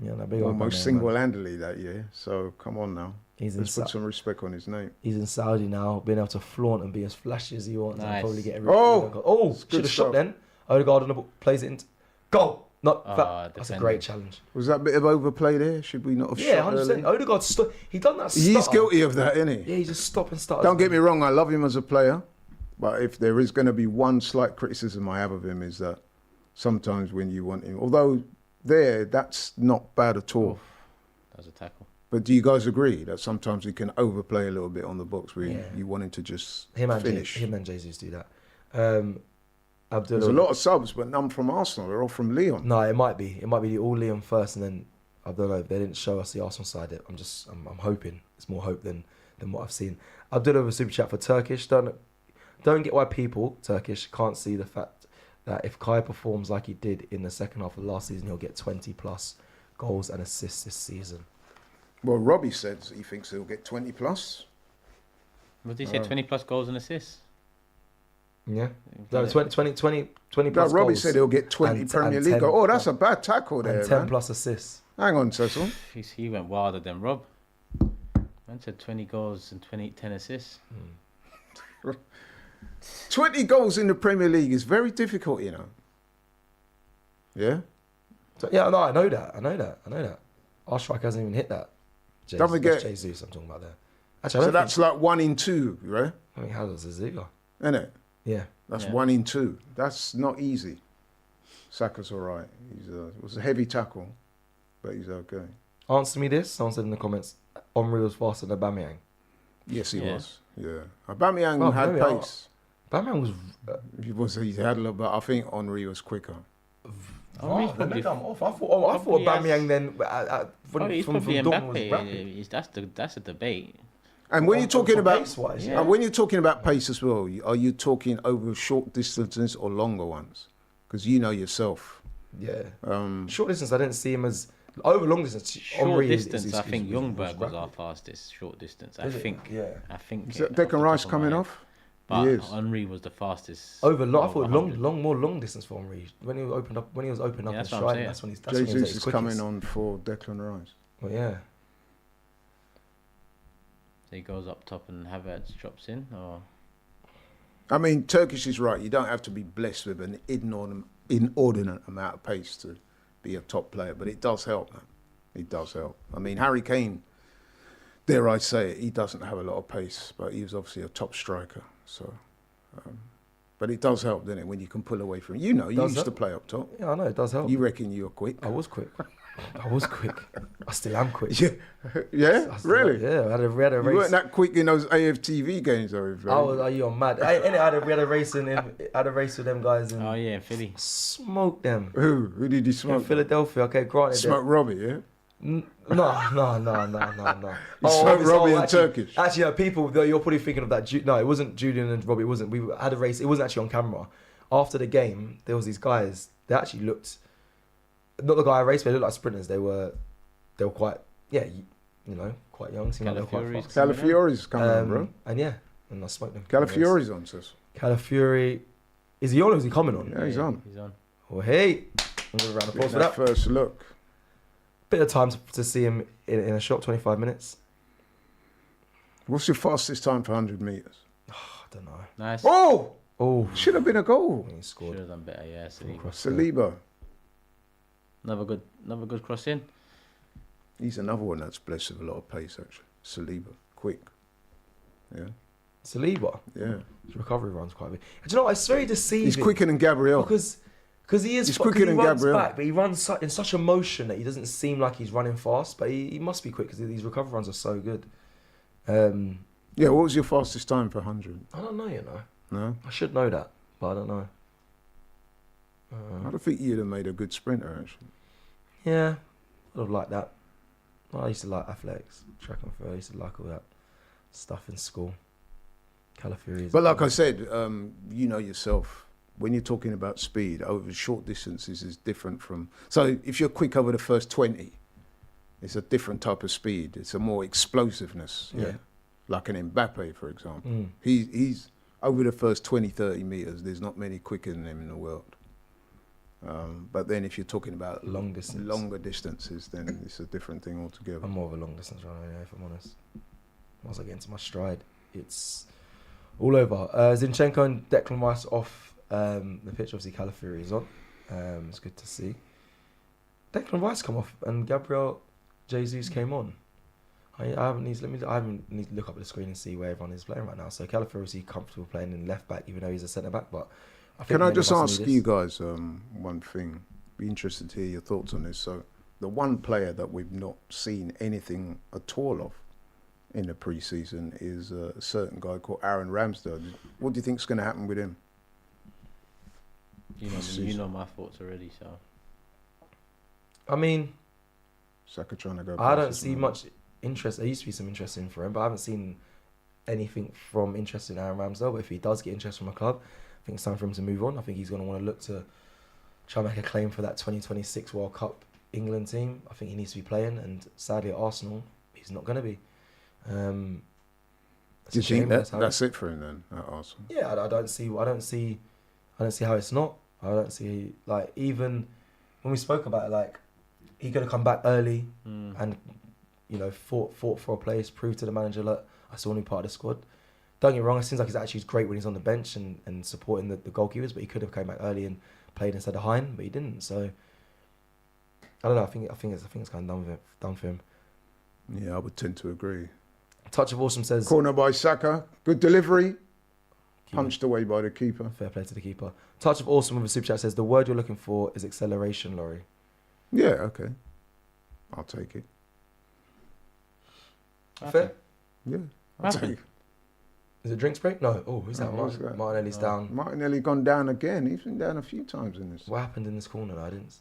Yeah, no, big up almost Aubameyang, man. single-handedly that year. So come on now, He's in let's put some respect on his name. He's in Saudi now, being able to flaunt and be as flashy as he wants and Nice. probably get Oh, should good have shot stuff. then. Odegaard on the ball, plays it into goal. Not Ah, that's a defending. great challenge. Was that a bit of overplay there? Should we not have Yeah, shot 100%. early? Odegaard he done that. He's stutter. guilty of that, isn't he? Yeah, he just stop and start. Don't get me wrong, I love him as a player, but if there is going to be one slight criticism I have of him is that sometimes when you want him. Although that's not bad at all. That was a tackle. But do you guys agree that sometimes he can overplay a little bit on the box where you want him to just finish? Him and Jesus do that. There's a lot of subs, but none from Arsenal. They're all from Lyon. No, it might be all Lyon first, and then I don't know. They didn't show us the Arsenal side. I'm hoping it's more hope than what I've seen. Abdullah with a super chat for Turkish. Don't get why people Turkish can't see the fact that if Kai performs like he did in the second half of last season, he'll get 20 plus goals and assists this season. Well, Robbie says he thinks he'll get 20 plus. What did he say? 20 plus goals and assists. Yeah, no, 20 plus. Robbie goals said he'll get 20 Premier League goals. Oh, that's a bad tackle there, and 10 man. plus assists. Hang on, Cecil. He went wilder than Rob. Man said 20 goals and 10 assists. 20 goals in the Premier League is very difficult, you know. Yeah? So, yeah, no, I know that. Our striker hasn't even hit that. Don't forget. That's Jesus I'm talking about there. Actually, So that's like 1 in 2, right? I mean, how does Ziga? Isn't it? Yeah. That's 1 in 2. That's not easy. Saka's all right. It was a heavy tackle, but he's okay. Answer me this. Someone said in the comments, Omri was faster than Aubameyang. Yes, he was. Yeah. Aubameyang had pace. Aubameyang was... He had a little bit. I think Henry was quicker. I thought Aubameyang then He's from probably Dortmund was rapid. Mbappe. That's a debate. And when you're talking about pace-wise, and when you're talking about pace as well, are you talking over short distances or longer ones? Because you know yourself. Yeah. Short distance, I didn't see him as over long distance. Short distance, I think Ljungberg was our fastest short distance. I think. Is that Declan Rice coming off? But Henry was the fastest. Over long, I thought more long distance for Henry. When he was opened up in stride, that's when he's Jesus is coming on for Declan Rice. Well, yeah. So he goes up top and Havertz drops in, or. I mean, Turkish is right. You don't have to be blessed with an inordinate amount of pace to be a top player, but it does help, man. It does help. I mean, Harry Kane, dare I say it, he doesn't have a lot of pace, but he was obviously a top striker. So, but it does help, doesn't it, when you can pull away from. You know, you used to play up top. Yeah, I know it does help. You reckon you're quick? I was quick. I still am quick. Yeah, really? Yeah, we had a race. You weren't that quick in those AFTV games, though. Are you mad? We had a race with them guys. Oh yeah, in Philly. Smoked them. Who did he smoke? In Philadelphia. Okay, granted. Smoked Robbie, yeah. No. You smoked Robbie in Turkish. Actually, no, people, you're probably thinking of that. No, it wasn't Julian and Robbie. It wasn't. We had a race. It wasn't actually on camera. After the game, there was these guys. They actually looked. Not the guy I raced, but they looked like sprinters. They were quite, quite young. Calafiori's coming on, bro. And I smoked them. Calafiori's on, sis. Calafiori, is he on or is he coming on? Yeah, he's on. Well, hey, I'm going to round of applause for that. First look. Bit of time to see him in a shot, 25 minutes. What's your fastest time for 100 metres? I don't know. Nice. Oh! Should have been a goal. He scored. Should have done better, yeah. Saliba. Another good cross in. He's another one that's blessed with a lot of pace, actually. Saliba, quick. Yeah. Saliba? Yeah. His recovery runs quite big. Do you know what? It's very deceiving. He's quicker than Gabriel. Because he is. He's quicker than Gabriel. Back, but he runs in such a motion that he doesn't seem like he's running fast. But he must be quick because these recovery runs are so good. Yeah. What was your fastest time for 100? I don't know. No. I should know that, but I don't know. I don't think you'd have made a good sprinter, actually. Yeah, I'd have liked that. I used to like athletics, track and field. I used to like all that stuff in school. Calafiori. But like I said, you know yourself, when you're talking about speed, over short distances is different from... So if you're quick over the first 20, it's a different type of speed. It's a more explosiveness. Yeah. Like an Mbappe, for example. He's over the first 20, 30 metres, there's not many quicker than him in the world. But then if you're talking about longer distances, then it's a different thing altogether. I'm more of a long distance runner, if I'm honest. Once I get into my stride, it's all over. Zinchenko and Declan Rice off the pitch. Obviously, Calafiori is on. It's good to see. Declan Rice come off and Gabriel Jesus came on. I haven't need to look up at the screen and see where everyone is playing right now. So Calafiori is comfortable playing in left back, even though he's a centre back, but Can I many of just us ask knew you this. guys one thing? Be interested to hear your thoughts on this. So, the one player that we've not seen anything at all of in the pre-season is a certain guy called Aaron Ramsdale. What do you think's going to happen with him? You know my thoughts already, so. I mean, Saka trying to go. I don't places, see man. much interest. There used to be some interest in for him, but I haven't seen anything from interest in Aaron Ramsdale. But if he does get interest from a club, I think it's time for him to move on. I think he's going to want to look to try and make a claim for that 2026 World Cup England team. I think he needs to be playing, and sadly at Arsenal, he's not going to be. Do you think that's it for him then at Arsenal? Yeah, I don't see how it's not. I don't see, like, even when we spoke about it, like, he could have come back early and, you know, fought for a place, proved to the manager, look, I still want to be part of the squad. Don't get me wrong, it seems like he's actually great when he's on the bench and supporting the goalkeepers, but he could have come back early and played instead of Hein, but he didn't. So I don't know. I think it's kind of done for him. Yeah, I would tend to agree. Touch of Awesome says Corner by Saka, good delivery, keeper. punched away by the keeper. Fair play to the keeper. Touch of Awesome with a super chat says the word you're looking for is acceleration, Laurie. Yeah, okay, I'll take it. Fair. Yeah, I'll take it. Is it drinks break? No. Oh, who's that? Oh, who's that? Martinelli's down. Martinelli gone down again. He's been down a few times in this. What happened in this corner? I didn't.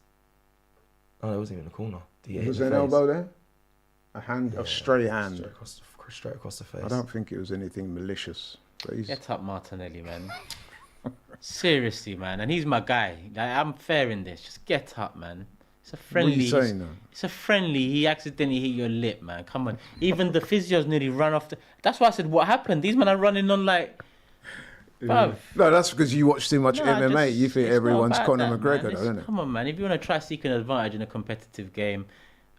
Oh, it wasn't even a corner. Did he get hit Was in there the an face? elbow there? A hand, a stray hand. Straight across the face. I don't think it was anything malicious. But he's, Get up, Martinelli, man. Seriously, man. And he's my guy. Like, I'm fair in this. Just get up, man. It's a friendly. What are you saying now? It's a friendly. He accidentally hit your lip, man. Come on. Even the physios nearly run off the. That's why I said, what happened? These men are running on like. Bruv. No, that's because you watch too much No, MMA. You think it's not everyone's about Conor that, McGregor, man. though, isn't it? Come on, man. If you want to try seeking an advantage in a competitive game,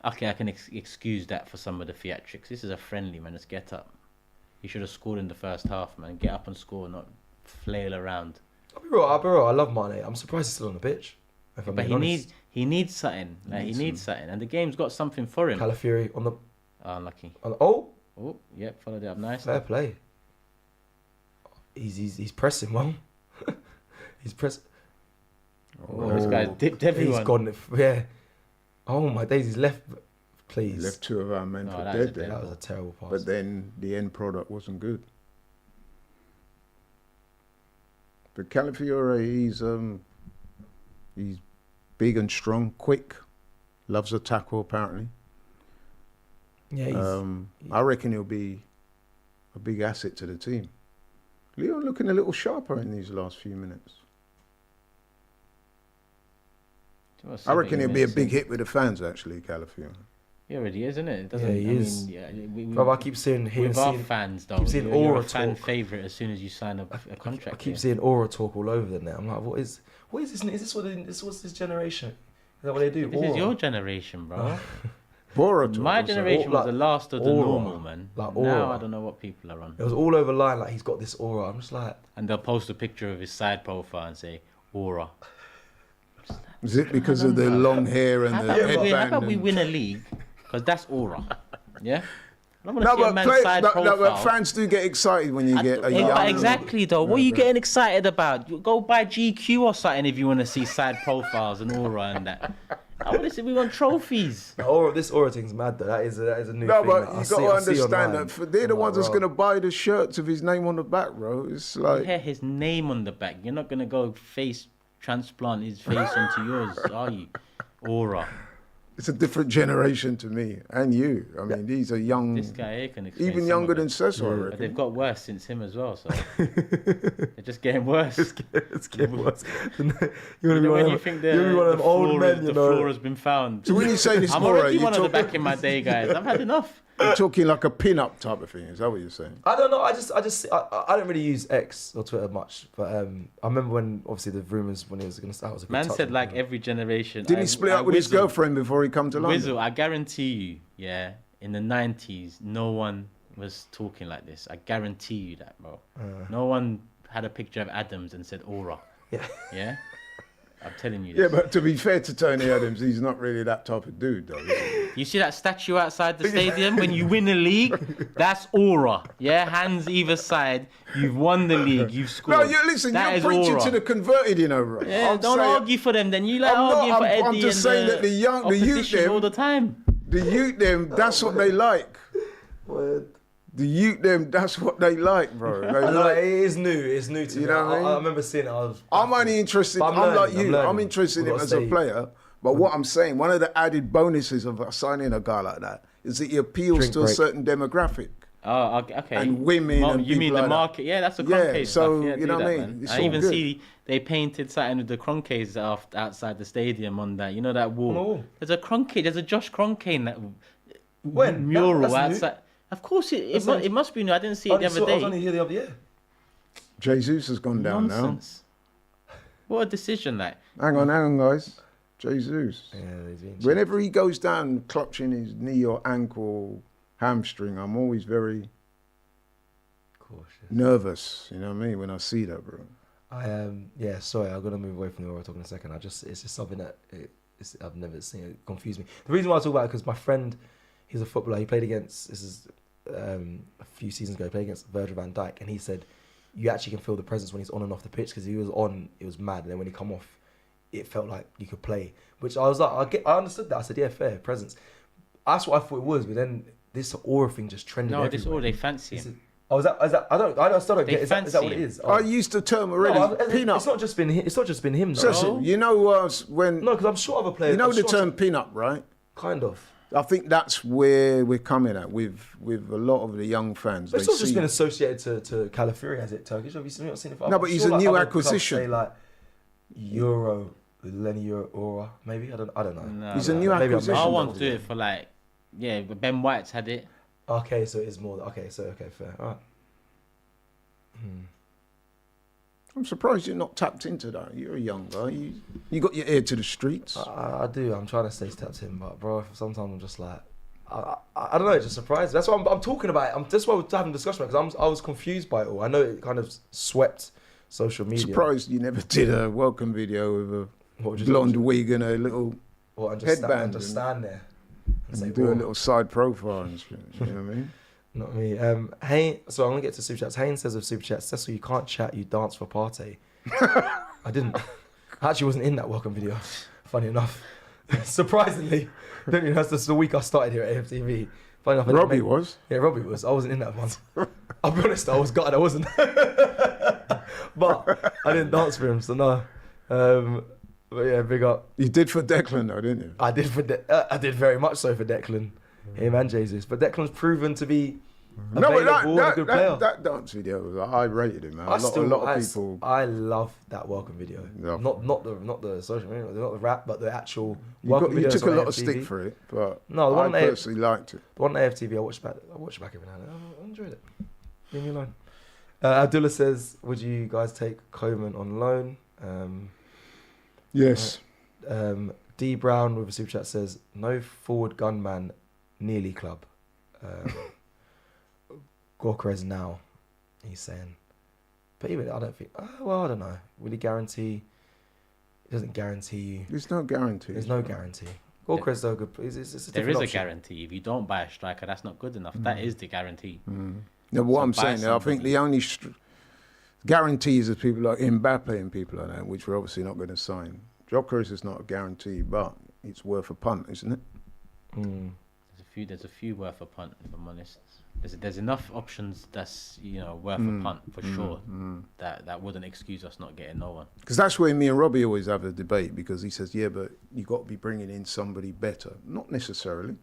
okay, I can excuse that for some of the theatrics. This is a friendly, man. Let's get up. You should have scored in the first half, man. Get up and score, not flail around. I'll be real. I love Mane. I'm surprised he's still on the pitch. If I'm But being honest. he needs something. Like, he needs something. And the game's got something for him. Calafiori on the. Oh, unlucky. Oh, Oh, yep, followed it up nice. fair play. He's pressing well. He's pressing. Oh, this guy's dipped everyone. He's gone. Yeah. Oh my days. He's left. Please. Left two of our men Oh, for that was dead a there. That was a terrible pass. But then the end product wasn't good. But Calafiore, he's big and strong, quick, loves a tackle apparently. Yeah. I reckon he'll be a big asset to the team. Lyon looking a little sharper in these last few minutes. I reckon he'll be a big hit with the fans actually, Calafiore. He already is, isn't it? It doesn't, Yeah, he is. Mean, Bro, I keep seeing with our seeing. fans, though, keep seeing you're aura a fan talk. favourite as soon as you sign a I contract. keep here. seeing aura talk all over the net. I'm like, what is this? Is this this generation? Is that what they do? This is Aura. your generation, bro. Bora talk My also. generation was the last of the aura. normal, man. Like Now aura. I don't know what people are on. It was all over line. Like he's got this aura. I'm just like, And they'll post a picture of his side profile and say, aura. Is it because of the long hair and How the about, how headband? about we and- win a league? Because that's aura. Yeah? I don't want to No, see a but, man's side no, profile. but fans do get excited when you get a young... But exactly, though. What are you getting excited about? You go buy GQ or something if you want to see side profiles and aura and that. I want to see, we want trophies. this aura thing's mad though. That is a new No, thing. but that I you see- got to I see understand online. that they're the I'm ones that's like, going to buy the shirts with his name on the back, bro. It's like... Hear his name on the back. You're not going to go transplant his face onto yours, are you? Aura. It's a different generation to me and you. I mean, these are young... This guy here can explain Even some younger of than it. Cesar, I But reckon. they've got worse since him as well, so they're just getting worse. It's getting worse. You want to be When one you of think them, you wanna be one of them old men, you the know. floor has been found. So when you say this I'm aura, already you're, one of the back in my day, guys. I've had enough. you're talking like a pin-up type of thing. Is that what you're saying? I don't know. I don't really use X or Twitter much, but I remember when obviously the rumors when he was going to start was a good Man touch said on like him. every generation. Didn't he split up with his girlfriend before he come to London? Wizzle, I guarantee you, yeah, in the 90s, no one was talking like this. I guarantee you that, bro. No one had a picture of Adams and said aura. Yeah. Yeah? I'm telling you Yeah, this. but to be fair to Tony Adams, he's not really that type of dude, though. Is he? You see that statue outside the stadium when you win a league? That's aura. Yeah, hands either side. You've won the league. You've scored. No, listen, That you're is preaching aura. to the converted, you know, bro. Yeah, I'm don't saying- argue for them. Then you like I'm not, arguing for I'm Eddie just and saying that the youth, opposition them, all the time. the youth, them, that's what they like. The youth, them, that's what they like, bro. They No, like, it is new. It's new to me. You know what I mean? I remember seeing it. I'm only interested. But I'm like learning, you. I'm learning. interested in We've him got as to a stay- player. But what I'm saying, one of the added bonuses of signing a guy like that is that he appeals Drink to a break. certain demographic. Oh, okay. And women and you mean people the like that. market? Yeah, that's a Yeah, Kroenke so, stuff. Yeah, you know do what I that, mean? man. It's I all even good. see they painted something with the Kroenkes outside the stadium on that. You know that wall? On the wall? There's a Kroenke. There's a Josh Kroenke in that When? mural That's new? outside. Of course, it must be new. I didn't see it I the other was only day. here the other year. Jesus has gone down Nonsense. What a decision, like. now. Hang on, guys. Jesus. Yeah, he's been Whenever he goes down clutching his knee or ankle, hamstring, I'm always very cautious. nervous. You know what I mean? When I see that, bro. Yeah, sorry, I'm gonna move away from the way we're talking in a second. It's just something that I've never seen. It confused me. The reason why I talk about it because my friend, he's a footballer. He played against. This is a few seasons ago. He played against Virgil van Dijk, and he said you actually can feel the presence when he's on and off the pitch because he was on, it was mad, and then when he come off, it felt like you could play. Which I was like, I understood that. I said, yeah, fair presence. That's what I thought it was, but then this aura thing just trended. No, this everywhere. all they fancy him. Is that? I still don't They get. Is that what it fancy is? I used the term already. Pin-up. It's not just been. It's not just been him. Though. Cecil, you know when No, because I'm sure other players. you know I'm the sure term pin-up, right? kind of. I think that's where we're coming at with a lot of the young fans. But it's They not just see- been associated to Calafiori, has it? Turkish? Have you not seen it? No, but he's a new other acquisition. clubs say like Euro, Lenny Euro, maybe I don't know. No, He's a new Maybe I'm acquisition. I wrong. want to do it for like, yeah, but Ben White's had it. Okay, so it is more. Okay, fair. All right. I'm surprised you're not tapped into that. You're a young guy. You got your ear to the streets. I do. I'm trying to stay tapped in, but bro, sometimes I'm just like, I don't know. It just surprised me. That's why I'm talking about it. That's why we're having a discussion about because I was confused by it all. I know it kind of swept social media. Surprised you never did a welcome video with a What would you blonde do? wig and a little Or and just headband just and- stand there and say, do a "Whoa." little side profile and shit. You know what I mean? Not me. Hey, so I'm gonna get to super chats. Haynes says of super chats, Cecil, you can't chat, you dance for party. I didn't. I actually wasn't in that welcome video. Funny enough, surprisingly, don't you know? That's the week I started here at AFTV. Funny enough, I didn't Robbie make- was. Yeah, Robbie was. I wasn't in that one. I'll be honest, I was gutted. I wasn't. But I didn't dance for him, so no. But yeah, big up. You did for Declan though, didn't you? I did I did very much so for Declan, him and Jesus. But Declan's proven to be available and a good player. that dance video, I rated it, man. A lot of people. I love that welcome video. Yeah. Not the social media, not the rap, but the actual You welcome video. took a lot of stick for it, but No, the one I on personally liked it. The one on AFTV, I watched back every now and then. I enjoyed it. Leave me alone. Abdullah says, "Would you guys take Coleman on loan?" Yes. D Brown with a super chat says, "No forward gunman, nearly club." Gorkarez now, he's saying, but even I don't think. Well, I don't know. Will he guarantee? It doesn't guarantee you. There's no guarantee. There's no guarantee. Gorkarez though, good. It's a There is different a option. guarantee. If you don't buy a striker, that's not good enough. That is the guarantee. No, what So I'm buy saying, I think somebody. the only guarantees is people like Mbappe and people like that, which we're obviously not going to sign. Jokeris is not a guarantee, but it's worth a punt, isn't it? There's a few worth a punt, if I'm honest. There's enough options that's worth a punt for sure. That wouldn't excuse us not getting no one. Because that's where me and Robbie always have a debate, because he says, yeah, but you got to be bringing in somebody better. Not necessarily.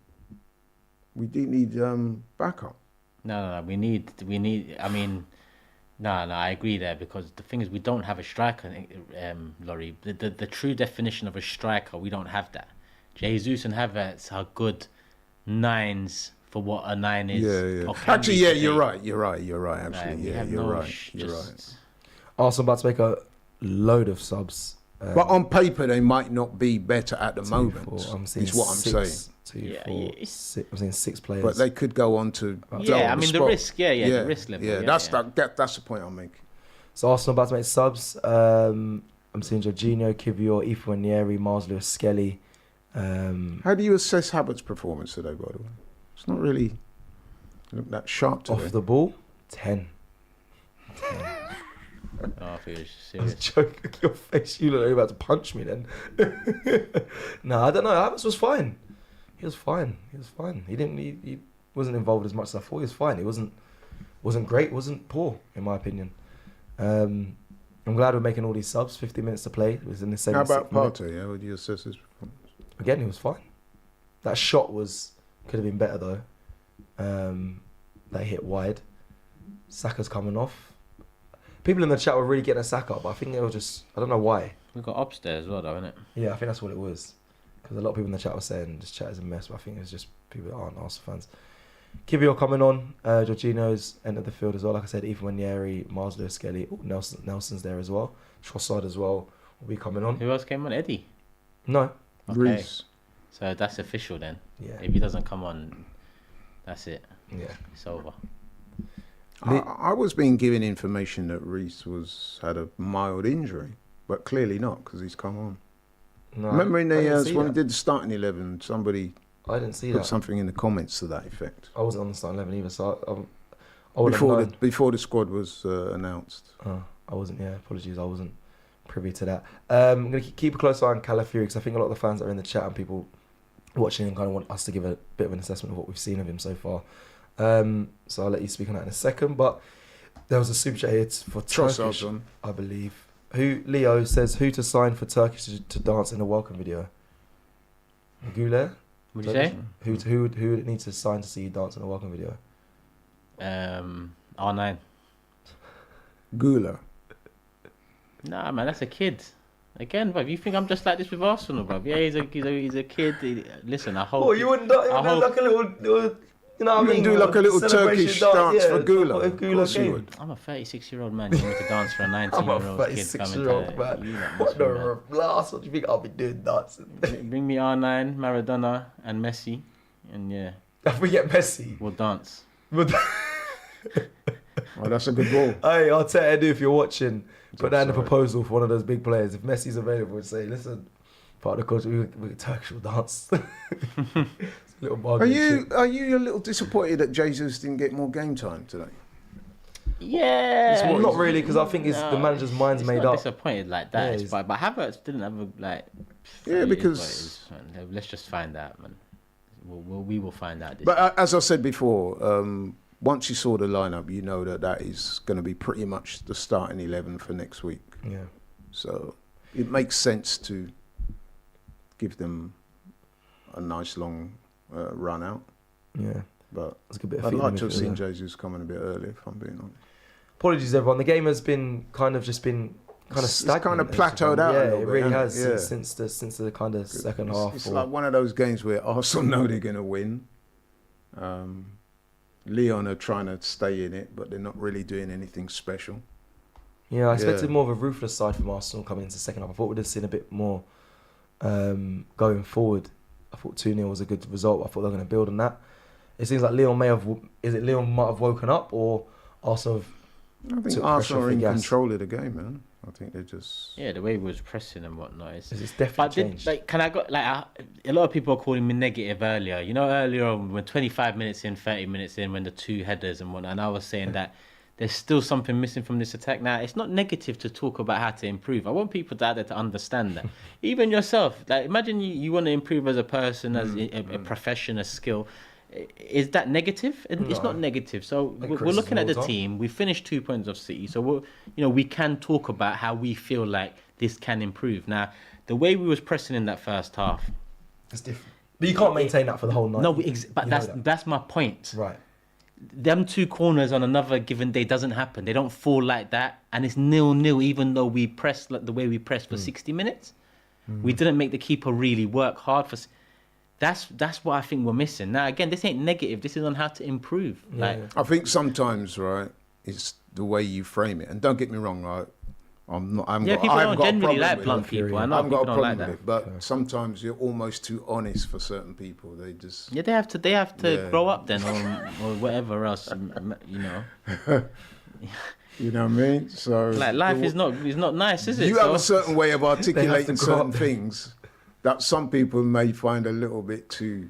We do need backup. No. We need. I mean, no. I agree there because the thing is, we don't have a striker, Laurie. The true definition of a striker, we don't have that. Jesus and Havertz are good nines for what a nine is. Yeah. or can Actually, be yeah, today. you're right. Absolutely, Like, we yeah, have you're no right. sh- You're just- right. Arsenal about to make a load of subs. But on paper, they might not be better at the moment. I'm seeing Is what I'm six, saying. Two, Yeah, four, yeah. six. I'm seeing 6 players. But they could go on to. blow Yeah, I on mean the spot. risk. Yeah, the risk level. Yeah, that's the point I'm making. So Arsenal about to make subs. I'm seeing Jorginho, Kivior, Ethan Nieri, Miles Lewis, Skelly. How do you assess Havertz's performance today, by the way? It's not really looked that sharp today. Off the ball, 10. Oh, I think it's I was serious. joking. Your face, you look like you're about to punch me then. No, I don't know. Havertz was fine. He was fine. He wasn't involved as much as I thought. He was fine. He wasn't great, wasn't poor, in my opinion. I'm glad we're making all these subs. 50 minutes to play. It was in the 76th How about minute. Partey? How would you assess his performance? Again, he was fine. That shot could have been better though. That hit wide. Saka's coming off. People in the chat were really getting a Saka up, but I think they were just, I don't know why. We've got upstairs as well, though, innit? Yeah, I think that's what it was. Because a lot of people in the chat were saying this chat is a mess, but I think it's just people that aren't Arsenal fans. Kivior coming on. Jorginho's entered the field as well. Like I said, Ethan Nieri, Miles Lewis, Skelly. Oh, Nelson's there as well. Trossard as well will be coming on. Who else came on? Eddie? No. Okay. Reece. So that's official then. Yeah. If he doesn't come on, that's it. Yeah. It's over. I was being given information that Reece had a mild injury, but clearly not because he's come on. No, Remember in I didn't the see when we that. did the starting 11, somebody I didn't see put that. something in the comments to that effect I wasn't on the starting 11 either, so I would have known. before the squad was announced. I wasn't, yeah, apologies, I wasn't privy to that. I'm going to keep a close eye on Calafiori because I think a lot of the fans that are in the chat and people watching him kind of want us to give a bit of an assessment of what we've seen of him so far. So I'll let you speak on that in a second. But there was a super chat here for Turkish, on. I believe. Leo says who to sign for Turkish to dance in a welcome video. Güler? What did you say? Who would it need to sign to see you dance in a welcome video? R9. Gula. Nah, man, that's a kid. Again, bruv, you think I'm just like this with Arsenal, bruv? Yeah, he's a kid. Listen, I hope. Oh, you wouldn't do like a little you know what I You mean? can do like a little celebration Turkish dance for Gula. Of Of course you game. would. I'm a 36-year-old man. You want me to dance for a I'm a 19-year-old kid coming 36-year-old to man. you lot What mess with the blast? What do you think I'll be doing dancing? that. Bring me R9, Maradona, and Messi, and yeah, If we get Messi. we'll dance. Oh, that's a good ball. Hey, I'll tell Edu if you're watching, put that in the Sorry. proposal for one of those big players. If Messi's available, say, listen, part of the culture, we Turkish will dance. It's a little Are bargain. you a little disappointed that Jesus didn't get more game time today? Yeah. Not really, because I think the manager's mind's it's made not up. disappointed like Yeah, that. he's- It's but Havertz didn't have a like. Yeah, it is because- what it is, man. Let's just find out, man. We will find out. This But as I said before, once you saw the lineup, you know that is going to be pretty much the starting 11 for next week. Yeah. So it makes sense to give them a nice long run out. Yeah. But That's a good bit of I'd feet in like the to have midfield, seen yeah. Jesus coming a bit earlier, if I'm being honest. Apologies, everyone. The game has been kind of It's stagnant. kind of plateaued out a Yeah, little it bit, really hasn't it? has Yeah. since the kind of second half. It's or- like one of those games where Arsenal know they're going to win. Lyon are trying to stay in it, but they're not really doing anything special. Yeah, I expected Yeah. more of a ruthless side from Arsenal coming into the second half. I thought we'd have seen a bit more going forward. I thought 2-0 was a good result. I thought they were going to build on that. It seems like Lyon Lyon might have woken up, or Arsenal have I think took Arsenal pressure are off the in gas. control of the game, man. I think they just... yeah, the way he was pressing and whatnot. It's But definitely changed. can I go a lot of people are calling me negative earlier. You know, earlier on when 25 minutes in, 30 minutes in, when the two headers and whatnot, and I was saying that there's still something missing from this attack. Now, it's not negative to talk about how to improve. I want people out there to understand that. Even yourself, like imagine you want to improve as a person, as a profession, a skill. Is that negative? It's not negative. So we're looking at the criticism all the team. We finished 2 points off City, so we can talk about how we feel like this can improve. Now, the way we was pressing in that first half, It's different. But you can't maintain that for the whole night. no, but You know that. that's my point. Right. Them two corners on another given day doesn't happen. They don't fall like that, and it's 0-0. Even though we pressed like the way we pressed for 60 minutes, we didn't make the keeper really work hard for. That's what I think we're missing. Now, again, this ain't negative. This is on how to improve. Like, I think sometimes, right, it's the way you frame it. And don't get me wrong, right, people I haven't don't got a generally problem like with blunt it. people. I I know haven't people got a don't like problem with that. it, but sometimes you're almost too honest for certain people. They just... Yeah, they have to Yeah. grow up then, or whatever else, you know. You know what I mean? So Like life is not nice, is it? you have a So- certain way of articulating to grow certain up. things that some people may find a little bit too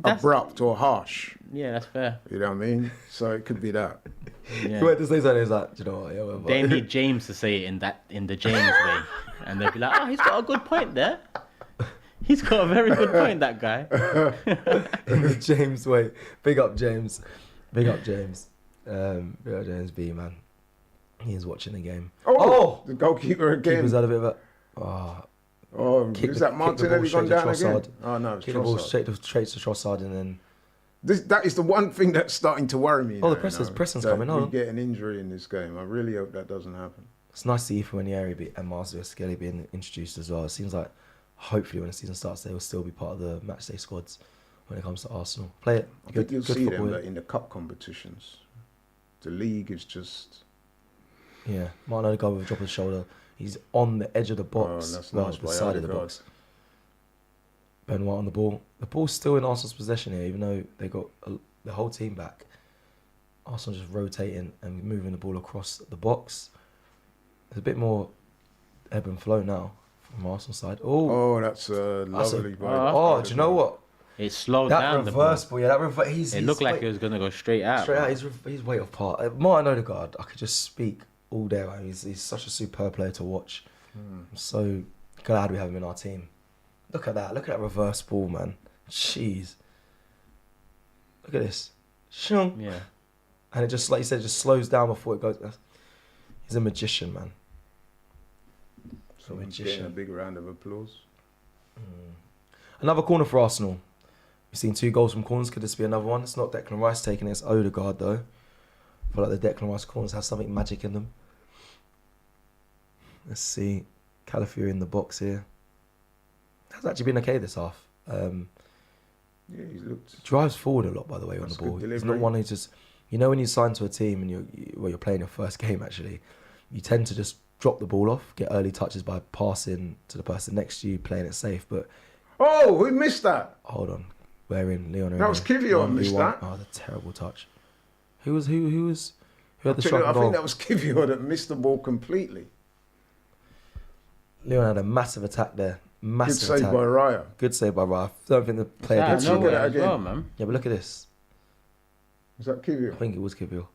abrupt or harsh. Yeah, that's fair. You know what I mean? So it could be that. He Yeah. went to say something. He's like, do you know what? Yeah, whatever. They need James to say it in the James way, and they'll be like, "Oh, he's got a good point there. He's got a very good point, that guy." In the James way. Big up James. Big up James. Big up James B, man. He is watching the game. Oh, the goalkeeper again. Keeper's had a bit of a. Oh, Kick is the- that kick the Martinelli ball gone straight down to again? Trossard. Oh no, it's Kick the ball Trossard. straight to Trossard and then. That is the one thing that's starting to worry me. Oh, the now, pressing's that coming on. We get an injury in this game. I really hope that doesn't happen. It's nice to see Ifeanyi and Marcelo Skelly being introduced as well. It seems like hopefully when the season starts, they will still be part of the matchday squads when it comes to Arsenal. Play it. I think you'll see them football. like, in the cup competitions. The league is just. Yeah, Martin Odegaard with a drop of the shoulder. He's on the edge of the box. Oh, that's well, nice the by side of the Odegaard. box. Ben White on the ball. The ball's still in Arsenal's possession here, even though they got the whole team back. Arsenal just rotating and moving the ball across the box. There's a bit more ebb and flow now from Arsenal side. Oh, that's lovely. Do you know what? It slowed That down. reverse ball, yeah, that reverse. It looked like it was gonna go straight out. straight out. He's way off par. Martin Odegaard, I could just speak all day about him. He's such a superb player to watch. I'm so glad we have him in our team. Look at that. Look at that reverse ball, man. Jeez. Look at this. Shung. Yeah. And it just, like you said, just slows down before it goes. He's a magician, man. So he's getting a big round of applause. Another corner for Arsenal. We've seen 2 goals from corners. Could this be another one? It's not Declan Rice taking it. It's Odegaard, though. I feel like the Declan Rice corners have something magic in them. Let's see. Calafiori in the box here. Has actually been okay this half. Yeah, he's looked. Drives forward a lot, by the way, on That's the ball. good He's delivery. not one who just, you know, when you sign to a team and you're playing your first game, actually, you tend to just drop the ball off, get early touches by passing to the person next to you, playing it safe. But Oh, who missed that? hold on, we're in Lyon. That was Kivior missed that. Oh, the terrible touch. Who had the I shot think goal? that was Kivior that missed the ball completely. Lyon had a massive attack there. Good Massive save attack. by Raya. Good save by Ralph. Don't think the player Out did of see too that nowhere well. as again. well, man. Yeah, but look at this. Was that I Kivior? think it was Kivior.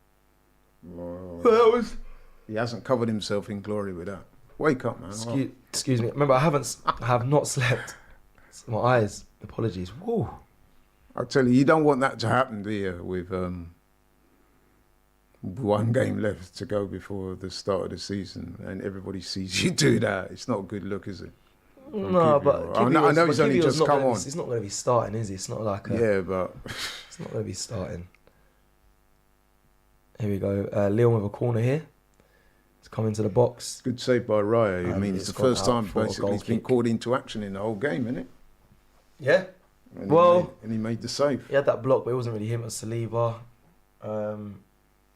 Oh, he hasn't covered himself in glory with that. Wake up, man. Excuse me. Remember, I have not slept. It's my eyes. Apologies. Woo. I tell you don't want that to happen, do you? With one game left to go before the start of the season, and everybody sees you do that. It's not a good look, is it? No, Kivior. but I know he's only just come on. He's not going to be starting, is he? It's not like Yeah, but It's not going to be starting. Here we go. Lyon with a corner here. It's coming to the box. good save by Raya. I mean, it's the gone first out time for a basically goal he's been kick. called into action in the whole game, isn't it? Yeah. And Well- he made the save. He had that block, but it wasn't really him. It was Saliba.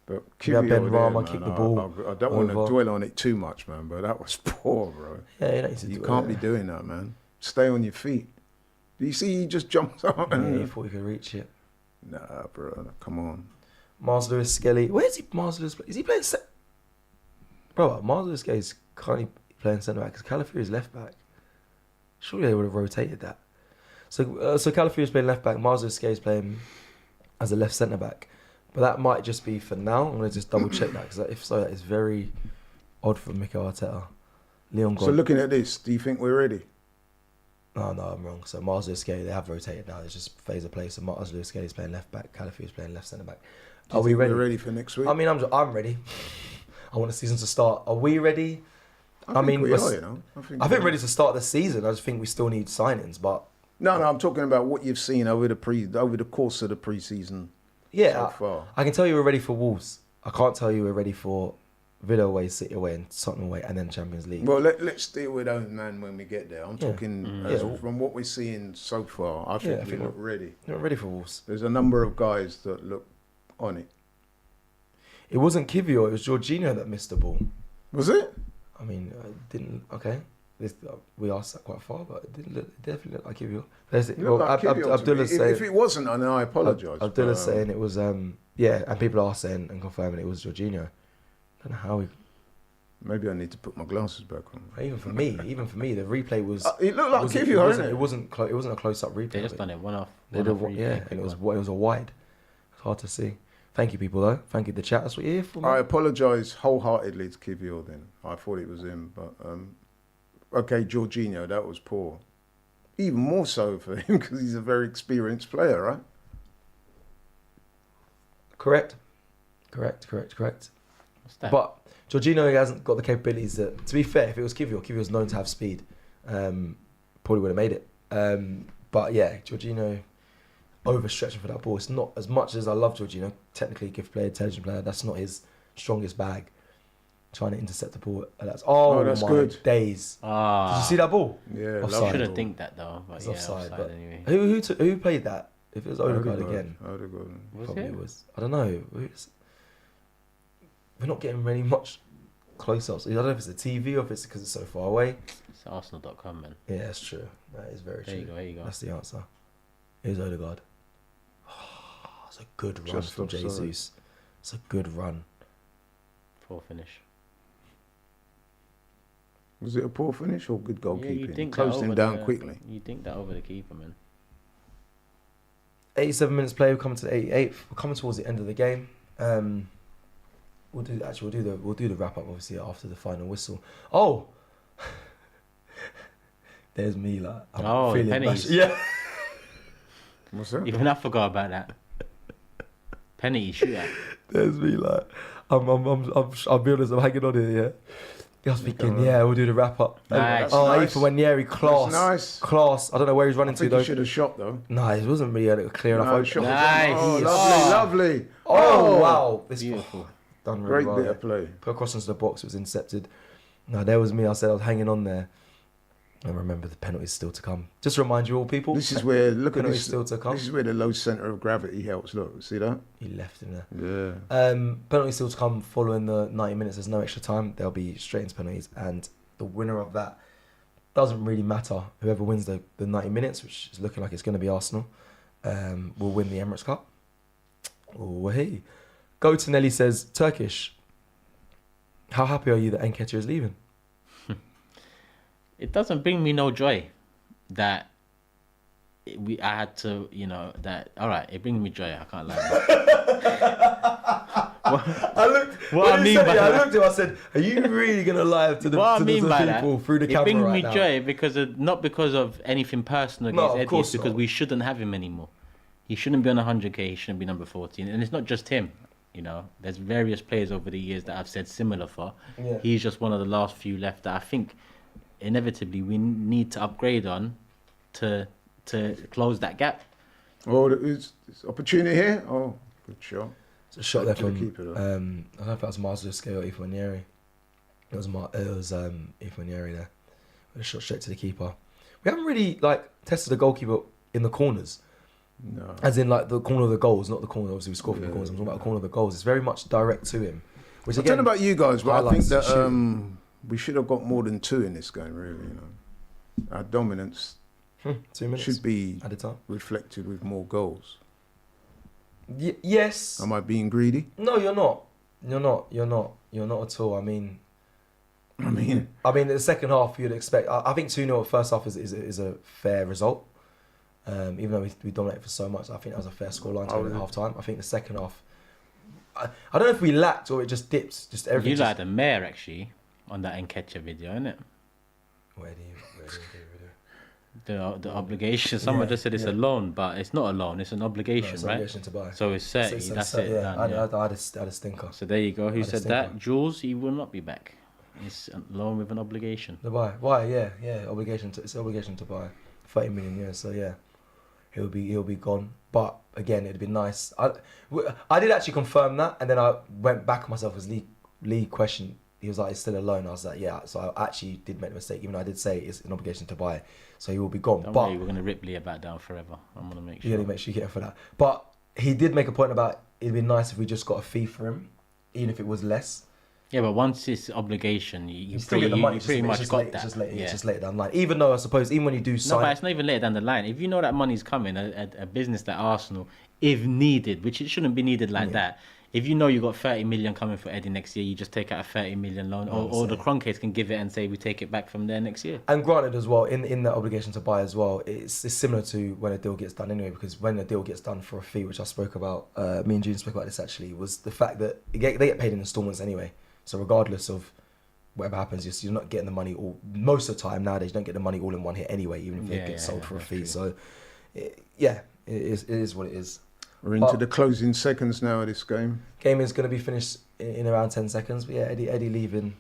But Yeah, Kivior Ben there, Rama man, kicked the ball I don't want over. to dwell on it too much, man. But that was poor, bro. Yeah, you don't need to You do can't it. be doing that, man. Stay on your feet. Do you see he just jumped up? Yeah, And... he thought he could reach it. Nah, bro. Come on. Mars Lewis Skelly. Where's he? Mars Lewis. Is he playing set? Bro, Mars Lewis Skelly's currently playing centre back because Calafiori is left back. Surely they would have rotated that. So Calafiori is playing left back. Mars Lewis Skelly's playing as a left centre back. But that might just be for now. I'm going to just double check that because if so, that is very odd for Mikel Arteta. Leon So gone. looking at this, do you think we're ready? No, I'm wrong. So Mars Lewis Skelly, they have rotated now. It's just phase of play. So Mars Lewis Skelly's playing left back. Calafiori's playing left centre back. Do you Are we think ready? We're ready for next week. I mean, I'm ready. I want the season to start. Are we ready? I think mean, we we're- are, you know. I think I think ready to start the season. I just think we still need signings, but No, I'm talking about what you've seen over the course of the pre-season yeah, so far. I can tell you we're ready for Wolves. I can't tell you we're ready for Villa away, City away, and Tottenham away, and then Champions League. Well, let's deal with own man when we get there. I'm Yeah. talking Yeah. from what we're seeing so far. I think I we think look ready. We're ready for Wolves. There's a number of guys that look on it. It wasn't Kivior, it was Jorginho that missed the ball. Was it? I mean, didn't okay. We asked that quite far, but it definitely looked like Kivior. There's it. It looked Well, like Kivior to me. Abdullah's If saying. it wasn't, then I apologise. Abdullah's but, saying it was yeah, and people are saying and confirming it was Jorginho. don't know how we. Maybe I need to put my glasses back on. Even for me, the replay was. It looked like wasn't- Kivior, it didn't it? wasn't it wasn't a close-up replay. They just done it one off. They did, yeah, and it was a wide. It's hard to see. Thank you, people, though. Thank you, the chat. That's what you're here for. I Man. apologise wholeheartedly to Kivior then. I thought it was him, but okay, Jorginho, that was poor. Even more so for him because he's a very experienced player, right? Correct. What's that? But Jorginho hasn't got the capabilities that. To be fair, if it was Kivior's known to have speed. Probably would have made it. But yeah, Jorginho overstretching for that ball. It's not as much as I love Jorginho. Technically, gift player, intelligent player. That's not his strongest bag. Trying to intercept the ball. That's that's my good. days. Did you see that ball? Yeah, Offside. I should lovely. have think that though, but It's yeah, offside. But anyway. who played that? If it was Odegaard again, Odegaard. Was probably it? was. I don't know. We're not getting really much close-ups. I don't know if it's the TV or if it's because it's so far away. It's Arsenal.com, man. Yeah, that's true. That is very There true. you go. That's the answer. Here's Odegaard. It's a good run Just from offside. Jesus. It's a good run. Poor finish. Was it a poor finish or good Yeah, you goalkeeping? think Closed that him over down the- quickly. You think that over the keeper, man. 87 minutes play. We're coming to the 88th. We're coming towards the end of the game. We'll do the wrap up obviously after the final whistle. Oh, there's me like. I'm feeling pennies. Yeah. What's that? Even I forgot about that. Penalty shootout. There's me like. I'll be honest. I'm hanging on here. Yeah. I was thinking, yeah, we'll do the wrap up. Nice. Oh, Nice. Ethan Wanieri, class. That's nice. Class. I don't know where he's running I to think though. you should have shot though. No, it wasn't really clear enough. No, shot was Nice. Oh, Yes. lovely. Oh, wow. This Beautiful. done really Great well. bit Yeah. of play. Put across into the box, it was intercepted. No, there was me. I said I was hanging on there. And remember, the penalty's still to come. Just to remind you all, people. This is where, look at penalty's this. still to come. This is where the low centre of gravity helps. Look, see that? He left in there. Yeah. Penalty still to come following the 90 minutes. There's no extra time. They'll be straight into penalties. And the winner of that doesn't really matter. Whoever wins the 90 minutes, which is looking like it's going to be Arsenal, will win the Emirates Cup. Oh, hey. Go to Nelly says, Turkish, how happy are you that Nketiah is leaving? It doesn't bring me no joy that I had to, that. All right, it brings me joy. I can't lie. I looked. What I mean by I that- looked at him. I said, "Are you really gonna lie to the, What to I mean the by people that, through the camera it brings right me now?" joy because not because of anything personal No, against of Eddie, course it's because not. we shouldn't have him anymore. He shouldn't be on 100k. He shouldn't be number 14. And it's not just him. There's various players over the years that I've said similar for. Yeah. He's just one of the last few left that I think inevitably we need to upgrade on to close that gap. Oh, there's opportunity here. Oh, good shot. It's a shot there To the from. keeper, though. I don't know if that was Marcelo Scale or Ethan Wanieri. It was Ethan Wanieri there. With a shot straight to the keeper. We haven't really tested the goalkeeper in the corners. No. As in the corner of the goals, not the corner. Obviously, we score from the Yeah, corners. I'm talking about the corner of the goals. It's very much direct to him. Which I don't know about you guys, but I think highlights the that shooting. we should have got more than 2 in this game. Really, our dominance 2 minutes should be at a time. reflected with more goals. Yes. Am I being greedy? No, you're not. You're not at all. I mean, the second half you'd expect. I think 2-0 first half is a fair result. Even though we dominated for so much, I think that was a fair scoreline at half time. I think the second half, I don't know if we lacked or it just dipped. Just everything. You like the mayor actually on that Nketiah video, innit? Where do you The obligation. Someone just said it's a loan, but it's not a loan. It's an obligation, it's right? obligation to buy. So it's 30. That's it. Yeah, Done, yeah. I had a stinker. So there you go. Who I said just that? think Jules, he will not be back. It's a loan with an obligation. The buy. Why? Yeah. Obligation to. It's an obligation to buy. 30 million. Yeah. So yeah, he'll be gone. But again, it'd be nice. I did actually confirm that, and then I went back on myself as Lee questioned. He was like, "It's still a loan." I was like, "Yeah." So I actually did make a mistake, even though I did say it's an obligation to buy. So he will be gone. Don't but worry, we're gonna rip Lee about down forever. I'm gonna make you sure. gotta make sure you get it for that. But he did make a point about it'd be nice if we just got a fee for him, even if it was less. Yeah, but once it's obligation, you still get the money. you pretty much got that. It's just later down the line. Even though I suppose even when you do No, sign, but it's not even later down the line. If you know that money's coming, a business like Arsenal, if needed, which it shouldn't be needed like that, if you know you got 30 million coming for Eddie next year, you just take out a 30 million loan, or the Kroenkes can give it and say we take it back from there next year. And granted as well, in the obligation to buy as well, it's similar to when a deal gets done anyway, because when a deal gets done for a fee, which I spoke about, me and June spoke about this actually, was the fact that they get paid in installments anyway. So regardless of whatever happens, you're not getting the money all, most of the time nowadays, you don't get the money all in one hit anyway, even if they get sold for a fee. True. So it is what it is. We're into the closing seconds now of this game. Game is going to be finished in around 10 seconds. But yeah, Eddie leaving.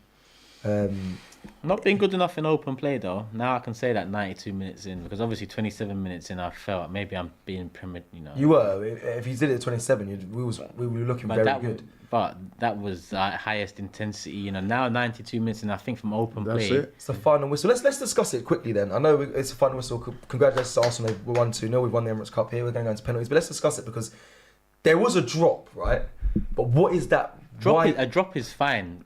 Not being good enough in open play though. Now I can say that 92 minutes in, because obviously 27 minutes in I felt maybe I'm being primitive, you know. You were. If you did it at 27, we were looking very good. But that was highest intensity, you know. Now 92 minutes and I think from open play. That's it. It's the final whistle. Let's discuss it quickly then. I know it's a final whistle. Congratulations to Arsenal. We won 2-0. We've won the Emirates Cup here. We're going to go into penalties. But let's discuss it because there was a drop, right? But what is that? A drop is fine.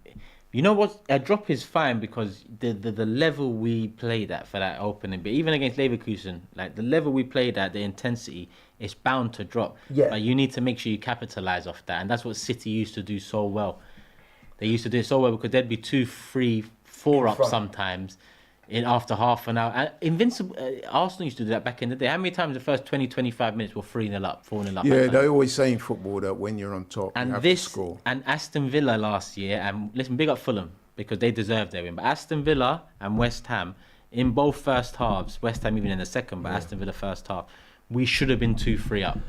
You know what? A drop is fine because the level we played at for that opening, but even against Leverkusen, like the level we played at, the intensity, it's bound to drop. Yeah. But you need to make sure you capitalise off that, and that's what City used to do so well. They used to do it so well because they'd be 2, 3, 4 up sometimes in after half an hour. And Arsenal used to do that back in the day. How many times the first 20, 25 minutes were 3-0 up, 4-0 up? Yeah, they always say in football that when you're on top, you have to score. And Aston Villa last year, and listen, big up Fulham because they deserved their win. But Aston Villa and West Ham, in both first halves, West Ham even in the second, but Aston Villa first half, we should have been 2-3 up.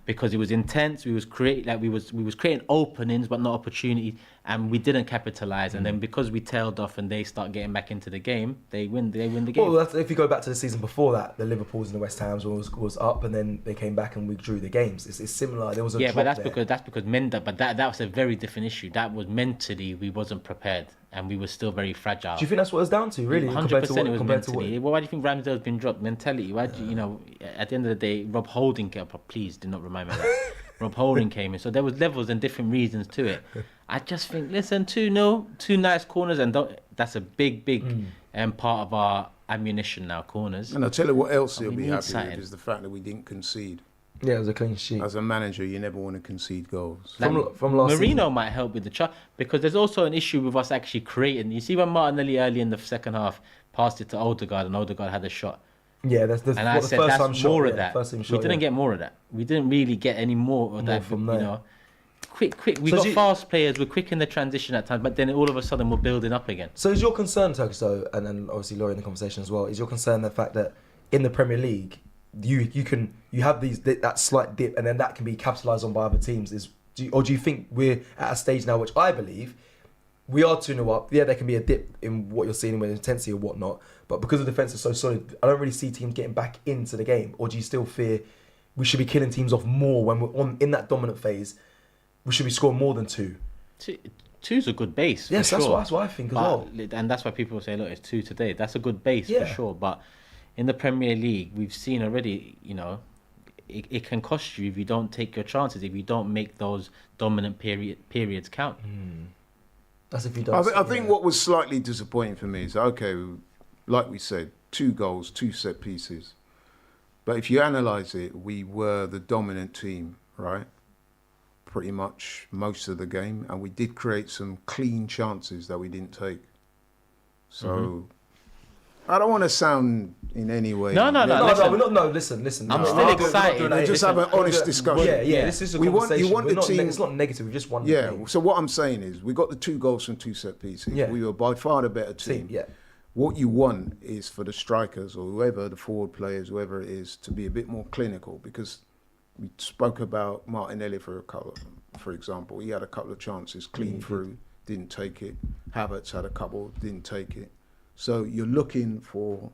Because it was intense, we was creating openings but not opportunities, and we didn't capitalise. And then because we tailed off and they start getting back into the game, they win the game. Well, if you go back to the season before that, the Liverpools and the West Hams was up, and then they came back and we drew the games. It's similar. There was a drop but that's because that was a very different issue. That was mentally we wasn't prepared. And we were still very fragile. Do you think that's what it's down to, really? 100% it was mentally. Why do you think Ramsdale's been dropped? Mentality. Why do at the end of the day, Rob Holding came. Please do not remind me of that. Rob Holding came in. So there was levels and different reasons to it. I just think, listen, 2-0, 2 nice corners, and that's a big part of our ammunition now, corners. And I'll tell you what else he'll be happy with is the fact that we didn't concede. Yeah, it was a clean sheet. As a manager, you never want to concede goals. From last Marino season. might help with the chart because there's also an issue with us actually creating. You see when Martinelli early in the second half passed it to Odegaard and Odegaard had a shot. Yeah, that's and I said that's more of that. We didn't get more of that. We didn't really get any more of that from there. You know, quick. We got fast players. We're quick in the transition at times, but then all of a sudden we're building up again. So is your concern, Turkish, though, and then obviously Laurie in the conversation as well, is your concern the fact that in the Premier League you have that slight dip and then that can be capitalised on by other teams? Do you think we're at a stage now, which I believe we are 2-0 up? Yeah, there can be a dip in what you're seeing with intensity or whatnot, but because the defence is so solid, I don't really see teams getting back into the game. Or do you still fear we should be killing teams off more when we're in that dominant phase? We should be scoring more than 2. 2's a good base. Yes, for that's sure. What I think as well. And that's why people say, look, it's 2 today. That's a good base for sure. But in the Premier League, we've seen already, you know, it can cost you if you don't take your chances, if you don't make those dominant periods count. That's if you don't. I think what was slightly disappointing for me is, okay, like we said, 2 goals, 2 set pieces. But if you analyse it, we were the dominant team, right? Pretty much most of the game. And we did create some clean chances that we didn't take. So... I don't want to sound in any way. No. Listen. I'm still excited. We'll just have an honest discussion. Yeah. This is a conversation. You want the team. It's not negative. We just won the game. So what I'm saying is, we got the 2 goals from 2 set pieces. Yeah. We were by far the better team. Yeah. What you want is for the strikers or whoever, the forward players, whoever it is, to be a bit more clinical, because we spoke about Martinelli for example. He had a couple of chances, clean through, didn't take it. Havertz had a couple, didn't take it. So you're looking for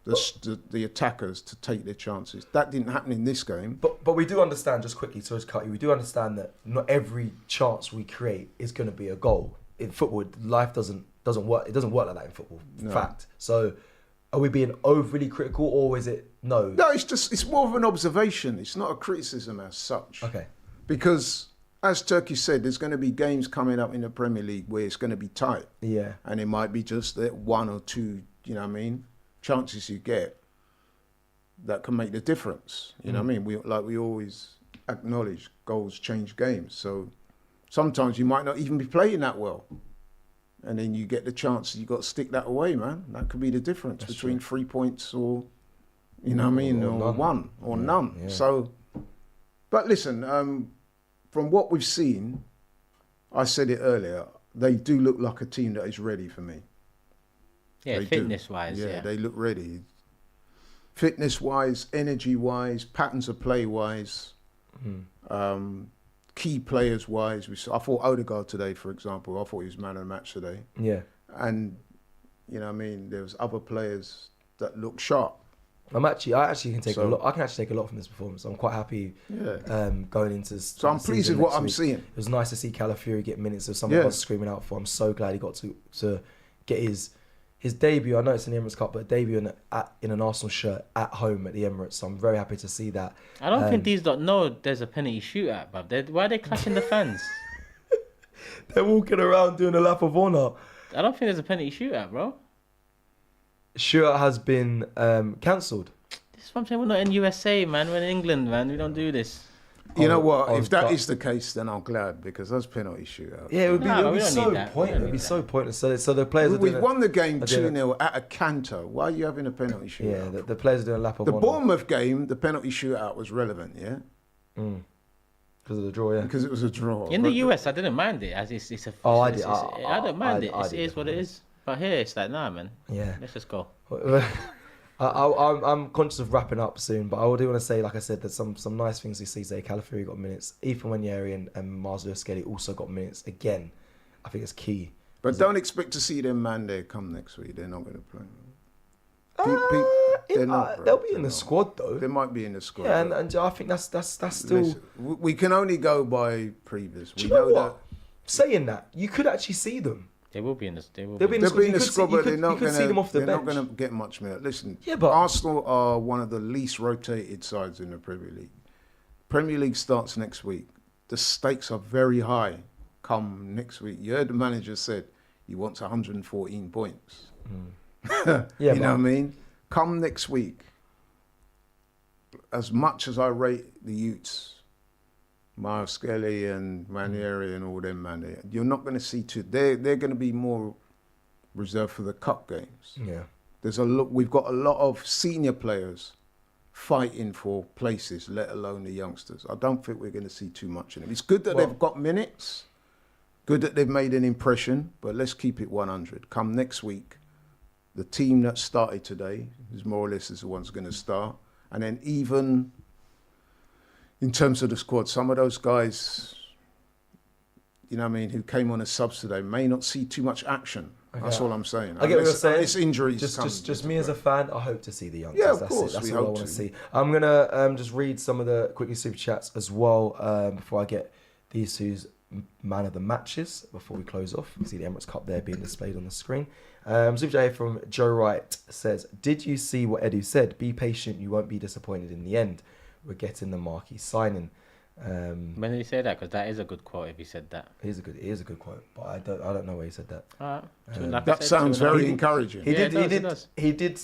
the attackers to take their chances. That didn't happen in this game. But we do understand, just quickly, to cut you, we do understand that not every chance we create is going to be a goal. In football, life doesn't work. It doesn't work like that in football. No. Fact. So are we being overly critical, or is it no? No, it's more of an observation. It's not a criticism as such. Okay. Because as Turkey said, there's going to be games coming up in the Premier League where it's going to be tight. Yeah. And it might be just that 1 or 2, you know what I mean, chances you get that can make the difference. You know what I mean? We always acknowledge goals change games. So sometimes you might not even be playing that well. And then you get the chance, you got to stick that away, man. That could be the difference between 3 points or, you know what I mean, or none. one or none. Yeah. So, but listen, from what we've seen, I said it earlier, they do look like a team that is ready for me. Yeah, They fitness-wise, do. yeah. They look ready. Fitness-wise, energy-wise, patterns of play-wise, key players-wise. I thought Odegaard today, for example, I thought he was man of the match today. Yeah. And, you know what I mean, there was other players that looked sharp. I actually can take a lot. I can actually take a lot from this performance. I'm quite happy going into. So I'm pleased with what I'm seeing. It was nice to see Calafiori get minutes of someone I was screaming out for. I'm so glad he got to get his debut. I know it's in the Emirates Cup, but a debut in an Arsenal shirt at home at the Emirates. So I'm very happy to see that. I don't think these don't know there's a penalty shootout, bruv. Why are they clashing the fans? They're walking around doing a lap of honour. I don't think there's a penalty shootout, bro. Shootout has been cancelled. This is what I'm saying. We're not in USA, man. We're in England, man. We don't do this. You know what? If that is the case, then I'm glad because those penalty shootouts. Yeah, it would be, No, it would we be don't so need that. pointless. It would be so pointless. So the players are We doing won the game doing it. 2-0 at a canter. Why are you having a penalty shootout? Yeah, the players are doing a lap of The honour. Bournemouth game, the penalty shootout was relevant, yeah? Because of the draw, yeah. Because it was a draw. In the US, I didn't mind it. As it's a. Oh, I it's- did. it's- I don't mind it. I It did is what it is. But here, it's like, nah, man. Yeah. Let's just go. I'm conscious of wrapping up soon, but I do want to say, like I said, there's some nice things we see today. Calafiori got minutes. Ethan Wanyeri and Mars Lewis-Skelly also got minutes. Again, I think it's key. But don't expect to see them man there come next week. They're not going to play. They're not, bro. They'll be in They're the not. squad though. They might be in the squad. Yeah, but and I think that's still. listen, we can only go by previous. Do We you know know what? Saying that, you could actually see them. They will be in this. They will They'll be. be in They'll be in You the could squad, see- you but could- they're not you could going see them off the They're not bench. going to get much minute. Listen, Yeah, but- Arsenal are one of the least rotated sides in the Premier League. Premier League starts next week. The stakes are very high. Come next week, you heard the manager said he wants 114 points. Yeah, you know but- what I mean? Come next week. As much as I rate the Utes, Miles Skelly and Ranieri and all them, man, you're not going to see two. They're going to be more reserved for the cup games. Yeah. There's a lot. We've got a lot of senior players fighting for places, let alone the youngsters. I don't think we're going to see too much in them. It's good that they've got minutes. Good that they've made an impression. But let's keep it 100. Come next week, the team that started today is more or less is the one's going to start. And then even in terms of the squad, some of those guys, you know what I mean, who came on as subs today may not see too much action. That's all I'm saying. I get what you're saying. It's injuries. Just me as a fan, I hope to see the youngsters. Yeah, of That's course, it. That's we all I hope want to to. see. I'm gonna just read some of the quickly super chats as well before I get these two's man of the matches before we close off. You see the Emirates Cup there being displayed on the screen. Super chat from Joe Wright says, "Did you see what Edu said? Be patient. You won't be disappointed in the end. We're getting the marquee signing." When did he say that? Because that is a good quote if he said that. It is a good quote, but I don't know where he said that. All right. So like I That said, sounds so like- very encouraging. It does. He did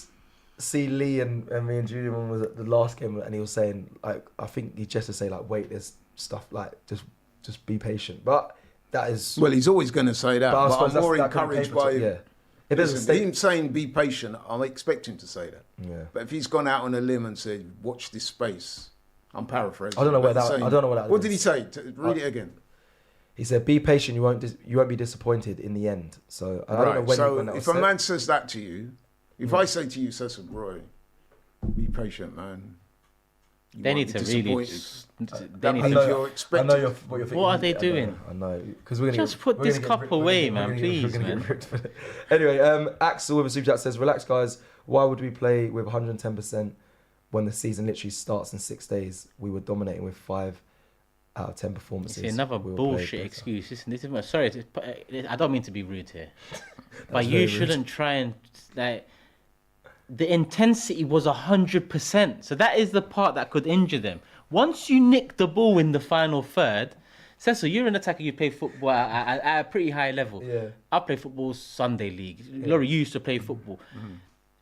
see Lee and me and Julian when was at the last game, and he was saying, like, I think he just to say, like, wait, there's stuff, like, just be patient. But that is, Well, he's always going to say that, I but suppose I'm more that kind of encouraged paper by talk, yeah. It doesn't listen, stay. him saying be patient. I expect him to say that. Yeah. But if he's gone out on a limb and said, watch this space, I'm paraphrasing. I don't know but where he's that- saying- I don't know what that What is. did he say? Read it again. He said, "Be patient. You won't be disappointed in the end." So I don't know Right. when. So when that was if a said. man says that to you, if I say to you, Cecil Roy, be patient, man. You They won't need be to really. disappointed. They That need means to. you're I expecting. know what you're thinking. What are they I know, doing? I know, because we're gonna Just put we're this gonna get cup ripped- away, we're gonna man, get- we're please, gonna get man. ripped for it. Anyway, Axel with a super chat says, "Relax, guys. Why would we play with 110% when the season literally starts in 6 days? We were dominating with 5 out of 10 performances." See, another We were playing bullshit better. excuse. Listen, this is sorry. I don't mean to be rude here, but very you rude. shouldn't try and like. The intensity was 100%. So that is the part that could injure them. Once you nick the ball in the final third, Cecil, you're an attacker. You play football at a pretty high level. Yeah. I play football Sunday league. Laurie, you used to play football.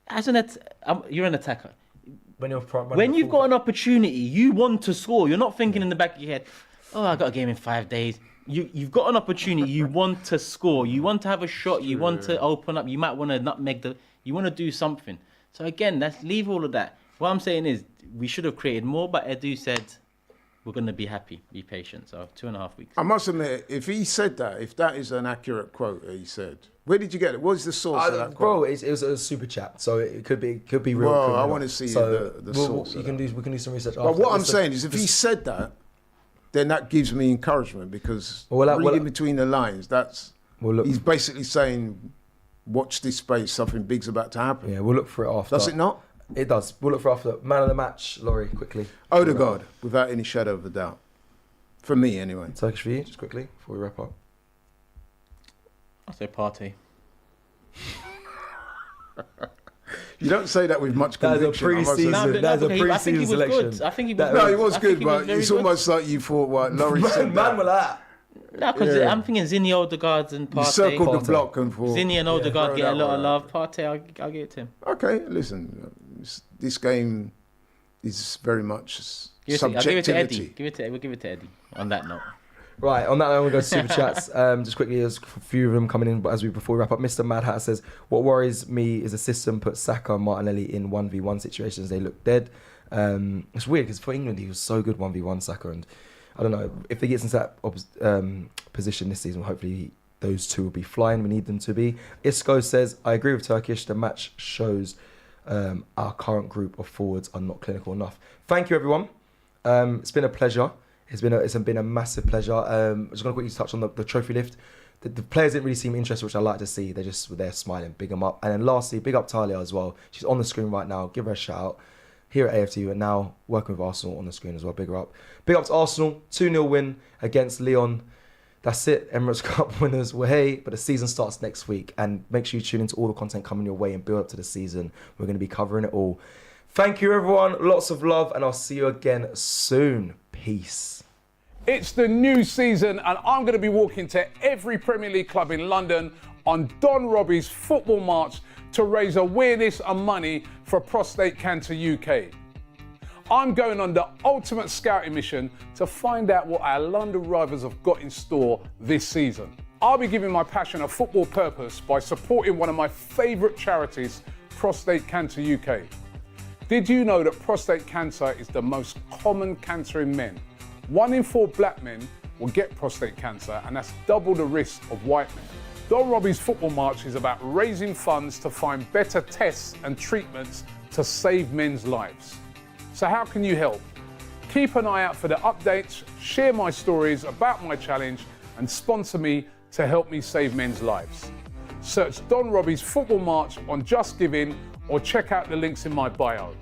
As you're an attacker. When you've got an opportunity, you want to score. You're not thinking in the back of your head, "Oh, I got a game in 5 days. You've got an opportunity. You want to score. You want to have a shot. You want to open up. You might want to nutmeg you want to do something. So again, let's leave all of that. What I'm saying is we should have created more, but Edu said we're going to be happy, be patient. So 2.5 weeks. I must admit, if he said that, if that is an accurate quote that he said, where did you get it? What is the source of that quote? Bro, it was a super chat, so it could be real. Well, I want to see the source. We can do some research. But what I'm saying is, if he said that, then that gives me encouragement because reading between the lines, he's basically saying, watch this space, something big's about to happen. Yeah, we'll look for it after. Does it not? It does. We'll look for after. Man of the match, Laurie, quickly. Odegaard, without any shadow of a doubt. For me, anyway. Turkish for you, just quickly, before we wrap up. I'll say Partey. You don't say that with much conviction. That's a pre-season selection. I think he was good. No, he was good, but it's almost like you thought, what, Laurie said Man with that. No, because I'm thinking Zinni, Odegaard and Partey. You circled the block and thought... Zinni and Odegaard get a lot of love. Partey, I'll give it to him. Okay, listen, this game is very much subjectivity. I'll give it to Eddie. We'll give it to Eddie on that note. Right, on that note, we'll go to super chats. Just quickly, there's a few of them coming in, but before we wrap up, Mr. Mad Hat says, what worries me is the system puts Saka and Martinelli in 1v1 situations. They look dead. It's weird because for England, he was so good 1v1 Saka, and I don't know, if he gets into that position this season, hopefully those two will be flying. We need them to be. Isco says, I agree with Turkish. The match shows our current group of forwards are not clinical enough. Thank you, everyone. It's been a pleasure. It's been a massive pleasure. I'm just going to quickly touch on the trophy lift. The players didn't really seem interested, which I like to see. They just were there smiling. Big them up. And then lastly, big up Talia as well. She's on the screen right now. Give her a shout out. Here at AFTV and now working with Arsenal on the screen as well. Big her up. Big up to Arsenal. 2-0 win against Lyon. That's it. Emirates Cup winners. Well, hey, but the season starts next week. And make sure you tune into all the content coming your way and build up to the season. We're going to be covering it all. Thank you, everyone. Lots of love. And I'll see you again soon. Peace. It's the new season and I'm going to be walking to every Premier League club in London on Don Robbie's Football March to raise awareness and money for Prostate Cancer UK. I'm going on the ultimate scouting mission to find out what our London rivals have got in store this season. I'll be giving my passion a football purpose by supporting one of my favourite charities, Prostate Cancer UK. Did you know that prostate cancer is the most common cancer in men? 1 in 4 black men will get prostate cancer, and that's double the risk of white men. Don Robbie's Football March is about raising funds to find better tests and treatments to save men's lives. So how can you help? Keep an eye out for the updates, share my stories about my challenge, and sponsor me to help me save men's lives. Search Don Robbie's Football March on Just Giving or check out the links in my bio.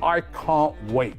I can't wait.